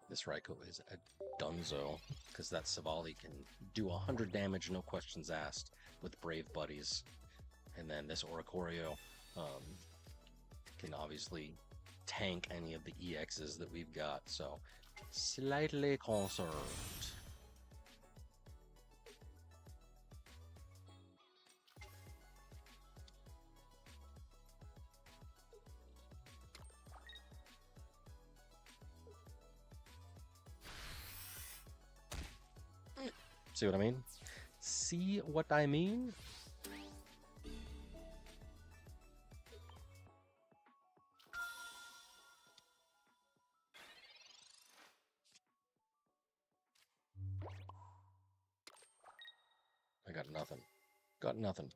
This Raikou is a dunzo, because that Savali can do 100 damage, no questions asked, with Brave Buddies. And then this Oricorio can obviously tank any of the EXs that we've got, so slightly concerned. See what I mean? See what I mean? I got nothing. Got nothing.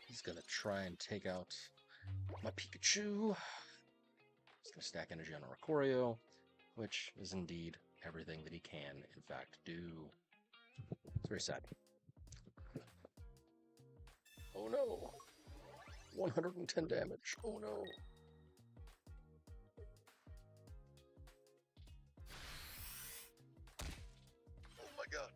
He's gonna try and take out my Pikachu. He's gonna stack energy on a Oricorio, which is indeed everything that he can, in fact, do. It's very sad. Oh no! 110 damage. Oh no! Oh my god!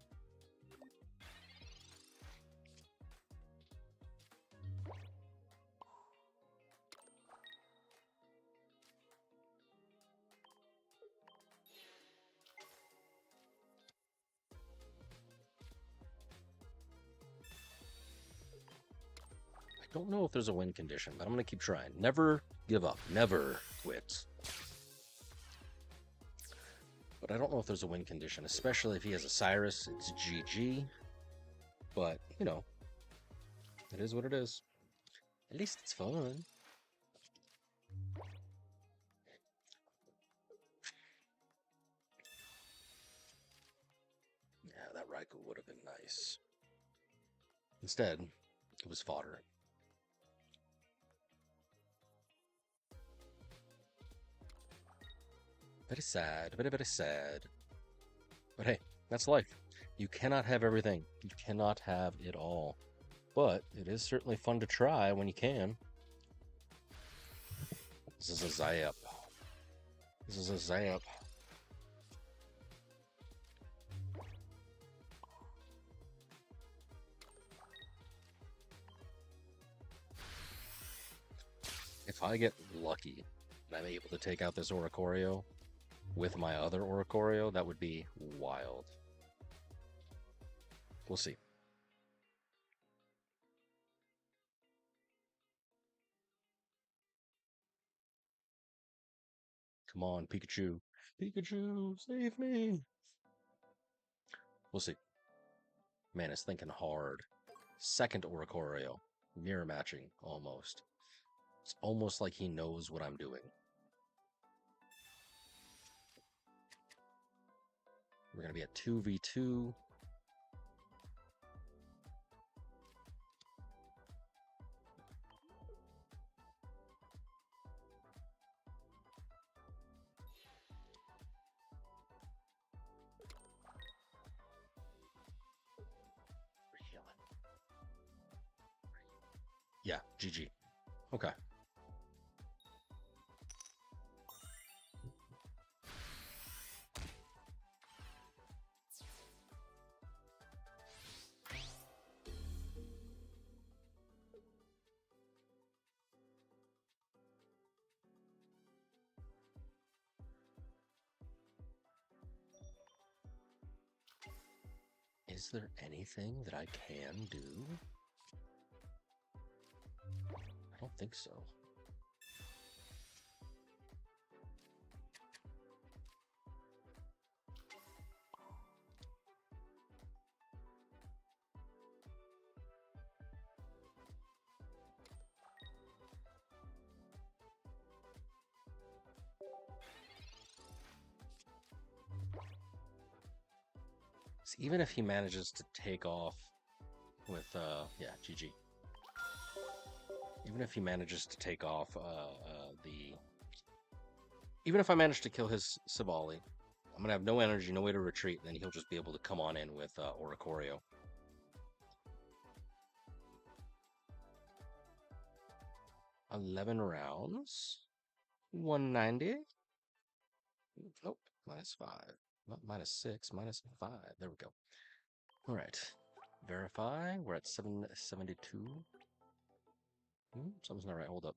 I don't know if there's a win condition, but I'm going to keep trying. Never give up. Never quit. But I don't know if there's a win condition, especially if he has a Cyrus. It's GG. But, you know, it is what it is. At least it's fun. Yeah, that Raikou would have been nice. Instead, it was fodder. Very sad, very, very sad. But hey, that's life. You cannot have everything. You cannot have it all. But it is certainly fun to try when you can. This is a zap. This is a zap. If I get lucky and I'm able to take out this Oricorio with my other Oricorio, that would be wild. We'll see. Come on, Pikachu. Pikachu, save me. We'll see. Man, it's thinking hard. Second Oricorio. Mirror matching, almost. It's almost like he knows what I'm doing. We're going to be at 2v2. Yeah, GG. Okay. Is there anything that I can do? I don't think so. So even if he manages to take off with, yeah, GG. Even if he manages to take off even if I manage to kill his Sabali, I'm gonna have no energy, no way to retreat, then he'll just be able to come on in with Oricorio. $11 rounds. 190. Nope. -5. Not -6, -5. There we go. All right. Verify. We're at 772. Something's not right. Hold up.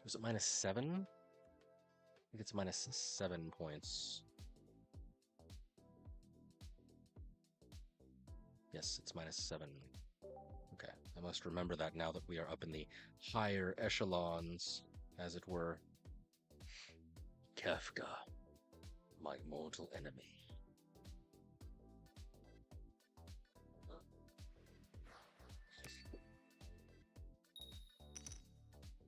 Was it -7? I think it's -7 points. Yes, it's -7. Okay, I must remember that now that we are up in the higher echelons, as it were. Kefka, my mortal enemy.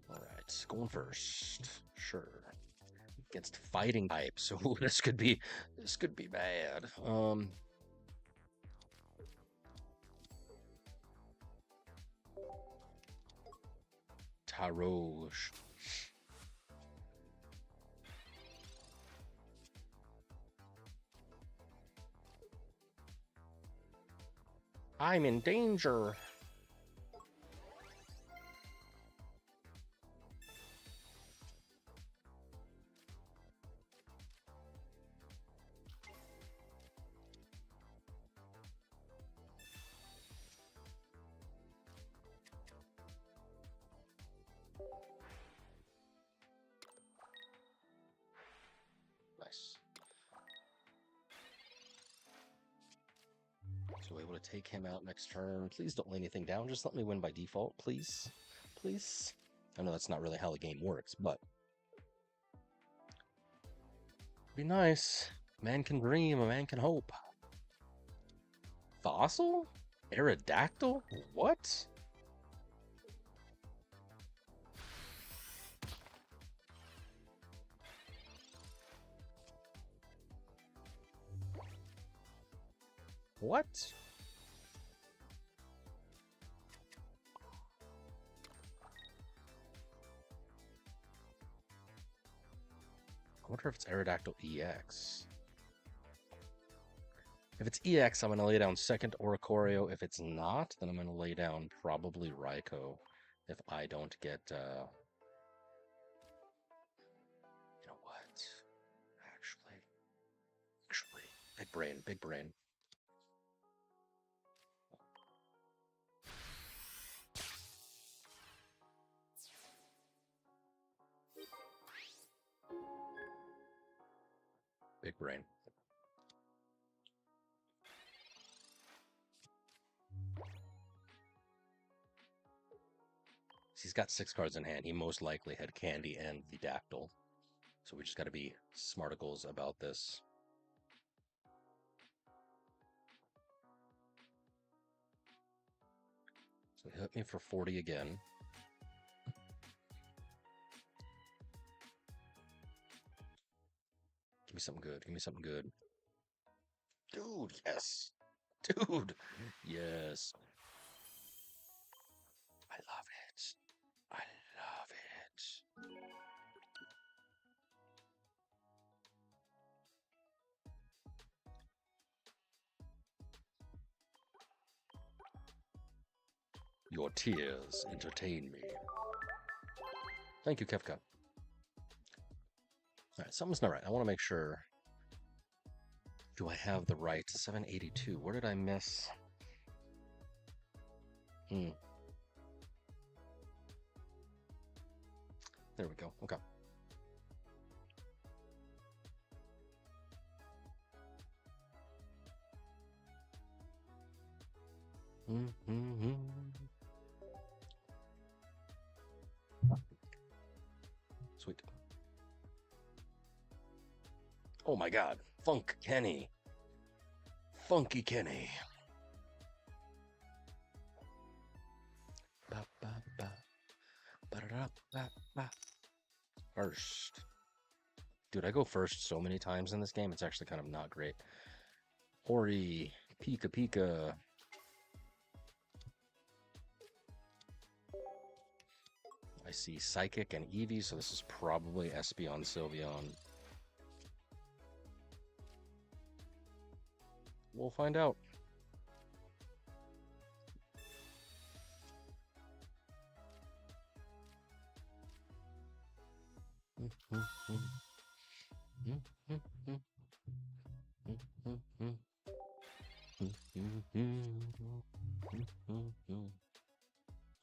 Alright, going first. Sure. Against fighting type, so this could be bad. Taroge. I'm in danger. Nice. So able to take him out next turn. Please don't lay anything down. Just let me win by default, please. Please. I know that's not really how the game works, but Be nice. Man can dream, a man can hope. Fossil? Aerodactyl? What? What? I wonder if it's Aerodactyl EX. If it's EX, I'm going to lay down second Oricorio. If it's not, then I'm going to lay down probably Raikou if I don't get, you know what? Actually, big brain, big brain. Big brain. He's got 6 cards in hand. He most likely had Candy and the Dactyl. So we just got to be smarticles about this. So he hit me for 40 again. Give me something good. Give me something good. Dude, yes. Dude, yes. I love it. I love it. Your tears entertain me. Thank you, Kefka. All right, something's not right. I want to make sure. Do I have the right 782? Where did I miss? There we go. Okay. Sweet. Oh my god. Funk Kenny. Funky Kenny. First. Dude, I go first so many times in this game, it's actually kind of not great. Ori, Pika Pika. I see Psychic and Eevee, so this is probably Espeon Sylveon. We'll find out.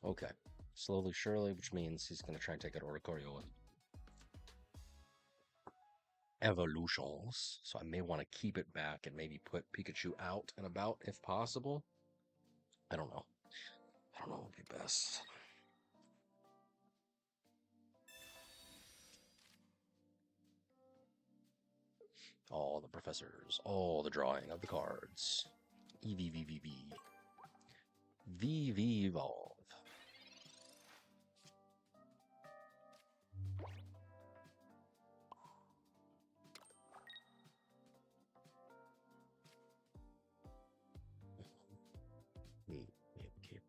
Okay. Slowly, surely, which means he's going to try and take out Oricorio with evolutions. So I may want to keep it back and maybe put Pikachu out and about if possible. I don't know. I don't know what would be best. All the professors, all the drawing of the cards. EVVVV. VV Evolve.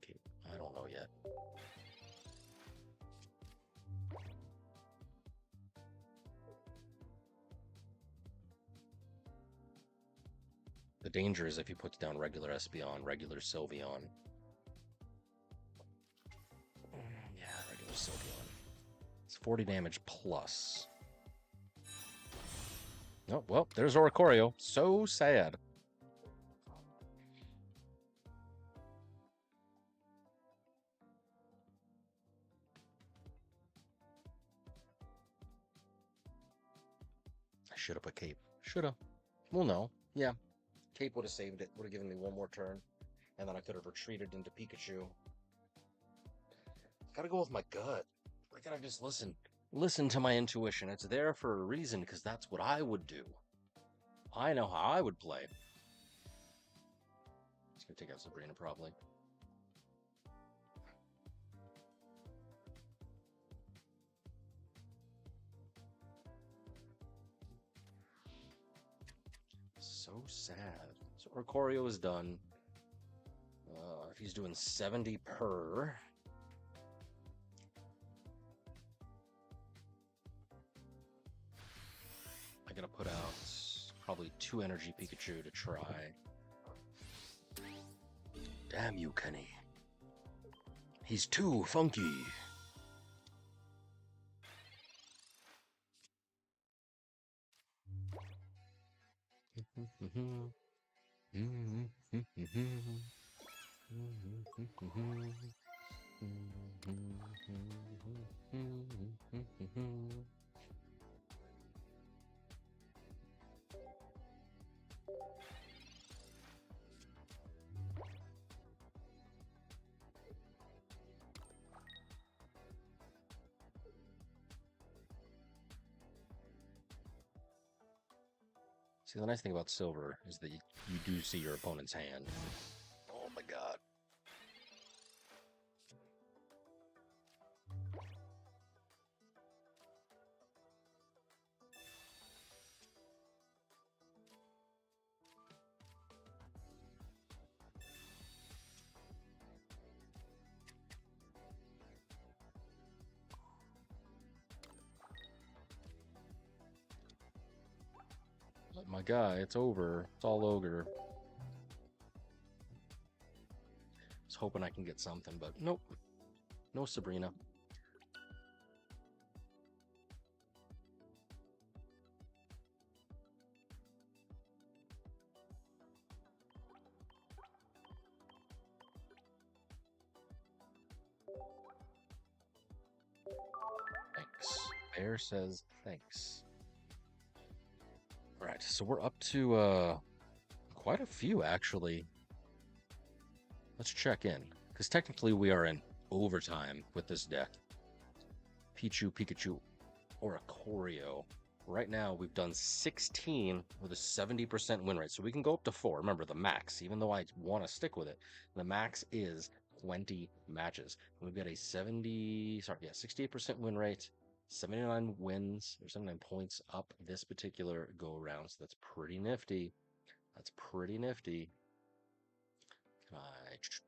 Keep. I don't know yet. The danger is if he puts down regular Espeon, regular Sylveon. Yeah, regular Sylveon. It's 40 damage plus. Oh, well, there's Oricorio. So sad. I should have put Cape. Should have. Well, no. Yeah. Cape would have saved it. Would have given me one more turn. And then I could have retreated into Pikachu. Gotta go with my gut. Why can't I just listen? Listen to my intuition. It's there for a reason, because that's what I would do. I know how I would play. It's gonna take out Sabrina, probably. So sad. So Oricorio is done. If he's doing 70 per... I gotta put out probably 2 energy Pikachu to try. Damn you, Kenny. He's too funky. See, the nice thing about silver is that you do see your opponent's hand. Oh my god. My guy, it's over. It's all ogre. I was hoping I can get something, but nope. No Sabrina. Thanks. Bear says thanks. All right, so we're up to quite a few, actually. Let's check in, because technically we are in overtime with this deck. Pichu, Pikachu, or Oricorio. Right now, we've done 16 with a 70% win rate, so we can go up to 4. Remember, the max, even though I want to stick with it, the max is 20 matches. We've got a 68% win rate, 79 wins, or 79 points up this particular go-around, so that's pretty nifty. That's pretty nifty. Nice.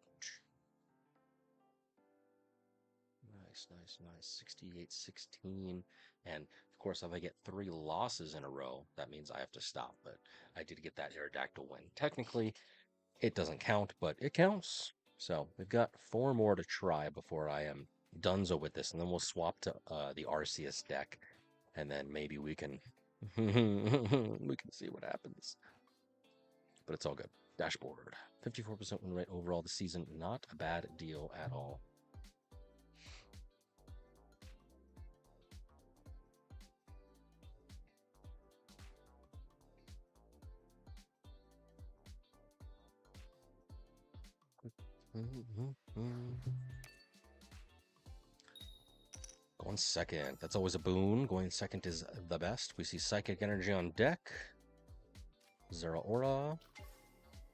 68-16. And of course, if I get 3 losses in a row, that means I have to stop. But I did get that Aerodactyl win. Technically, it doesn't count, but it counts. So we've got 4 more to try before I am donezo with this. And then we'll swap to the Arceus deck. And then maybe we can we can see what happens. But it's all good. Dashboard. 54% win rate overall this season. Not a bad deal at all. Going second. That's always a boon. Going second is the best. We see Psychic Energy on deck. Zeraora.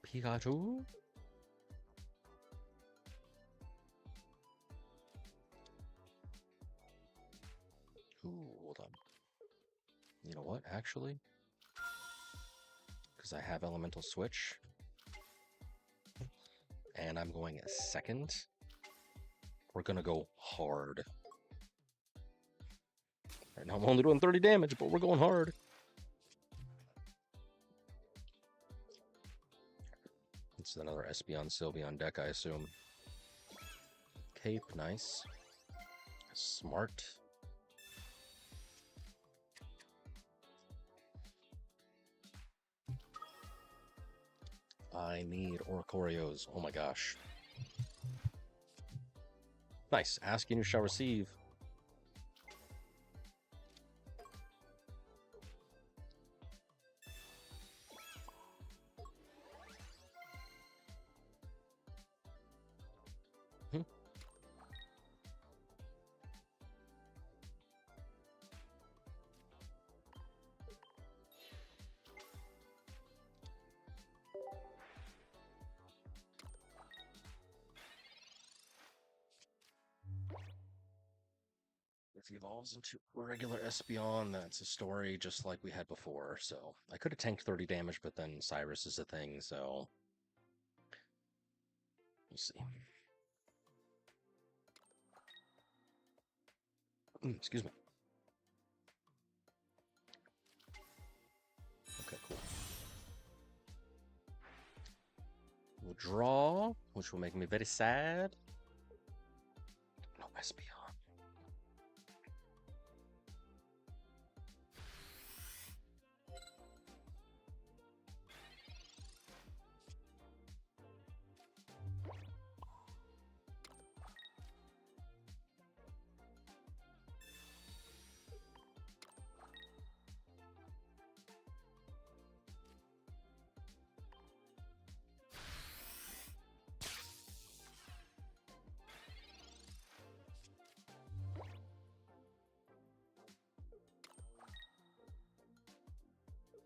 Pikachu. Ooh, hold on. You know what, actually? Because I have Elemental Switch. And I'm going second. We're going to go hard. Right now I'm only doing 30 damage, but we're going hard. It's another Espeon Sylveon deck, I assume. Cape, nice. Smart. I need Oricorios. Oh my gosh. Nice. Ask and you shall receive. If he evolves into a regular Espeon, that's a story just like we had before. So I could have tanked 30 damage, but then Cyrus is a thing, so we'll see. Excuse me. Okay, cool. We'll draw, which will make me very sad. No Espeon.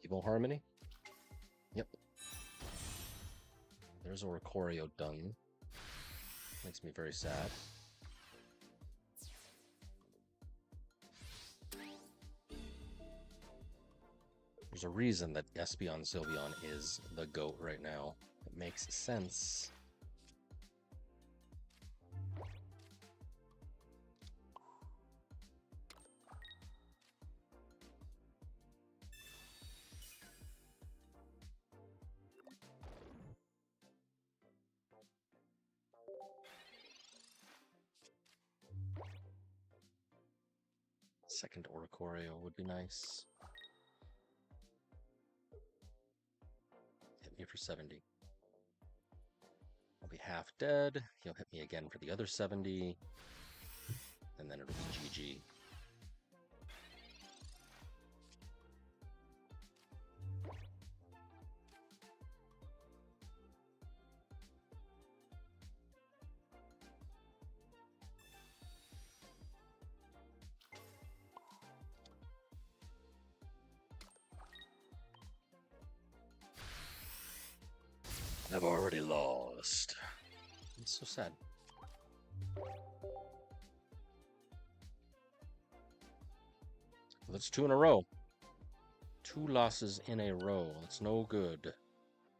Evil Harmony? Yep. There's Oricorio done. Makes me very sad. There's a reason that Espeon Sylveon is the GOAT right now. It makes sense. Second Oricorio would be nice. Hit me for 70. I'll be half dead. He'll hit me again for the other 70. And then it'll be GG. I've already lost. It's so sad. That's 2 in a row. 2 losses in a row. That's no good.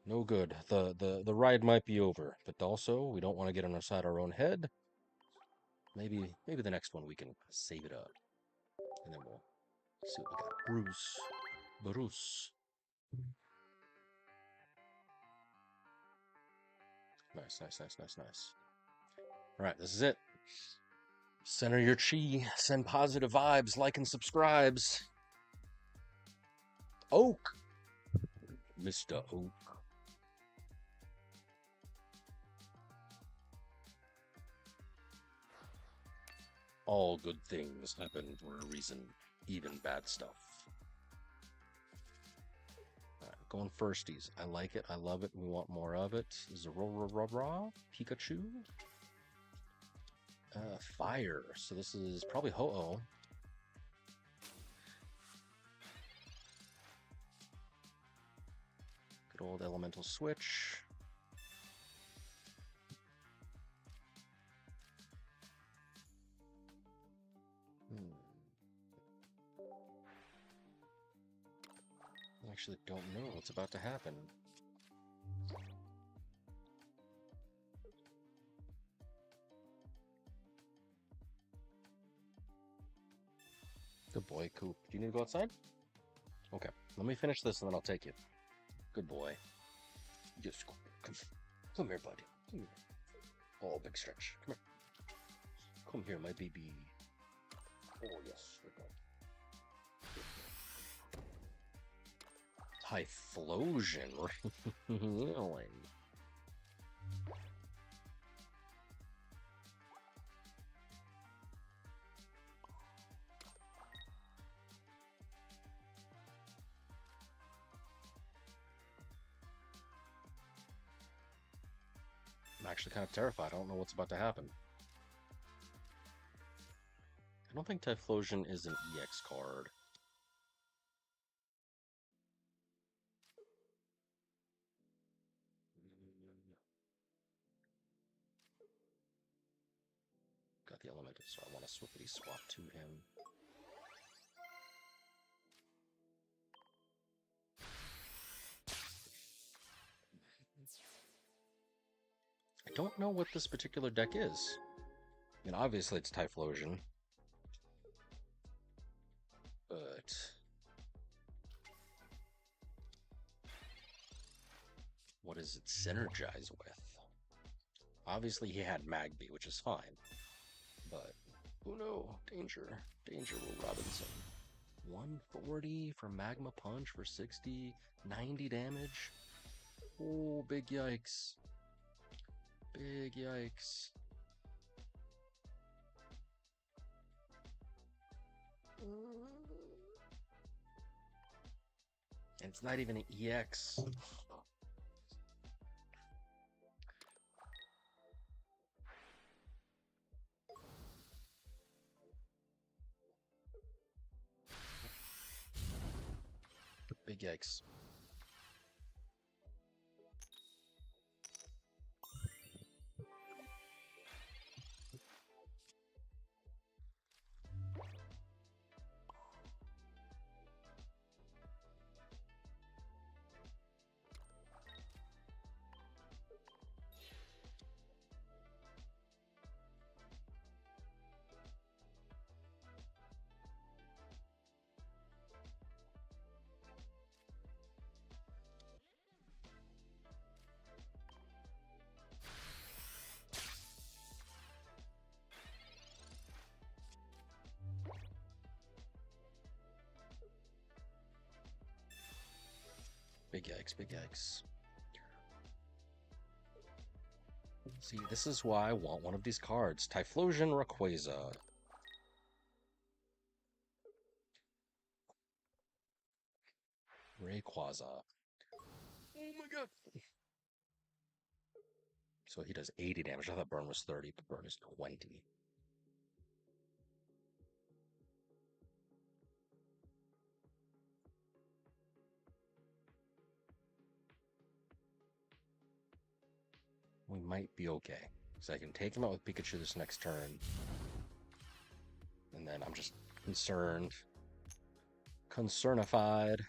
No good. The ride might be over, but also we don't want to get inside our own head. Maybe the next one we can save it up, and then we'll see what we got. Bruce. Nice. All right, this is it. Center your chi. Send positive vibes. Like and subscribes. Oak. Mr. Oak. All good things happen for a reason, even bad stuff. All right, going firsties. I like it. I love it. We want more of it. Zorora, Pikachu. Fire. So this is probably Ho-Oh. Good old elemental switch. I actually don't know what's about to happen. Good boy, Coop. Do you need to go outside? Okay, let me finish this and then I'll take you. Good boy. Just come here, buddy. Come here. Oh, big stretch. Come here. Come here, my baby. Oh, yes. Typhlosion, really? I'm actually kind of terrified. I don't know what's about to happen. I don't think Typhlosion is an EX card. Got got the elemental, so I want to swiftly swap to him. I don't know what this particular deck is. I mean, obviously it's Typhlosion. But what does it synergize with? Obviously he had Magby, which is fine. But, oh no, danger. Danger, Will Robinson. 140 for Magma Punch for 60, 90 damage. Oh, big yikes. Big yikes. And it's not even an EX. Big yikes. Big yikes, big yikes. See, this is why I want one of these cards. Typhlosion Rayquaza. Rayquaza. Oh my god. So he does 80 damage. I thought burn was 30, but burn is 20. We might be okay. So I can take him out with Pikachu this next turn. And then I'm just concerned. Concernified.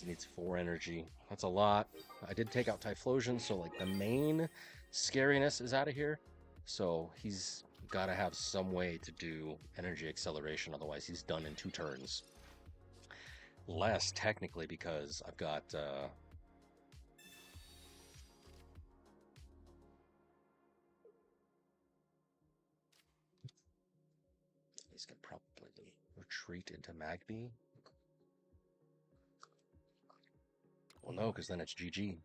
He needs 4 energy. That's a lot. I did take out Typhlosion, so like the main scariness is out of here. So he's got to have some way to do energy acceleration, otherwise he's done in 2 turns. Less technically because I've got he's gonna probably retreat into Magby. Well, no, because then it's GG.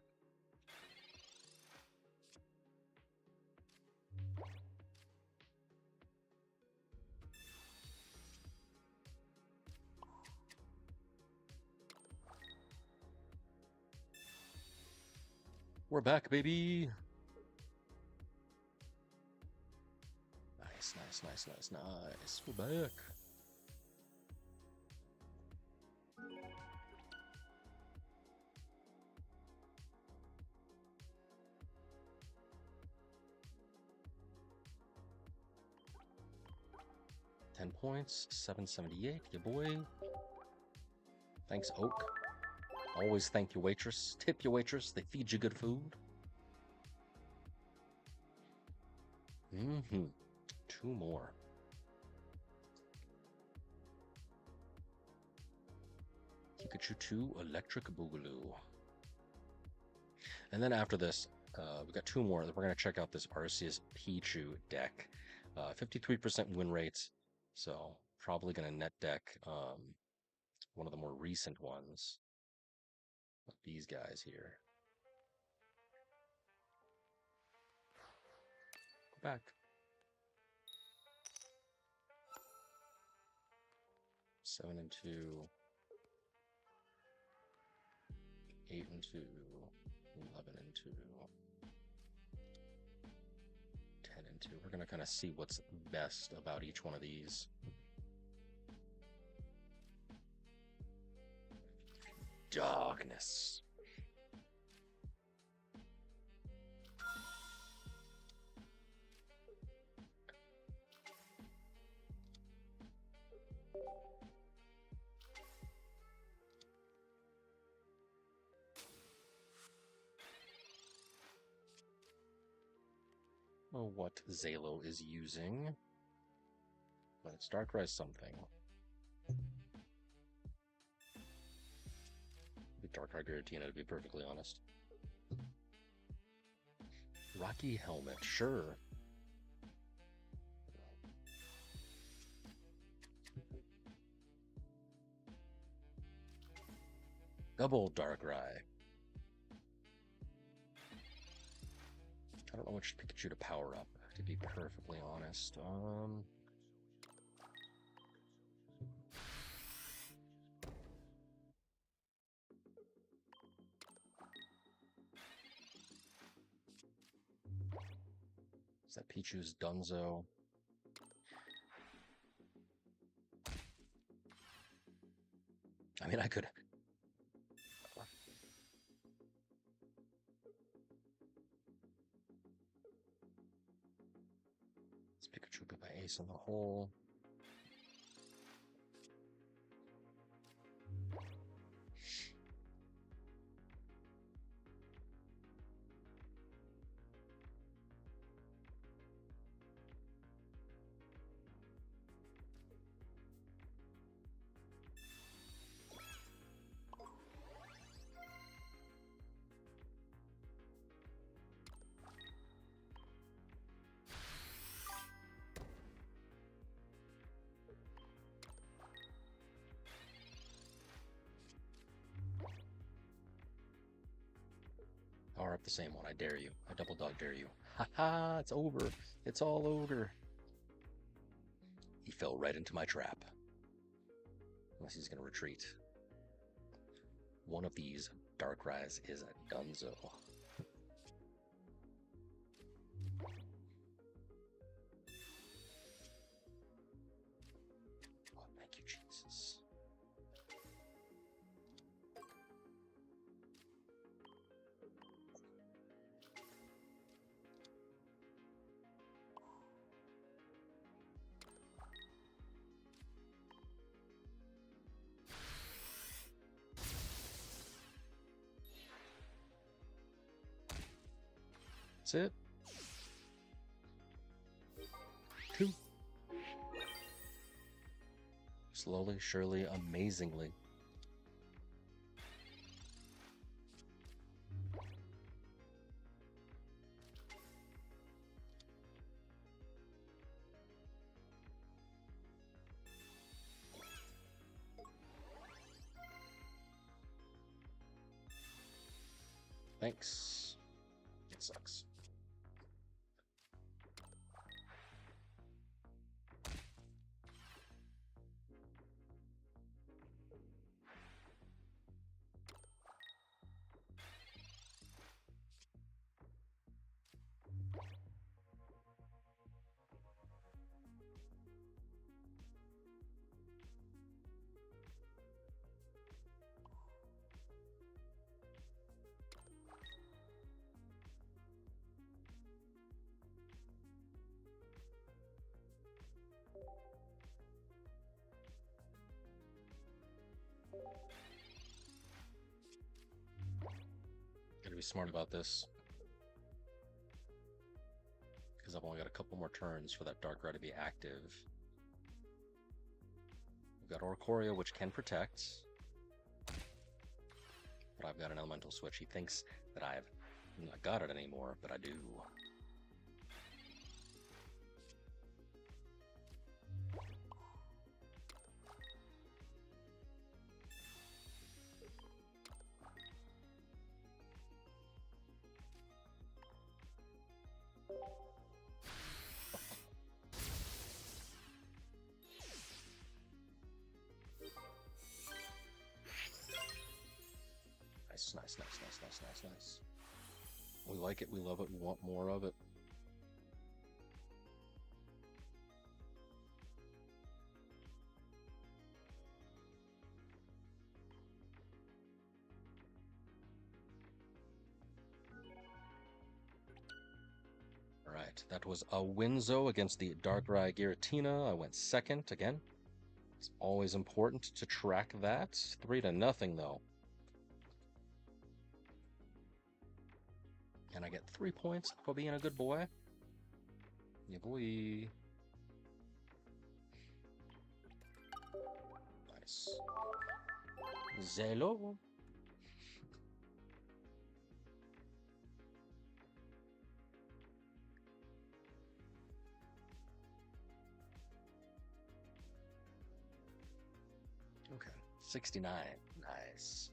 We're back, baby. Nice, nice, nice, nice, nice. We're back. Points, 778, your boy. Thanks, Oak. Always thank your waitress. Tip your waitress. They feed you good food. 2 more. Pikachu 2, Electric Boogaloo. And then after this, we got 2 more. We're going to check out this Arceus Pichu deck. 53% win rates. So probably going to net deck one of the more recent ones. These guys here. Go back. 7 and 2, 8 and 2, 11 and 2, 10 and 2. We're going to kind of see what's best about each one of these. Darkness. Know what Zalo is using. Let's Darkrai something. Darkrai Giratina, to be perfectly honest. Rocky Helmet, sure. Double Darkrai. I don't know which Pikachu to power up, to be perfectly honest. Is that Pichu's Dunzo? I mean, I could... Let's Pikachu be my ace in the hole. Power up the same one, I dare you. I double dog dare you. Haha, it's over. It's all over. He fell right into my trap. Unless he's going to retreat. One of these Darkrai's is a Dunzo. Oh, thank you, Jesus. That's it. 2. Slowly, surely, amazingly. Thanks. It sucks. Gotta be smart about this. Because I've only got a couple more turns for that Darkrai to be active. We've got Oricorio, which can protect. But I've got an Elemental Switch. He thinks that I've not got it anymore, but I do. Nice, nice, nice, nice, nice, nice. We like it, we love it, we want more of it. Alright, that was a Winzo against the Darkrai Giratina. I went second again. It's always important to track that. 3-0 though. And I get 3 points for being a good boy. Yeah, boy. Nice. Zelo. Okay, 69. Nice.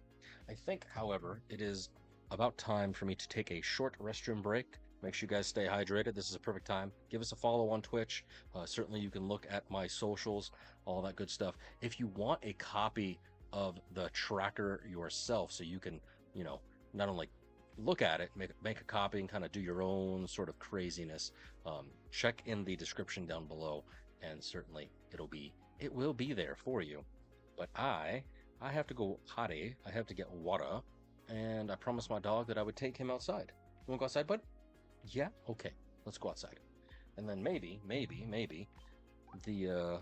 I think, however, it is about time for me to take a short restroom break. Make sure you guys stay hydrated. This is a perfect time. Give us a follow on Twitch. Certainly, you can look at my socials, all that good stuff. If you want a copy of the tracker yourself, so you can, you know, not only look at it, make a copy, and kind of do your own sort of craziness, check in the description down below, and certainly it will be there for you. But I have to go potty. I have to get water, and I promised my dog that I would take him outside. You want to go outside, bud? Yeah? Okay. Let's go outside. And then maybe, the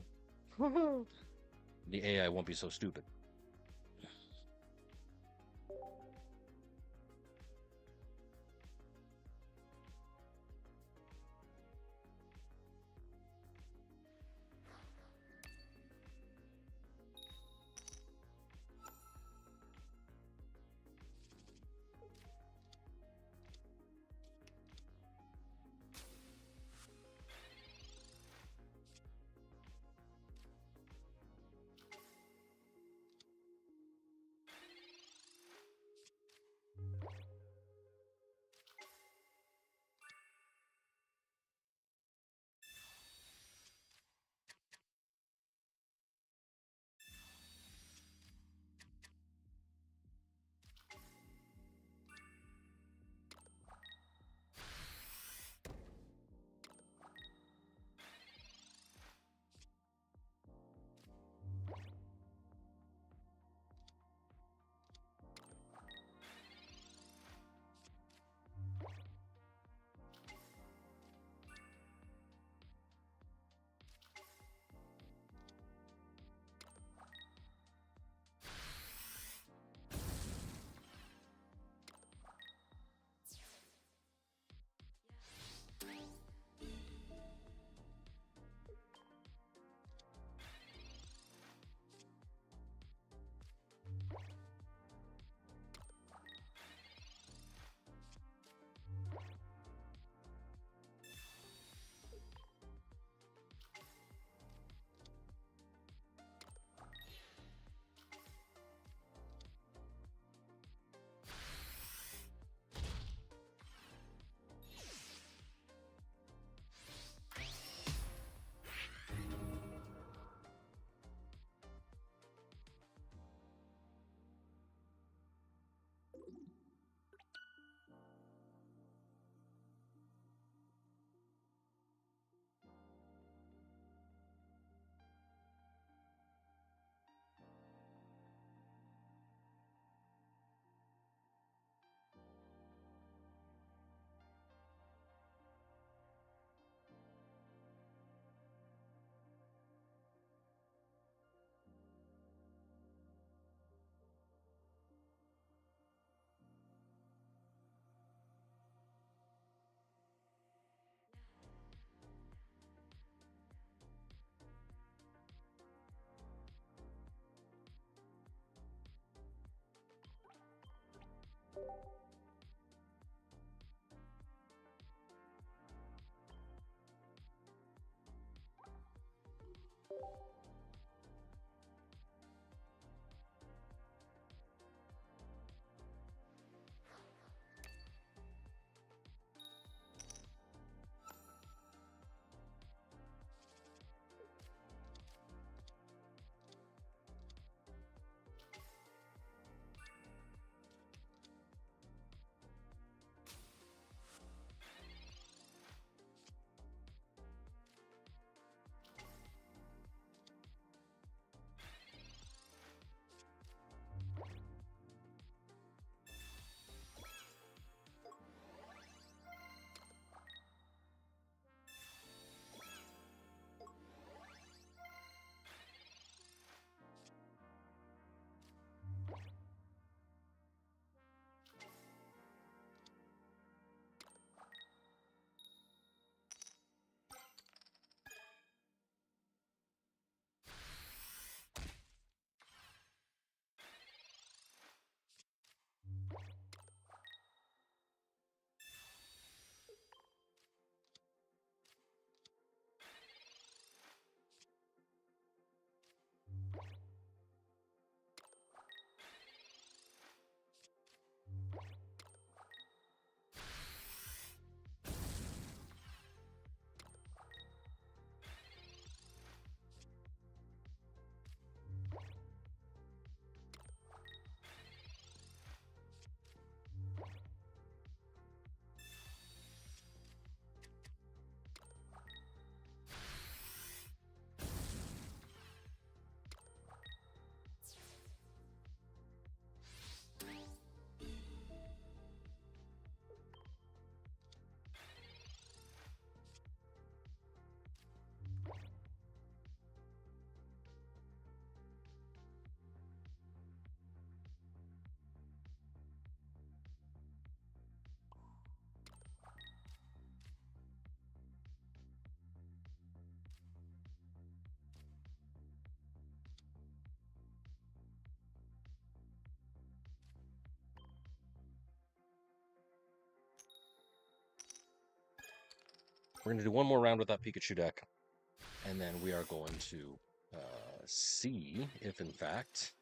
the AI won't be so stupid. We're going to do one more round with that Pikachu deck, and then we are going to see if, in fact,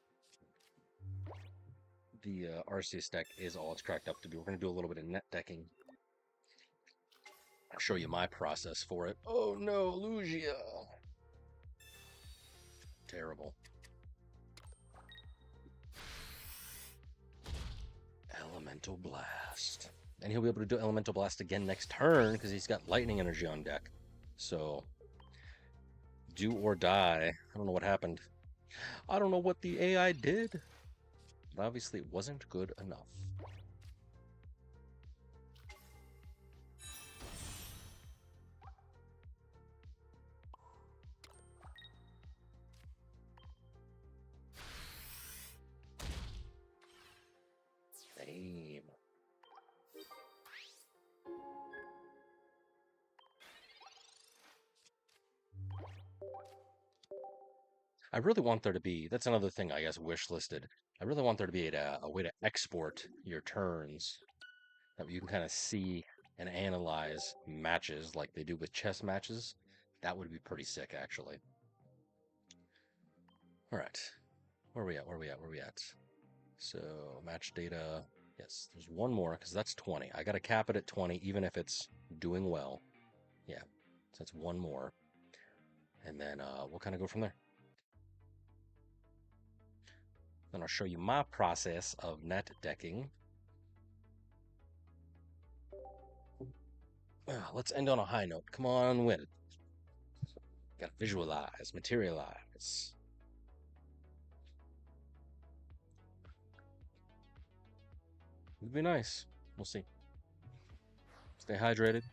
the Arceus deck is all it's cracked up to be. We're going to do a little bit of net decking. I'll show you my process for it. Oh no, Lugia! Terrible. Elemental Blast. And he'll be able to do Elemental Blast again next turn because he's got Lightning Energy on deck. So, do or die. I don't know what happened. I don't know what the AI did. But obviously it wasn't good enough. Same. I really want there to be, that's another thing I guess wish listed. I really want there to be a way to export your turns that you can kind of see and analyze matches like they do with chess matches. That would be pretty sick, actually. All right. Where are we at? Where are we at? Where are we at? So, match data. Yes, there's one more because that's 20. I got to cap it at 20, even if it's doing well. Yeah, so that's one more. And then we'll kind of go from there. Then I'll show you my process of net decking. Let's end on a high note. Come on, win. Gotta visualize, materialize. It'd be nice. We'll see. Stay hydrated.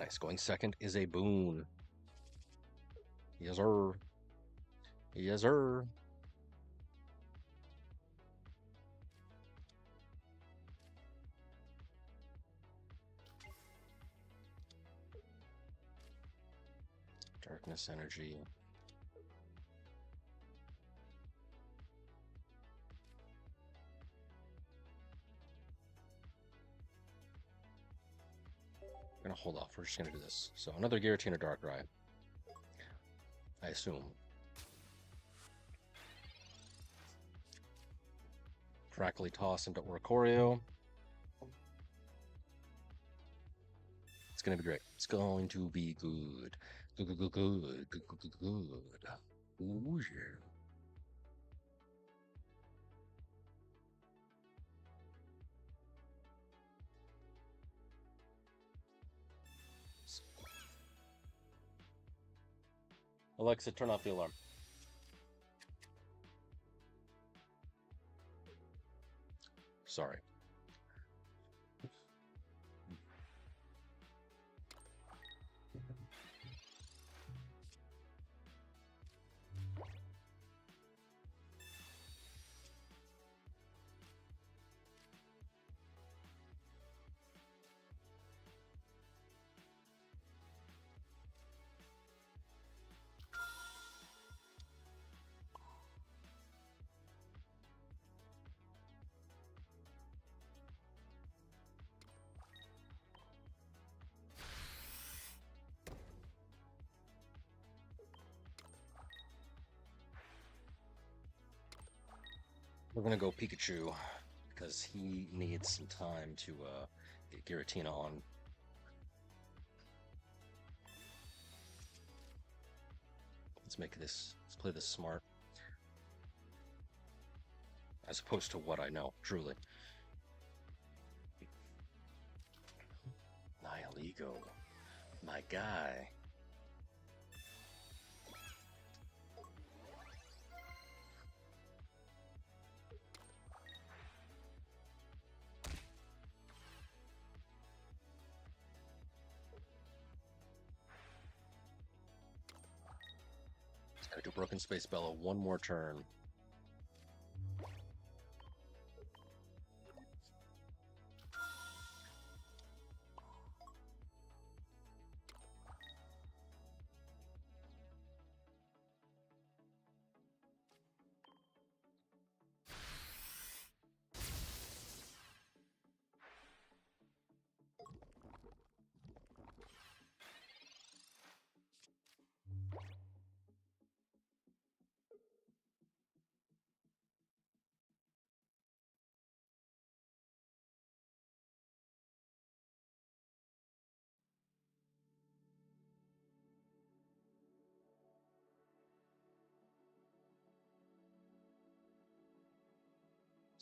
Nice. Going second is a boon. Yes, sir. Yes, sir. Darkness energy. We're gonna hold off. We're just gonna do this. So another Giratina Darkrai. I assume. Crackly Toss into Oricorio. It's gonna be great. It's going to be good. Good, good, good, good, good, good, good, good. Ooh, yeah. Alexa, turn off the alarm. Sorry. We're gonna go Pikachu because he needs some time to get Giratina on. Let's play this smart. As opposed to what I know, truly. Nihilego. My guy. Gotta do Broken Space Bella one more turn.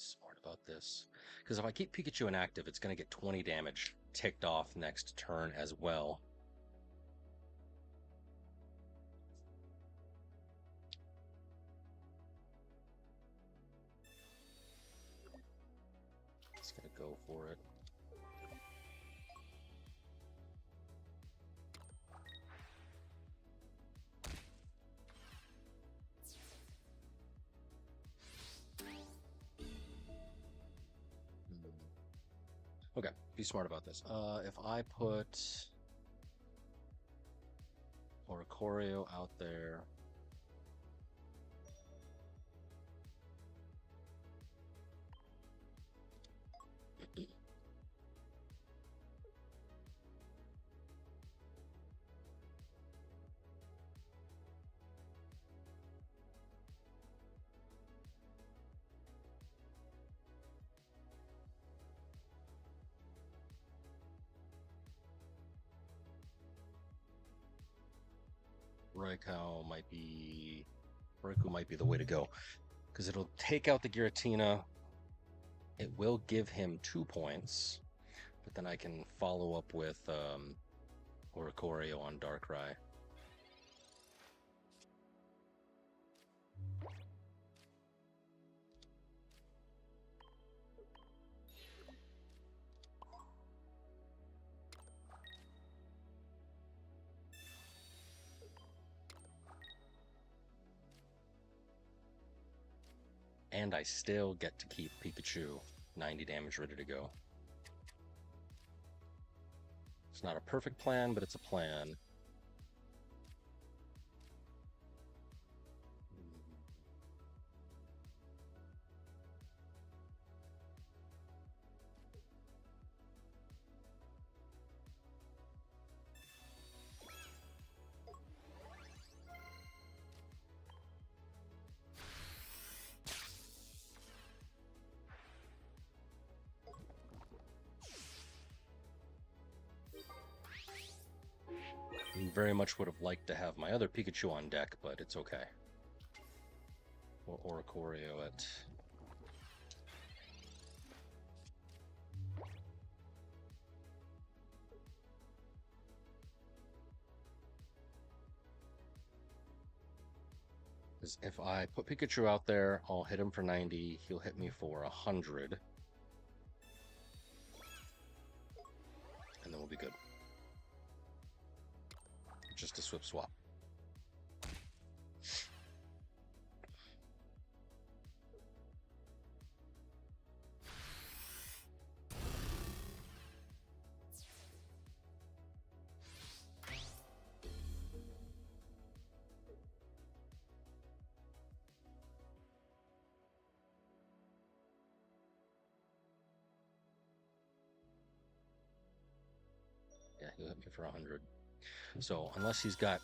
Smart about this. Because if I keep Pikachu inactive, it's going to get 20 damage ticked off next turn as well. It's going to go for it. Okay, be smart about this. If I put Oricorio out there, Raikou might be the way to go. Because it'll take out the Giratina. It will give him 2 points. But then I can follow up with Oricorio on Darkrai. And I still get to keep Pikachu 90 damage ready to go. It's not a perfect plan, but it's a plan. Very much would have liked to have my other Pikachu on deck, but it's okay. Or Oricorio it. Because if I put Pikachu out there, I'll hit him for 90, he'll hit me for 100. And then we'll be good. Just a swip swap. Yeah, he'll hit me for 100. So unless he's got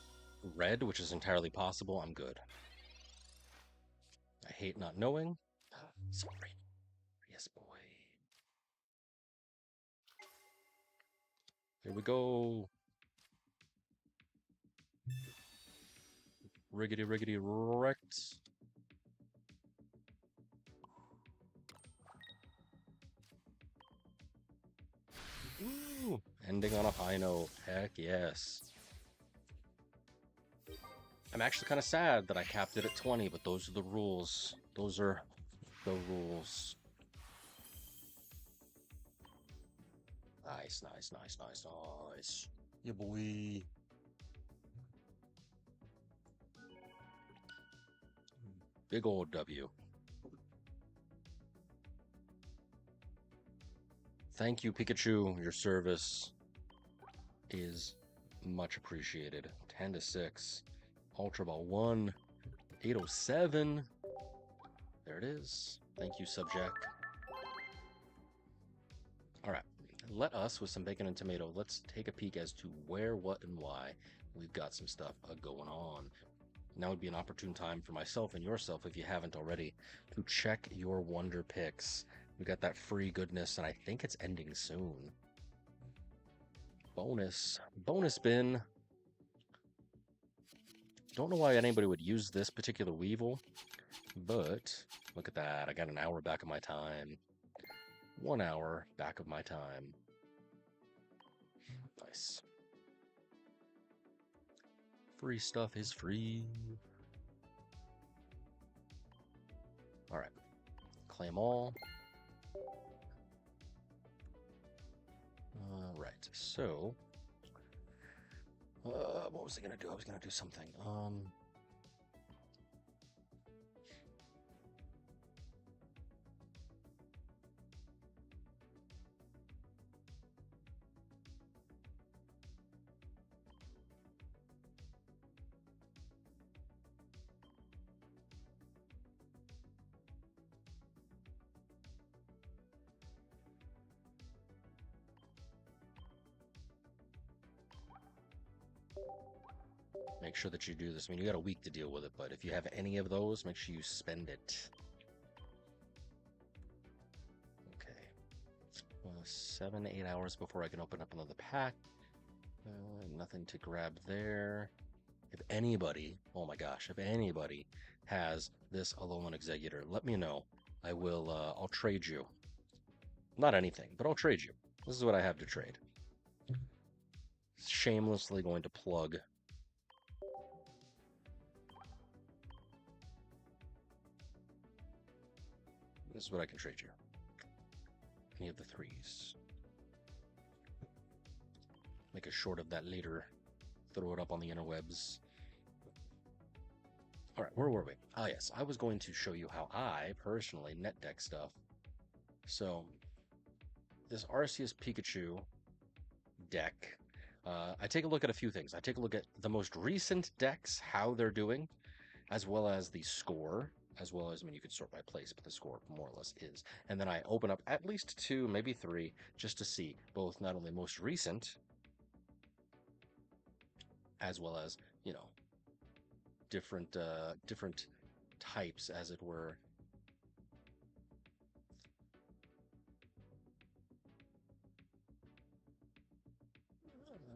red, which is entirely possible, I'm good. I hate not knowing. Sorry. Yes, boy. Here we go. Riggedy riggedy wrecked. Ooh, ending on a high note. Heck yes. I'm actually kind of sad that I capped it at 20, but those are the rules. Those are the rules. Nice, nice, nice, nice, nice. Yeah, boy. Big old W. Thank you, Pikachu. Your service is much appreciated. 10 to 6. Ultra Ball 1. 807. There it is. Thank you, Subject. All right. Let us, with some bacon and tomato, let's take a peek as to where, what, and why we've got some stuff going on. Now would be an opportune time for myself and yourself, if you haven't already, to check your Wonder Picks. We got that free goodness, and I think it's ending soon. Bonus bin. Don't know why anybody would use this particular Weevil, but Look at that. I got an hour back of my time. 1 hour back of my time. Nice. Free stuff is free. All right. Claim all. All right. So, what was I gonna do? I was gonna do something. Make sure that you do this. I mean, you got a week to deal with it, but if you have any of those, make sure you spend it. Okay. 7, 8 hours before I can open up another pack. Nothing to grab there. If anybody, oh my gosh, if anybody has this Alolan Executor, let me know. I will, I'll trade you. Not anything, but I'll trade you. This is what I have to trade. Shamelessly going to plug. This is what I can trade you. Any of the 3s. Make a short of that later. Throw it up on the interwebs. All right, where were we? Ah, yes, I was going to show you how I personally net deck stuff. So, this Arceus Pikachu deck, I take a look at a few things. I take a look at the most recent decks, how they're doing, as well as the score, as well as, I mean, you could sort by place, but the score more or less is. And then I open up at least 2, maybe 3, just to see both not only most recent, as well as, you know, different types, as it were.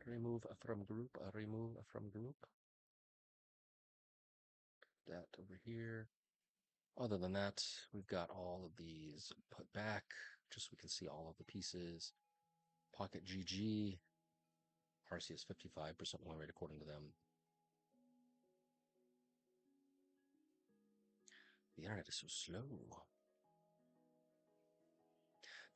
Remove from group, remove from group. That over here. Other than that, we've got all of these put back, just so we can see all of the pieces. Pocket GG. Arceus 55% win rate according to them. The internet is so slow.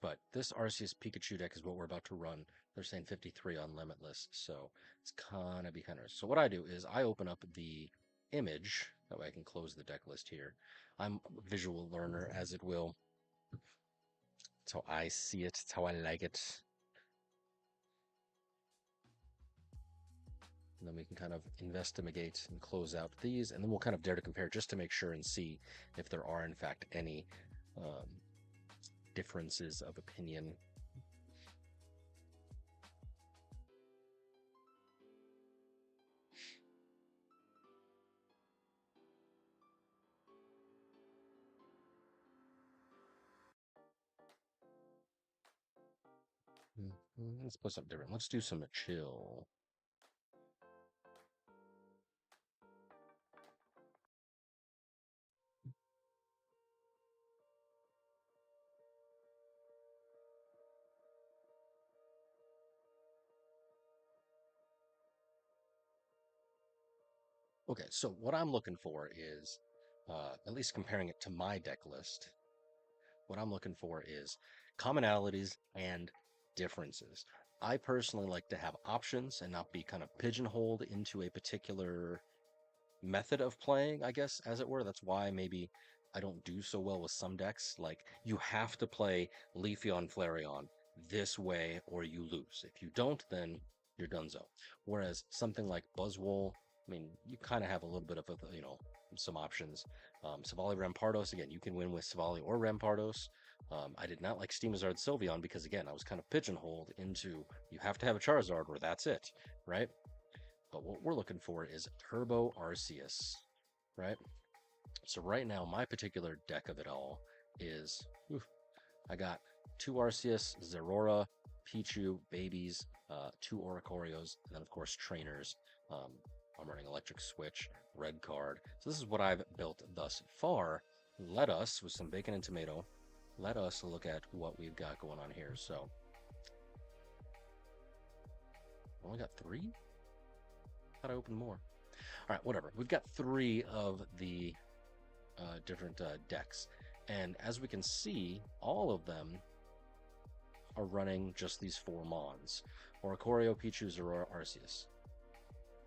But this Arceus Pikachu deck is what we're about to run. They're saying 53 on Limitless, so it's kind of behind us. So what I do is I open up the image. That way I can close the deck list here. I'm a visual learner, as it will. It's how I see it. It's how I like it. And then we can kind of investigate and close out these, and then we'll kind of dare to compare just to make sure and see if there are, in fact, any differences of opinion. Let's put something different. Let's do some chill. Okay, so what I'm looking for is, at least comparing it to my deck list, what I'm looking for is commonalities and differences. I personally like to have options and not be kind of pigeonholed into a particular method of playing, I guess, as it were. That's why maybe I don't do so well with some decks. Like, you have to play Leafeon Flareon this way or you lose. If you don't, then you're donezo. Whereas something like Buzzwole, I mean, you kind of have a little bit of, some options. Savali Rampardos, again, you can win with Savali or Rampardos. I did not like Steamazard Sylveon because, again, I was kind of pigeonholed into you have to have a Charizard or that's it, right? But what we're looking for is Turbo Arceus, right? So right now, my particular deck of it all is, I got 2 Arceus, Zerora, Pichu, babies, 2 Oricorios, and then of course trainers. I'm running Electric Switch, Red Card. So this is what I've built thus far. let us, with some bacon and tomato, let us look at what we've got going on here. So, only got 3? Thought I opened more. All right, whatever. We've got 3 of the different decks. And as we can see, all of them are running just these 4 Mons. Oricorio, Pichu, Zeraora, Arceus.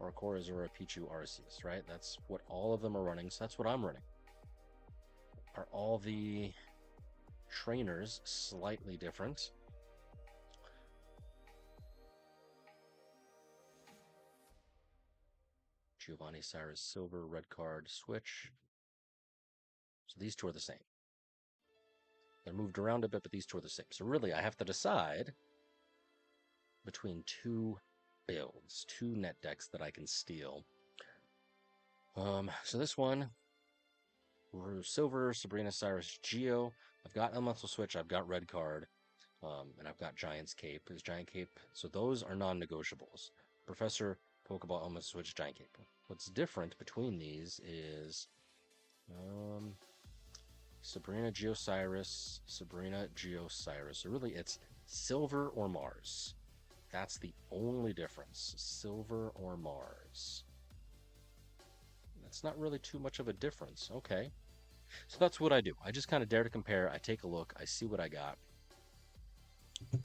Oricorio, Zeraora, Pichu, Arceus, right? That's what all of them are running, so that's what I'm running. Are all the trainers slightly different? Giovanni, Cyrus, Silver, red card, switch. So these 2 are the same. They're moved around a bit, but these 2 are the same. So really, I have to decide between 2 builds, 2 net decks that I can steal. So this one, Silver, Sabrina, Cyrus, Geo. I've got Elemental Switch, I've got red card, and I've got Giant's Cape. Is Giant Cape? So those are non-negotiables. Professor, Pokeball, Elemental Switch, Giant Cape. What's different between these is Sabrina, Geocyrus, Sabrina, Geocyrus. So really, it's Silver or Mars. That's the only difference. Silver or Mars. That's not really too much of a difference. Okay. So that's what I do. I just kind of dare to compare. I take a look. I see what I got. We're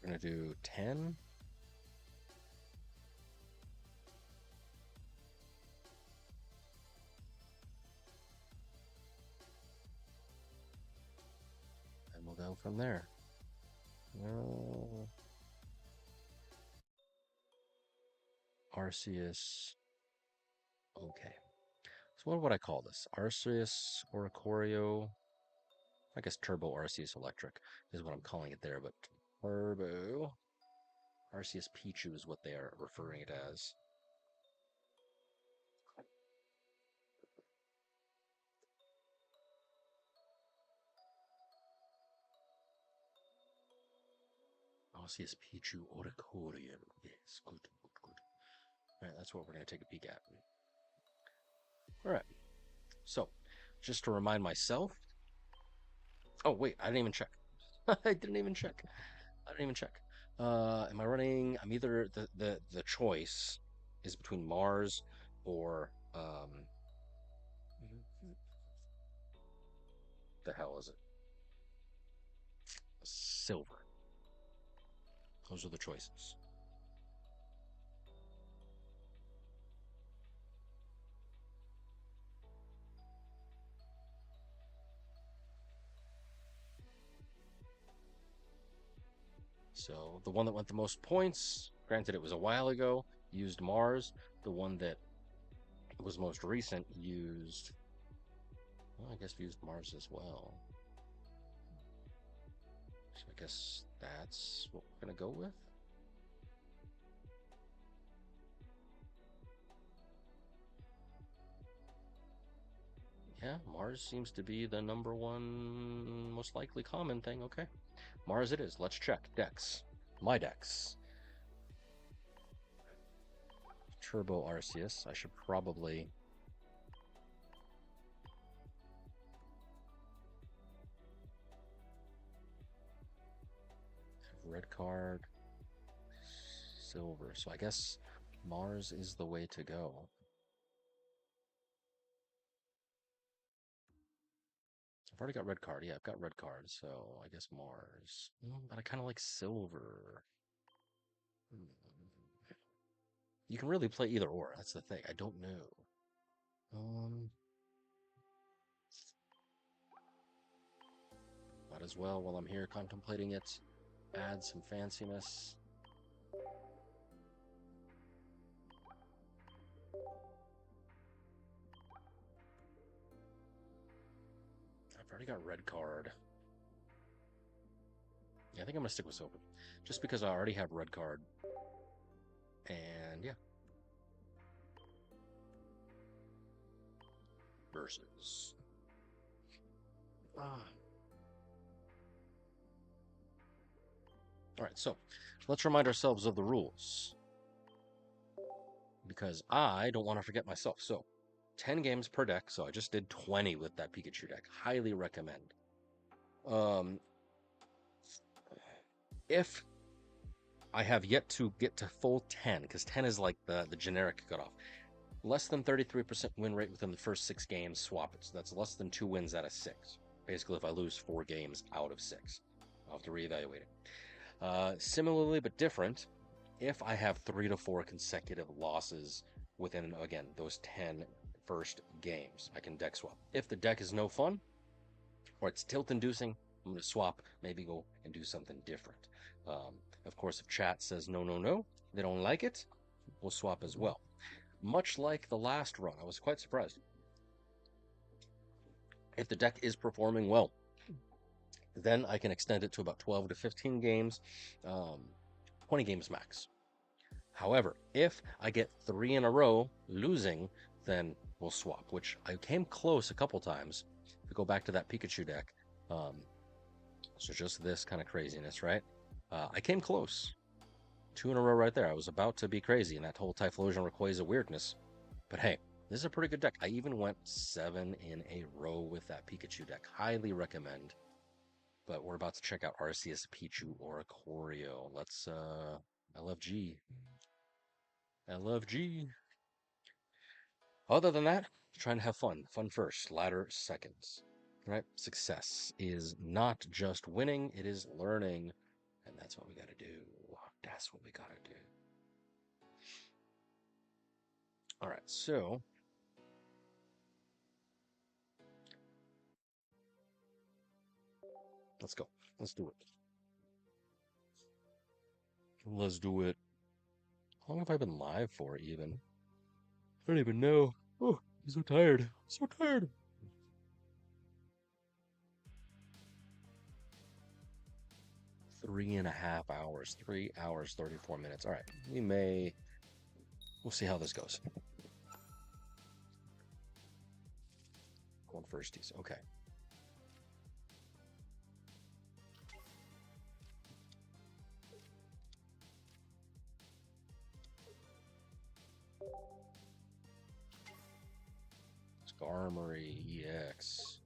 going to do 10. And we'll go from there. Arceus. Okay. So what would I call this? Arceus, Oricorio. I guess Turbo Arceus Electric is what I'm calling it there, but Turbo Arceus Pichu is what they are referring it as. Arceus Pichu Oricorio. Yes, good, good, good. All right, that's what we're going to take a peek at. All right. So, just to remind myself. Oh, wait, I didn't even check. I didn't even check. Am I running? I'm either the choice is between Mars or the hell is it? Silver. Those are the choices. So the one that went the most points, granted it was a while ago, used Mars. The one that was most recent used, well, I guess used Mars as well. So I guess that's what we're gonna go with. Yeah, Mars seems to be the number one most likely common thing. Okay, Mars it is. Let's check decks. My decks. Turbo Arceus. I should probably have red card, silver. So I guess Mars is the way to go. I've already got red card. Yeah, I've got red card, so I guess Mars. But I kind of like silver. You can really play either or. That's the thing. I don't know. Might as well, while I'm here contemplating it, add some fanciness. I've already got red card. Yeah, I think I'm gonna stick with silver, just because I already have red card. And yeah. Versus. All right, so let's remind ourselves of the rules. because I don't want to forget myself. So 10 games per deck. So I just did 20 with that Pikachu deck. Highly recommend. If I have yet to get to full 10, because 10 is like the generic cutoff. Less than 33% win rate within the first 6 games, swap it. So that's less than 2 wins out of 6. Basically, if I lose 4 games out of 6, I'll have to reevaluate it. Similarly, but different, if I have 3 to 4 consecutive losses within, again, those 10 first games, I can deck swap. If the deck is no fun, or it's tilt inducing, I'm going to swap, maybe go and do something different. Of course, if chat says no, no, no, they don't like it, we'll swap as well. Much like the last run, I was quite surprised. If the deck is performing well, then I can extend it to about 12 to 15 games, 20 games max. However, if I get 3 in a row losing, then we'll swap, which I came close a couple times. If we go back to that Pikachu deck, so just this kind of craziness, right? I came close. 2 in a row right there. I was about to be crazy, and that whole Typhlosion Rayquaza weirdness. But hey, this is a pretty good deck. I even went 7 in a row with that Pikachu deck. Highly recommend. But we're about to check out Arceus, Pichu, Oricorio. Let's, LFG. LFG. Other than that, trying to have fun. Fun first, ladder seconds. Right? Success is not just winning, it is learning. And that's what we gotta do. That's what we gotta do. All right, so let's go. Let's do it. Let's do it. How long have I been live for, even? I don't even know. Oh, I'm so tired. So tired. 3.5 hours. 3 hours, 34 minutes. All right, we'll see how this goes. Going firsties. Okay. Skarmory EX.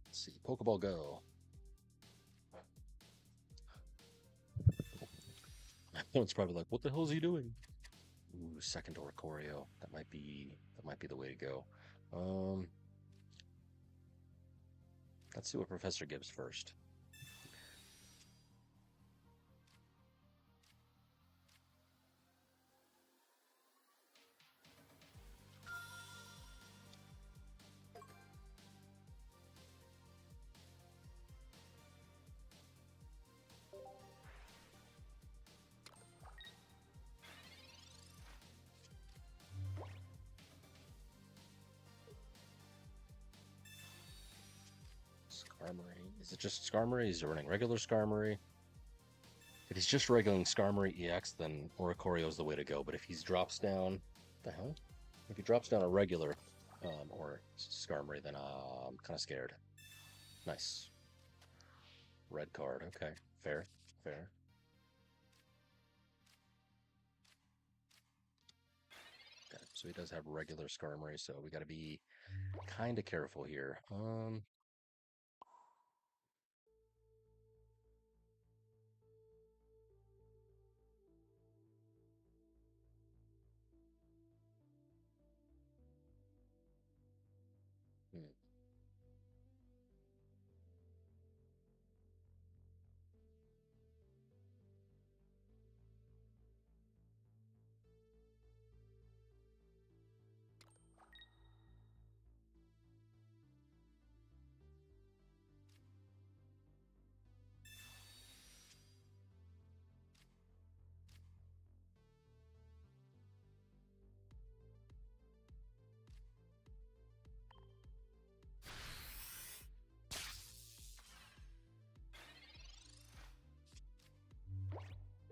Let's see. Pokeball Go. It's probably like, what the hell is he doing? Ooh, second Oricorio. That might be the way to go. Let's see what Professor gives first. Skarmory. Is it just Skarmory? Is he running regular Skarmory? If he's just regular Skarmory EX, then Oricorio is the way to go. But if he drops down, the hell? If he drops down a regular or Skarmory, then I'm kind of scared. Nice. Red card. Okay. Fair. Fair. Okay. So he does have regular Skarmory, so we got to be kind of careful here. Hmm.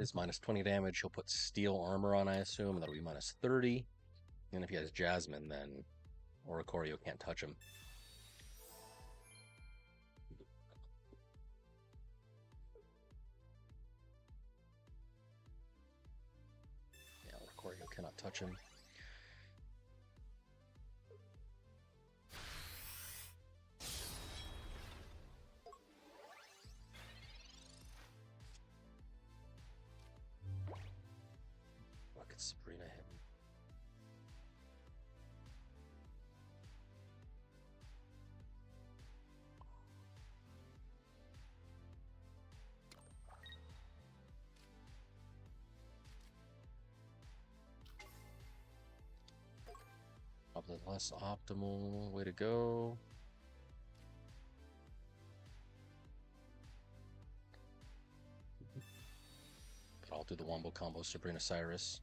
is minus 20 damage. He'll put steel armor on, I assume, and that'll be minus 30. And if he has Jasmine, then Oricorio can't touch him. Yeah, Oricorio cannot touch him. What could Sabrina hit? Probably less optimal way to go. But I'll do the Wombo combo, Sabrina Cyrus.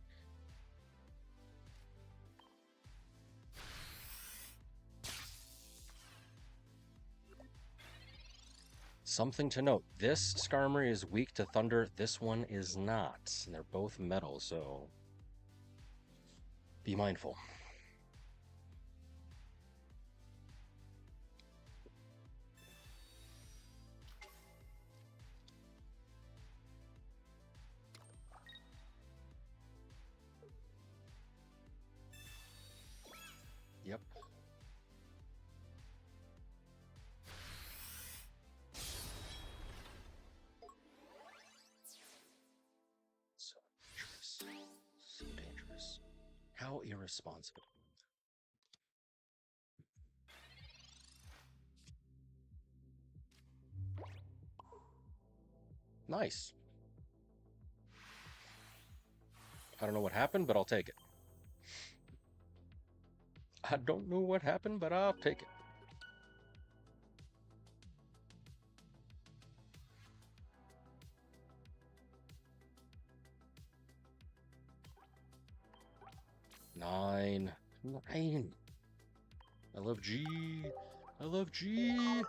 Something to note, this Skarmory is weak to Thunder, this one is not. And they're both metal, so be mindful. Yep. So dangerous. So dangerous. How irresponsible. Nice. I don't know what happened, but I'll take it. I don't know what happened, but I'll take it. Nine. I love G. I love G.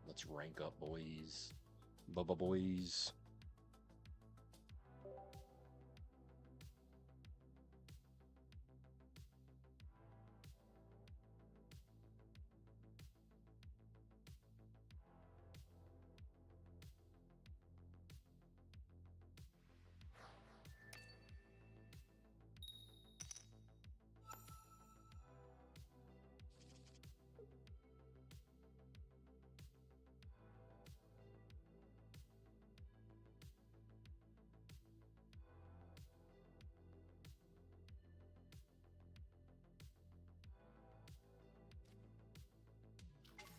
Let's rank up, boys. Bubba boys.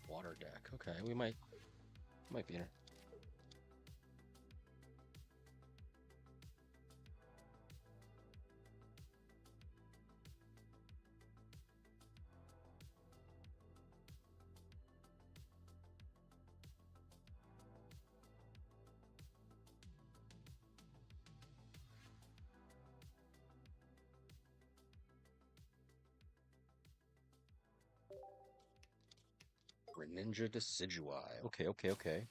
Water deck. Okay, we might be in it. Greninja Decidueye. Okay, okay, okay.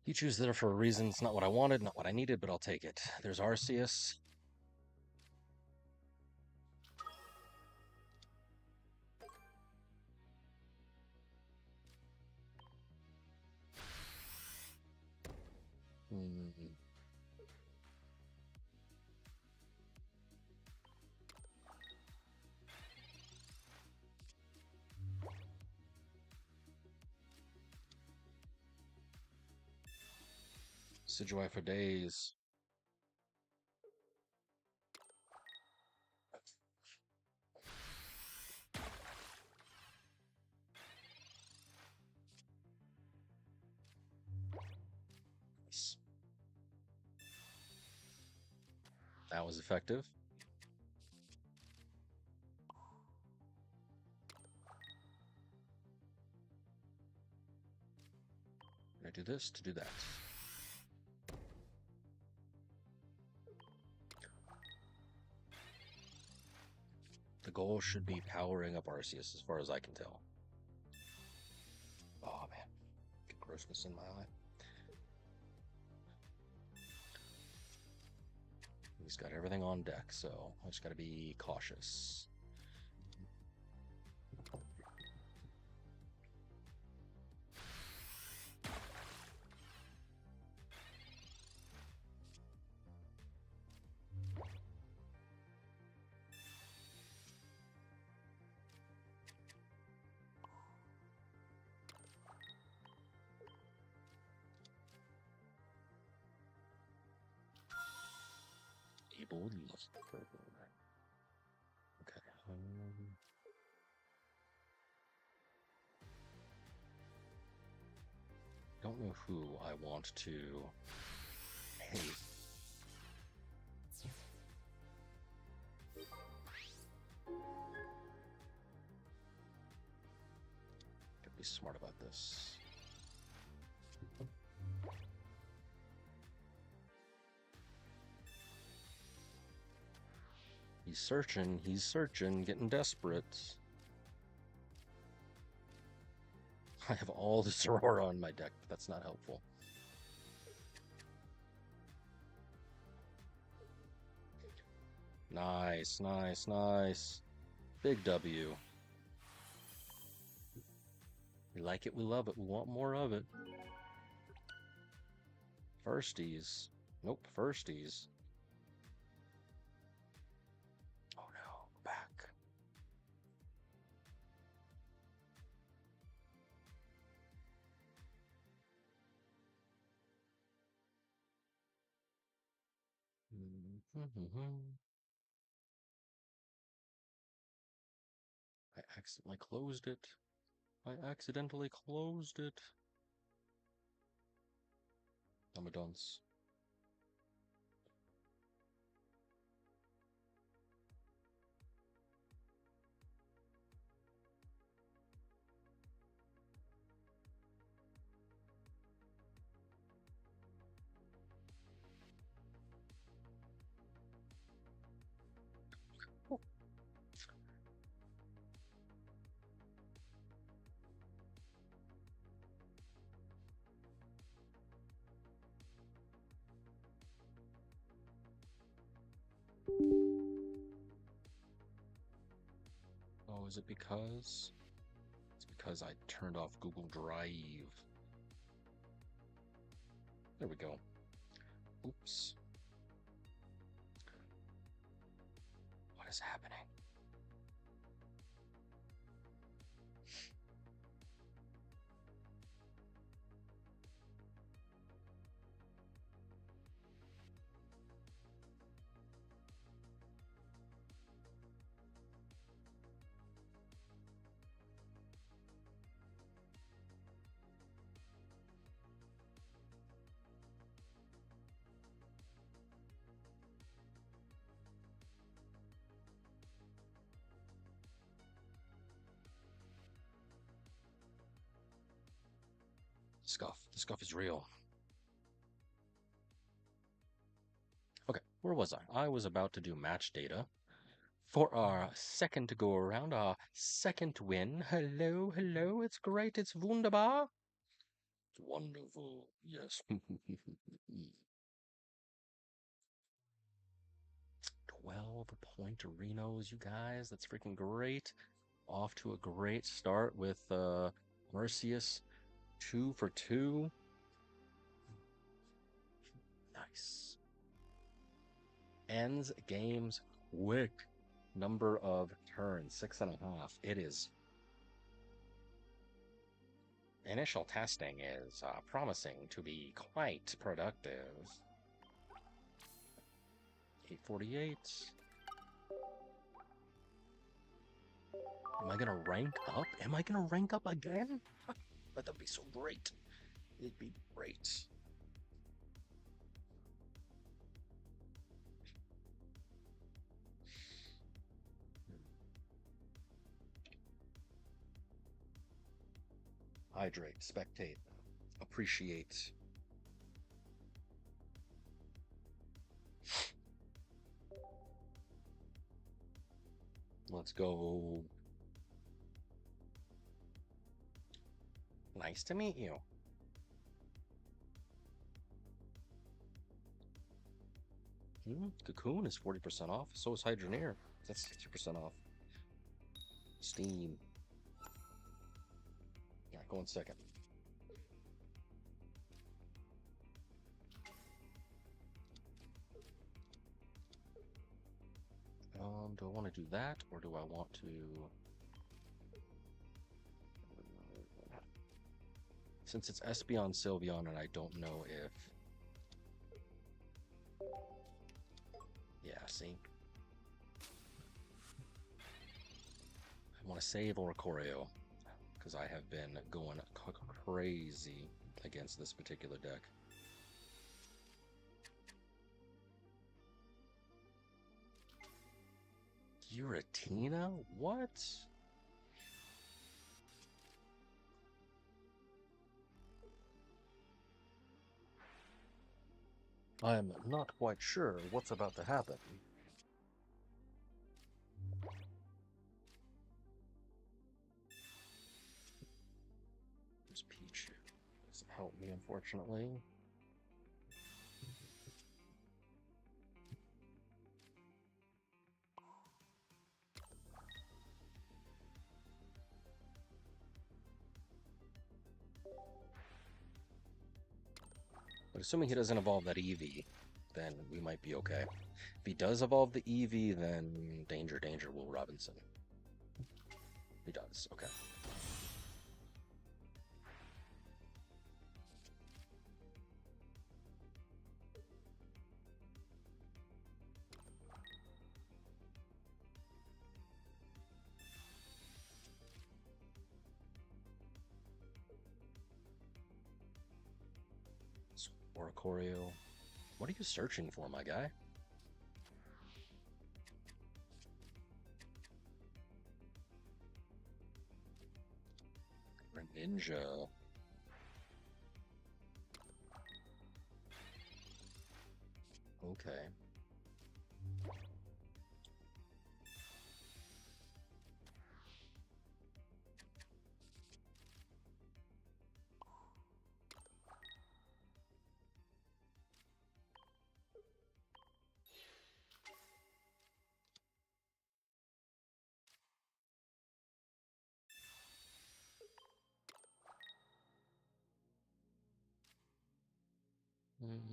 Pichu's there for a reason. It's not what I wanted, not what I needed, but I'll take it. There's Arceus. Decidueye for days. That was effective. I do this to do that. goal should be powering up Arceus, as far as I can tell. Oh man, get grossness in my eye. He's got everything on deck, so I just got to be cautious. Okay. Don't know who I want to hate. Gotta be smart about this. He's searching, getting desperate. I have all the Aurora on my deck, but that's not helpful. Nice, nice, nice. Big W. We like it, we love it, we want more of it. Firsties. Nope, firsties. Oh no, back. I accidentally closed it. I accidentally closed it. I'm a dunce. Oh, is it because? It's because I turned off Google Drive. There we go. Oops. What is happening? Scuff. The scuff is real. Okay, where was I? I was about to do match data for our second go around, our second win. Hello, hello, it's great, it's wunderbar. It's wonderful, yes. 12-point arenos, you guys. That's freaking great. Off to a great start with Mercius 2 for 2. Nice. Ends games quick. Number of turns, 6.5. It is. Initial testing is promising to be quite productive. 848. Am I gonna rank up? Am I gonna rank up again? That'd be so great. It'd be great. Hydrate, spectate, appreciate. Let's go. Nice to meet you. Cocoon is 40% off. So is Hydroneer. That's 60% off. Steam. Alright, go in second. Do I want to do that, or do I want to... Since it's Espeon, Sylveon, and I don't know if... Yeah, see? I want to save Oricorio, because I have been going crazy against this particular deck. Giratina? What? I'm not quite sure what's about to happen. There's Peach. Doesn't help me, unfortunately. But assuming he doesn't evolve that Eevee, then we might be okay. If he does evolve the Eevee, then danger, danger, Will Robinson. He does, okay. Oricorio. What are you searching for, my guy? Ninja. Okay.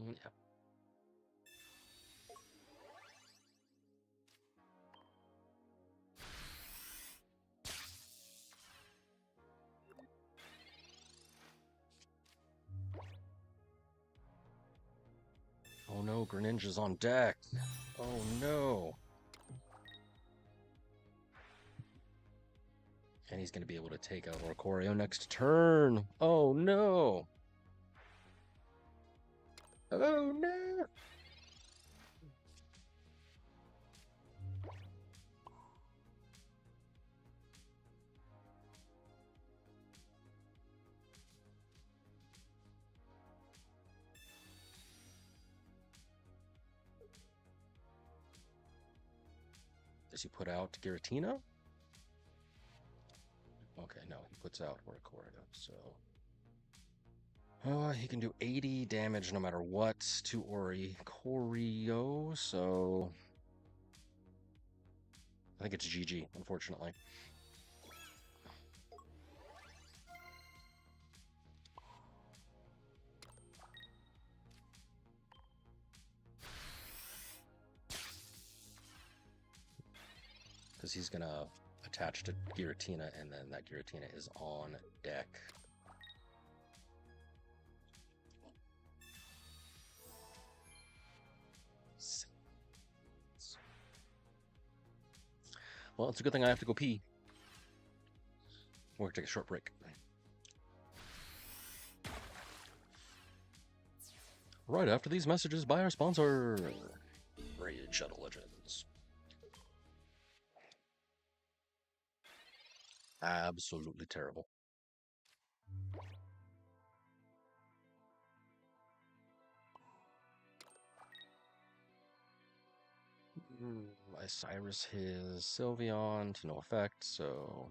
Yeah. Oh no, Greninja's on deck. Oh no. And he's going to be able to take out Oricorio next turn. Oh no. Oh no. Does he put out Giratina? Okay, no, he puts out Oricorio, so... he can do 80 damage no matter what to Oricorio, so... I think it's GG, unfortunately. Because he's gonna attach to Giratina, and then that Giratina is on deck. Well, it's a good thing I have to go pee. We're gonna take a short break. Right after these messages by our sponsor, Raid Shadow Legends. Absolutely terrible. I Cyrus his Sylveon to no effect, so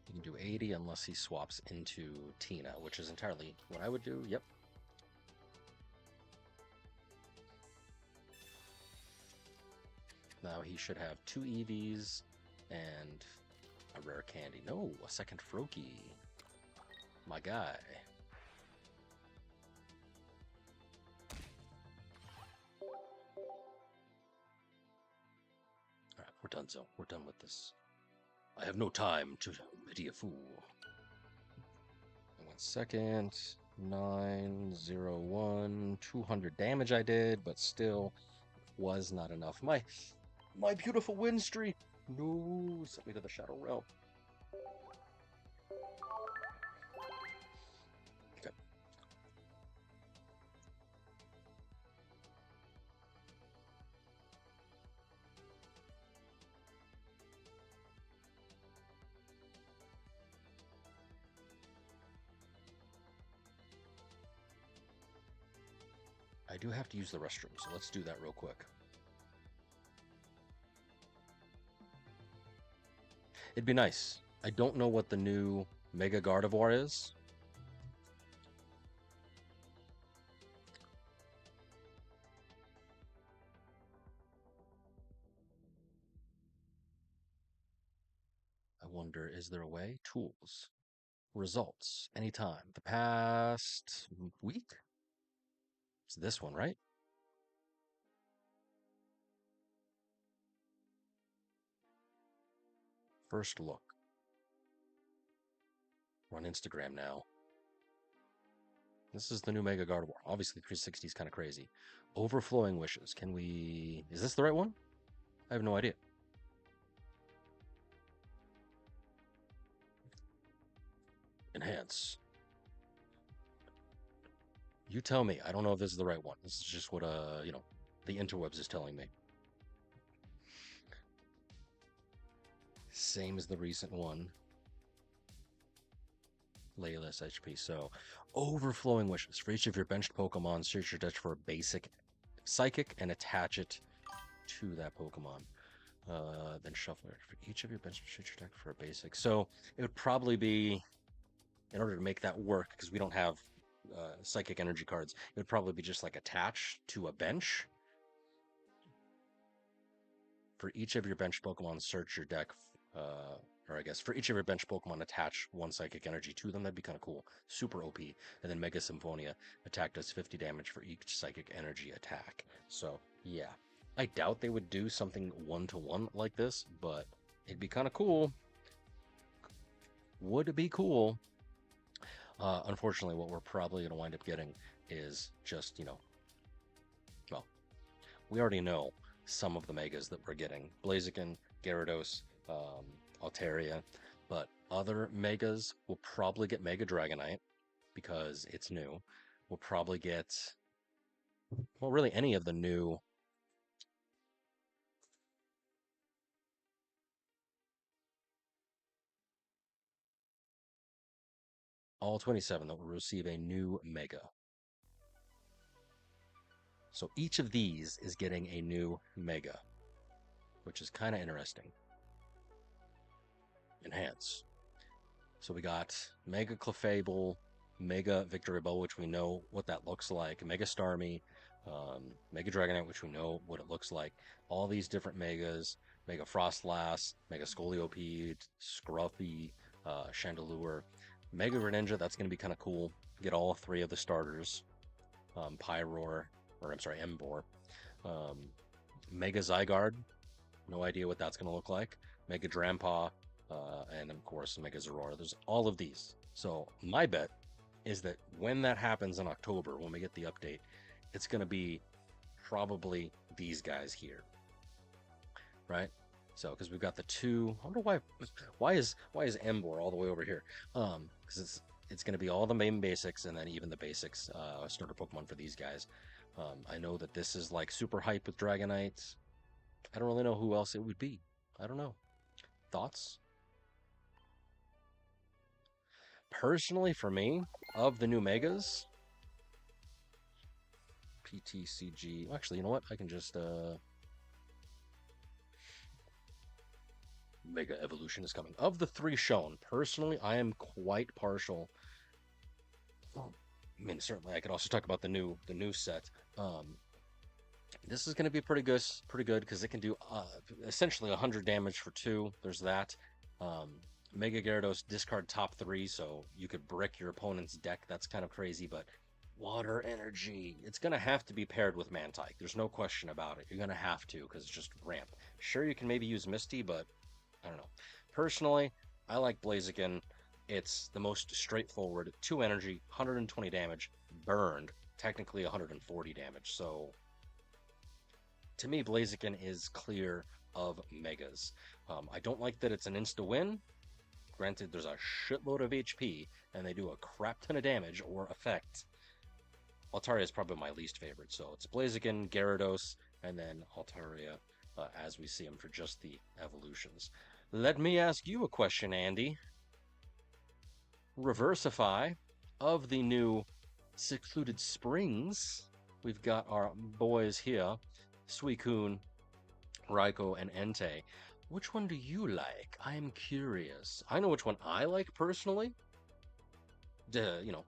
he can do 80 unless he swaps into Tina, which is entirely what I would do. Yep. Now he should have 2 EVs and a rare candy. No, a second Froakie. My guy. Alright, we're done, Zo. We're done with this. I have no time to pity a fool. 1 second. 901. 200 damage I did, but still was not enough. My beautiful win streak. No, sent me to the Shadow Realm. Okay. I do have to use the restroom, so let's do that real quick. It'd be nice. I don't know what the new Mega Gardevoir is. I wonder, is there a way? Tools. Results. Anytime. The past week? It's this one, right? First look. We're on Instagram now. This is the new Mega Gardevoir. Obviously, 360 is kind of crazy. Overflowing Wishes. Can we... Is this the right one? I have no idea. Enhance. You tell me. I don't know if this is the right one. This is just what, the interwebs is telling me. Same as the recent one. Layla's HP. So, Overflowing Wishes. For each of your benched Pokemon, search your deck for a basic Psychic and attach it to that Pokemon. Then shuffle it. For each of your benched, search your deck for a basic. So, it would probably be, in order to make that work, because we don't have Psychic Energy cards, it would probably be just like attached to a bench. For each of your bench Pokemon, search your deck, or I guess for each of your bench Pokemon, attach 1 Psychic Energy to them. That'd be kind of cool. Super OP. And then Mega Symphonia attack does 50 damage for each Psychic Energy attack. So, yeah. I doubt they would do something 1-to-1 like this, but it'd be kind of cool. Would be cool. Unfortunately, what we're probably going to wind up getting is just, well, we already know some of the megas that we're getting. Blaziken, Gyarados, Altaria, but other megas will probably get Mega Dragonite because it's new. We'll probably get, well, really any of the new all 27 that will receive a new Mega. So each of these is getting a new Mega, which is kind of interesting. Enhance. So we got Mega Clefable, Mega Victreebel, which we know what that looks like, Mega Starmie, Mega Dragonite, which we know what it looks like. All these different Megas, Mega Frostlass, Mega Scolipede, Scruffy, Chandelure, Mega Greninja, that's going to be kind of cool. Get all 3 of the starters. Pyroar, or I'm sorry, Emboar. Mega Zygarde, no idea what that's going to look like. Mega Drampa, and of course Mega Zeraora. There's all of these. So my bet is that when that happens in October, when we get the update, it's going to be probably these guys here, right? So because we've got the 2. I wonder why is Emboar all the way over here? Because it's going to be all the main basics and then even the basics starter Pokemon for these guys. I know that this is like super hype with Dragonites. I don't really know who else it would be. I don't know. Thoughts? Personally, for me, of the new megas, PTCG. Actually, you know what? I can just Mega Evolution is coming. Of the three shown, personally, I am quite partial. Well, I mean, certainly, I could also talk about the new set. Um, this is going to be pretty good because it can do essentially 100 damage for two. There's that. Um, Mega Gyarados discard top three, so you could brick your opponent's deck. That's kind of crazy, but water energy. It's going to have to be paired with Mantike. There's no question about it. You're going to have to because it's just ramp. Sure, you can maybe use Misty, but I don't know. Personally, I like Blaziken. It's the most straightforward. 2 energy, 120 damage, burned, technically 140 damage. So to me, Blaziken is clear of Megas. I don't like that it's an insta-win. Granted, there's a shitload of HP, and they do a crap ton of damage or effect. Altaria is probably my least favorite, so it's Blaziken, Gyarados, and then Altaria as we see them for just the evolutions. Let me ask you a question, Andy. Reversify of the new Secluded Springs. We've got our boys here, Suicune, Raikou, and Entei. Which one do you like? I am curious. I know which one I like personally, you know,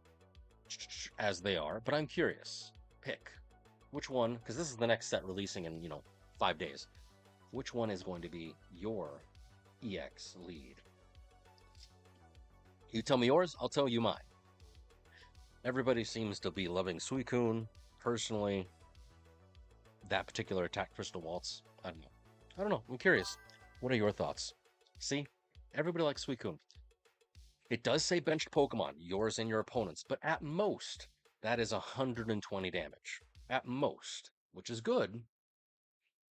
as they are, but I'm curious. Pick. Which one, because this is the next set releasing in, 5 days. Which one is going to be your EX lead? You tell me yours, I'll tell you mine. Everybody seems to be loving Suicune. Personally, that particular attack Crystal Waltz, I don't know. I don't know. I'm curious. What are your thoughts? See, everybody likes Suicune. It does say benched Pokemon, yours and your opponent's, but at most, that is 120 damage. At most, which is good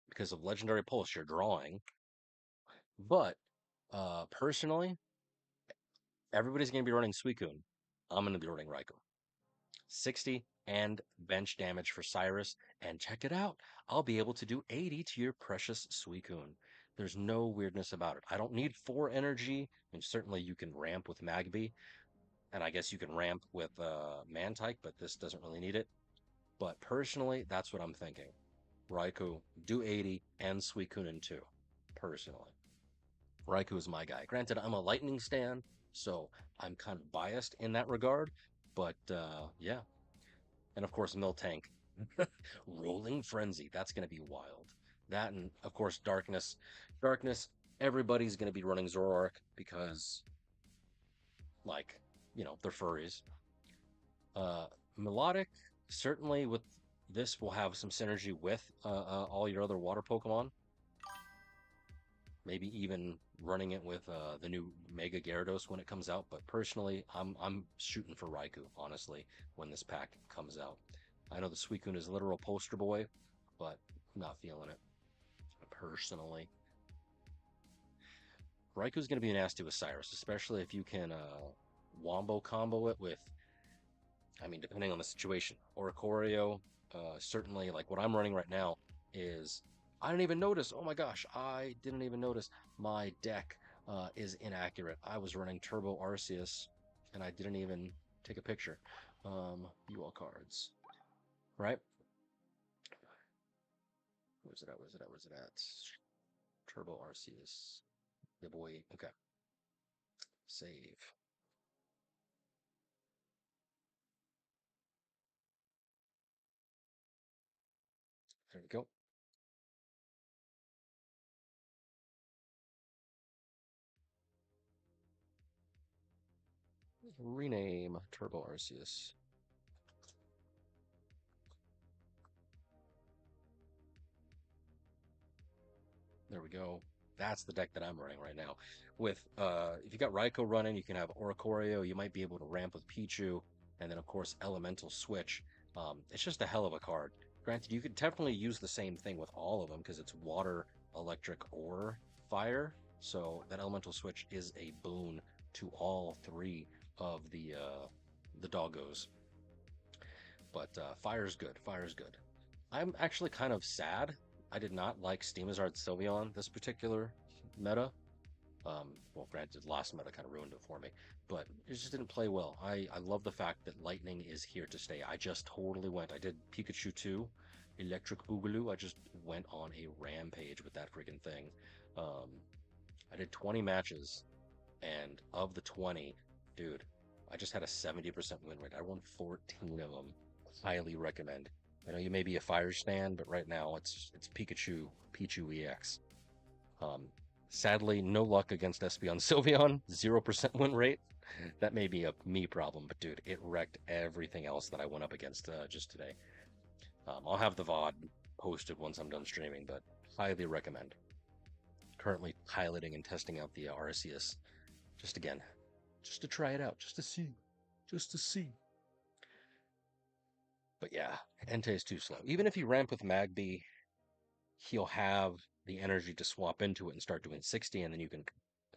because of Legendary Pulse you're drawing. But personally, everybody's going to be running Suicune. I'm going to be running Raikou. 60 and bench damage for Cyrus. And check it out. I'll be able to do 80 to your precious Suicune. There's no weirdness about it. I don't need 4 energy. And certainly you can ramp with Magby. And I guess you can ramp with Mantike, but this doesn't really need it. But personally, that's what I'm thinking. Raikou, do 80, and Suicune 2. Personally. Raikou is my guy. Granted, I'm a Lightning stan, so I'm kind of biased in that regard. But yeah, and of course Miltank, Rolling Frenzy. That's going to be wild. That and of course Darkness. Darkness. Everybody's going to be running Zoroark because, like, they're furries. Uh, Melodic certainly with this will have some synergy with all your other water Pokemon. Maybe even running it with the new Mega Gyarados when it comes out. But personally, I'm shooting for Raikou, honestly, when this pack comes out. I know the Suicune is a literal poster boy, but I'm not feeling it, personally. Raikou's going to be nasty with Cyrus, especially if you can wombo combo it with, I mean, depending on the situation. Oricorio, certainly, like what I'm running right now is I didn't even notice. Oh my gosh, I didn't even notice my deck is inaccurate. I was running Turbo Arceus and I didn't even take a picture. UL cards, right? Where's it at? Where's it at? Where's it at? Turbo Arceus. The boy. Okay. Save. There we go. Rename Turbo Arceus. There we go. That's the deck that I'm running right now. With if you got Raikou running, you can have Oricorio. You might be able to ramp with Pichu, and then of course Elemental Switch. It's just a hell of a card. Granted, you could definitely use the same thing with all of them because it's water, electric, or fire. So that Elemental Switch is a boon to all three of the doggos. But fire's good. Fire's good. I'm actually kind of sad I did not like Steamazard Sylveon this particular meta. Well, granted, last meta kind of ruined it for me, but it just didn't play well. I love the fact that Lightning is here to stay. I just totally went. I did Pikachu 2, Electric Boogaloo. I just went on a rampage with that freaking thing. Um, I did 20 matches, and of the 20, dude, I just had a 70% win rate. I won 14 of them. Highly recommend. I know you may be a fire stand, but right now it's Pichu EX. Um, Sadly, no luck against Espeon Sylveon, 0% win rate. That may be a me problem, but dude, it wrecked everything else that I went up against just today. I'll have the VOD posted once I'm done streaming, but highly recommend. Currently piloting and testing out the Arceus, just again, just to try it out, just to see, just to see. But yeah, Entei is too slow. Even if you ramp with Magby, he'll have the energy to swap into it and start doing 60, and then you can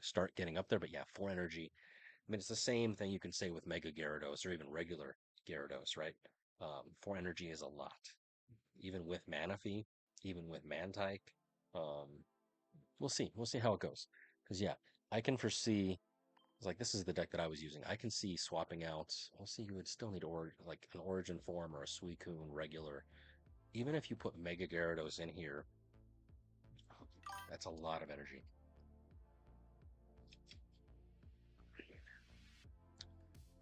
start getting up there. But yeah, 4 energy. I mean, it's the same thing you can say with Mega Gyarados or even regular Gyarados, right? 4 energy is a lot. Even with Manaphy, even with Mantike. Um, we'll see. We'll see how it goes. Because yeah, I can foresee. It's like this is the deck that I was using. I can see swapping out. We'll see. You would still need like an Origin form or a Suicune regular. Even if you put Mega Gyarados in here, that's a lot of energy.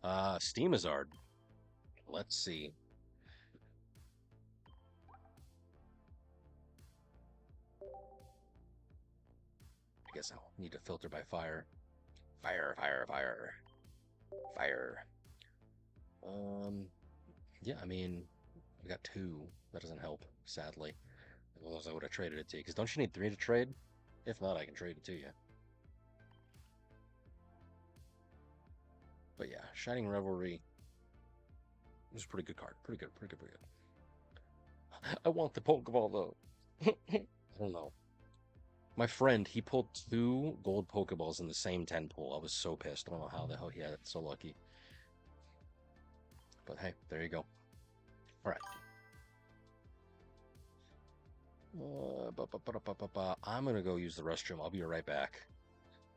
Steamazard. Let's see. I guess I'll need to filter by fire. Fire, fire, fire, fire. Yeah, I mean, I got 2. That doesn't help, sadly. Otherwise, I would have traded it to you. Because don't you need 3 to trade? If not, I can trade it to you. But yeah, Shining Revelry is a pretty good card. Pretty good, pretty good, pretty good. I want the Pokeball, though. I don't know. My friend, he pulled 2 gold Pokeballs in the same 10 pull. I was so pissed. I don't know how the hell he had it so lucky. But hey, there you go. All right. I'm gonna go use the restroom. I'll be right back.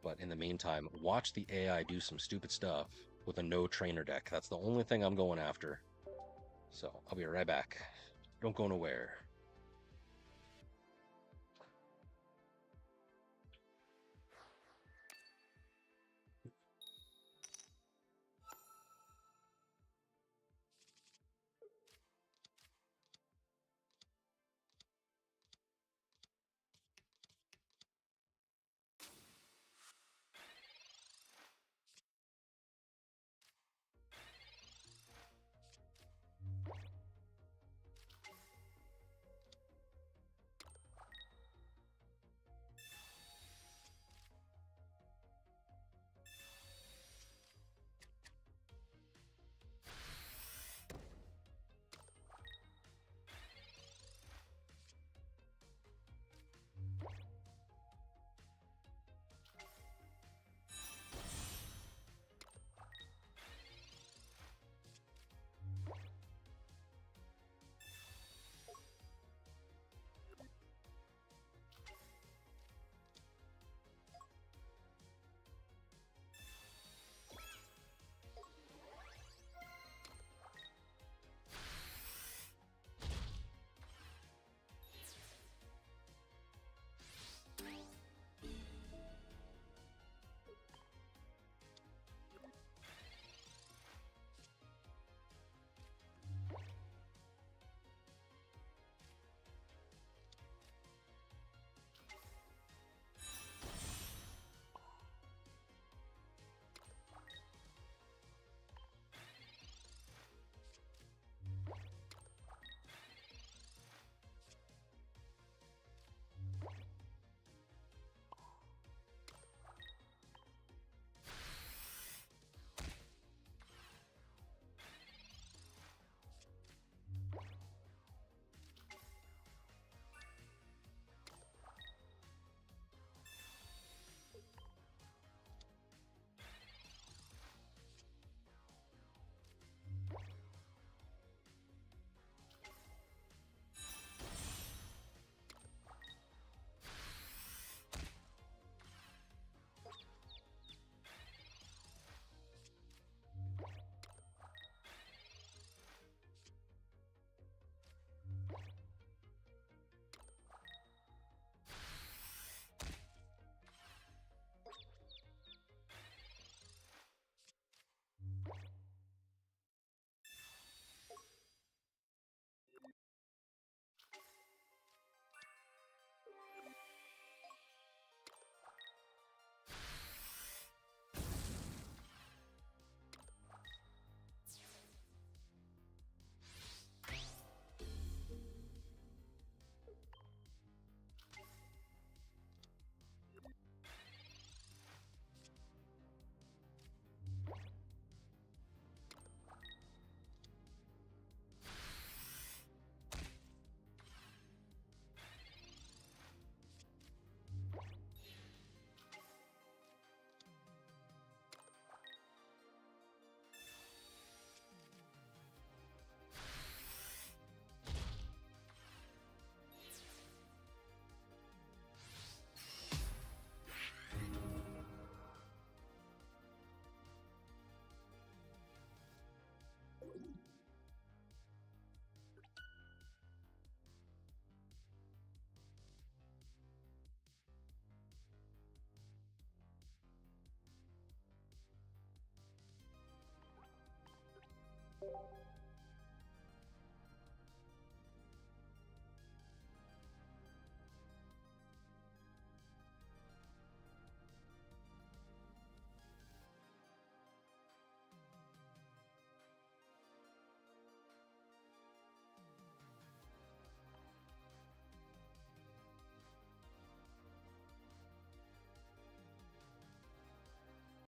But in the meantime, watch the AI do some stupid stuff with a no trainer deck. That's the only thing I'm going after. So I'll be right back. Don't go nowhere.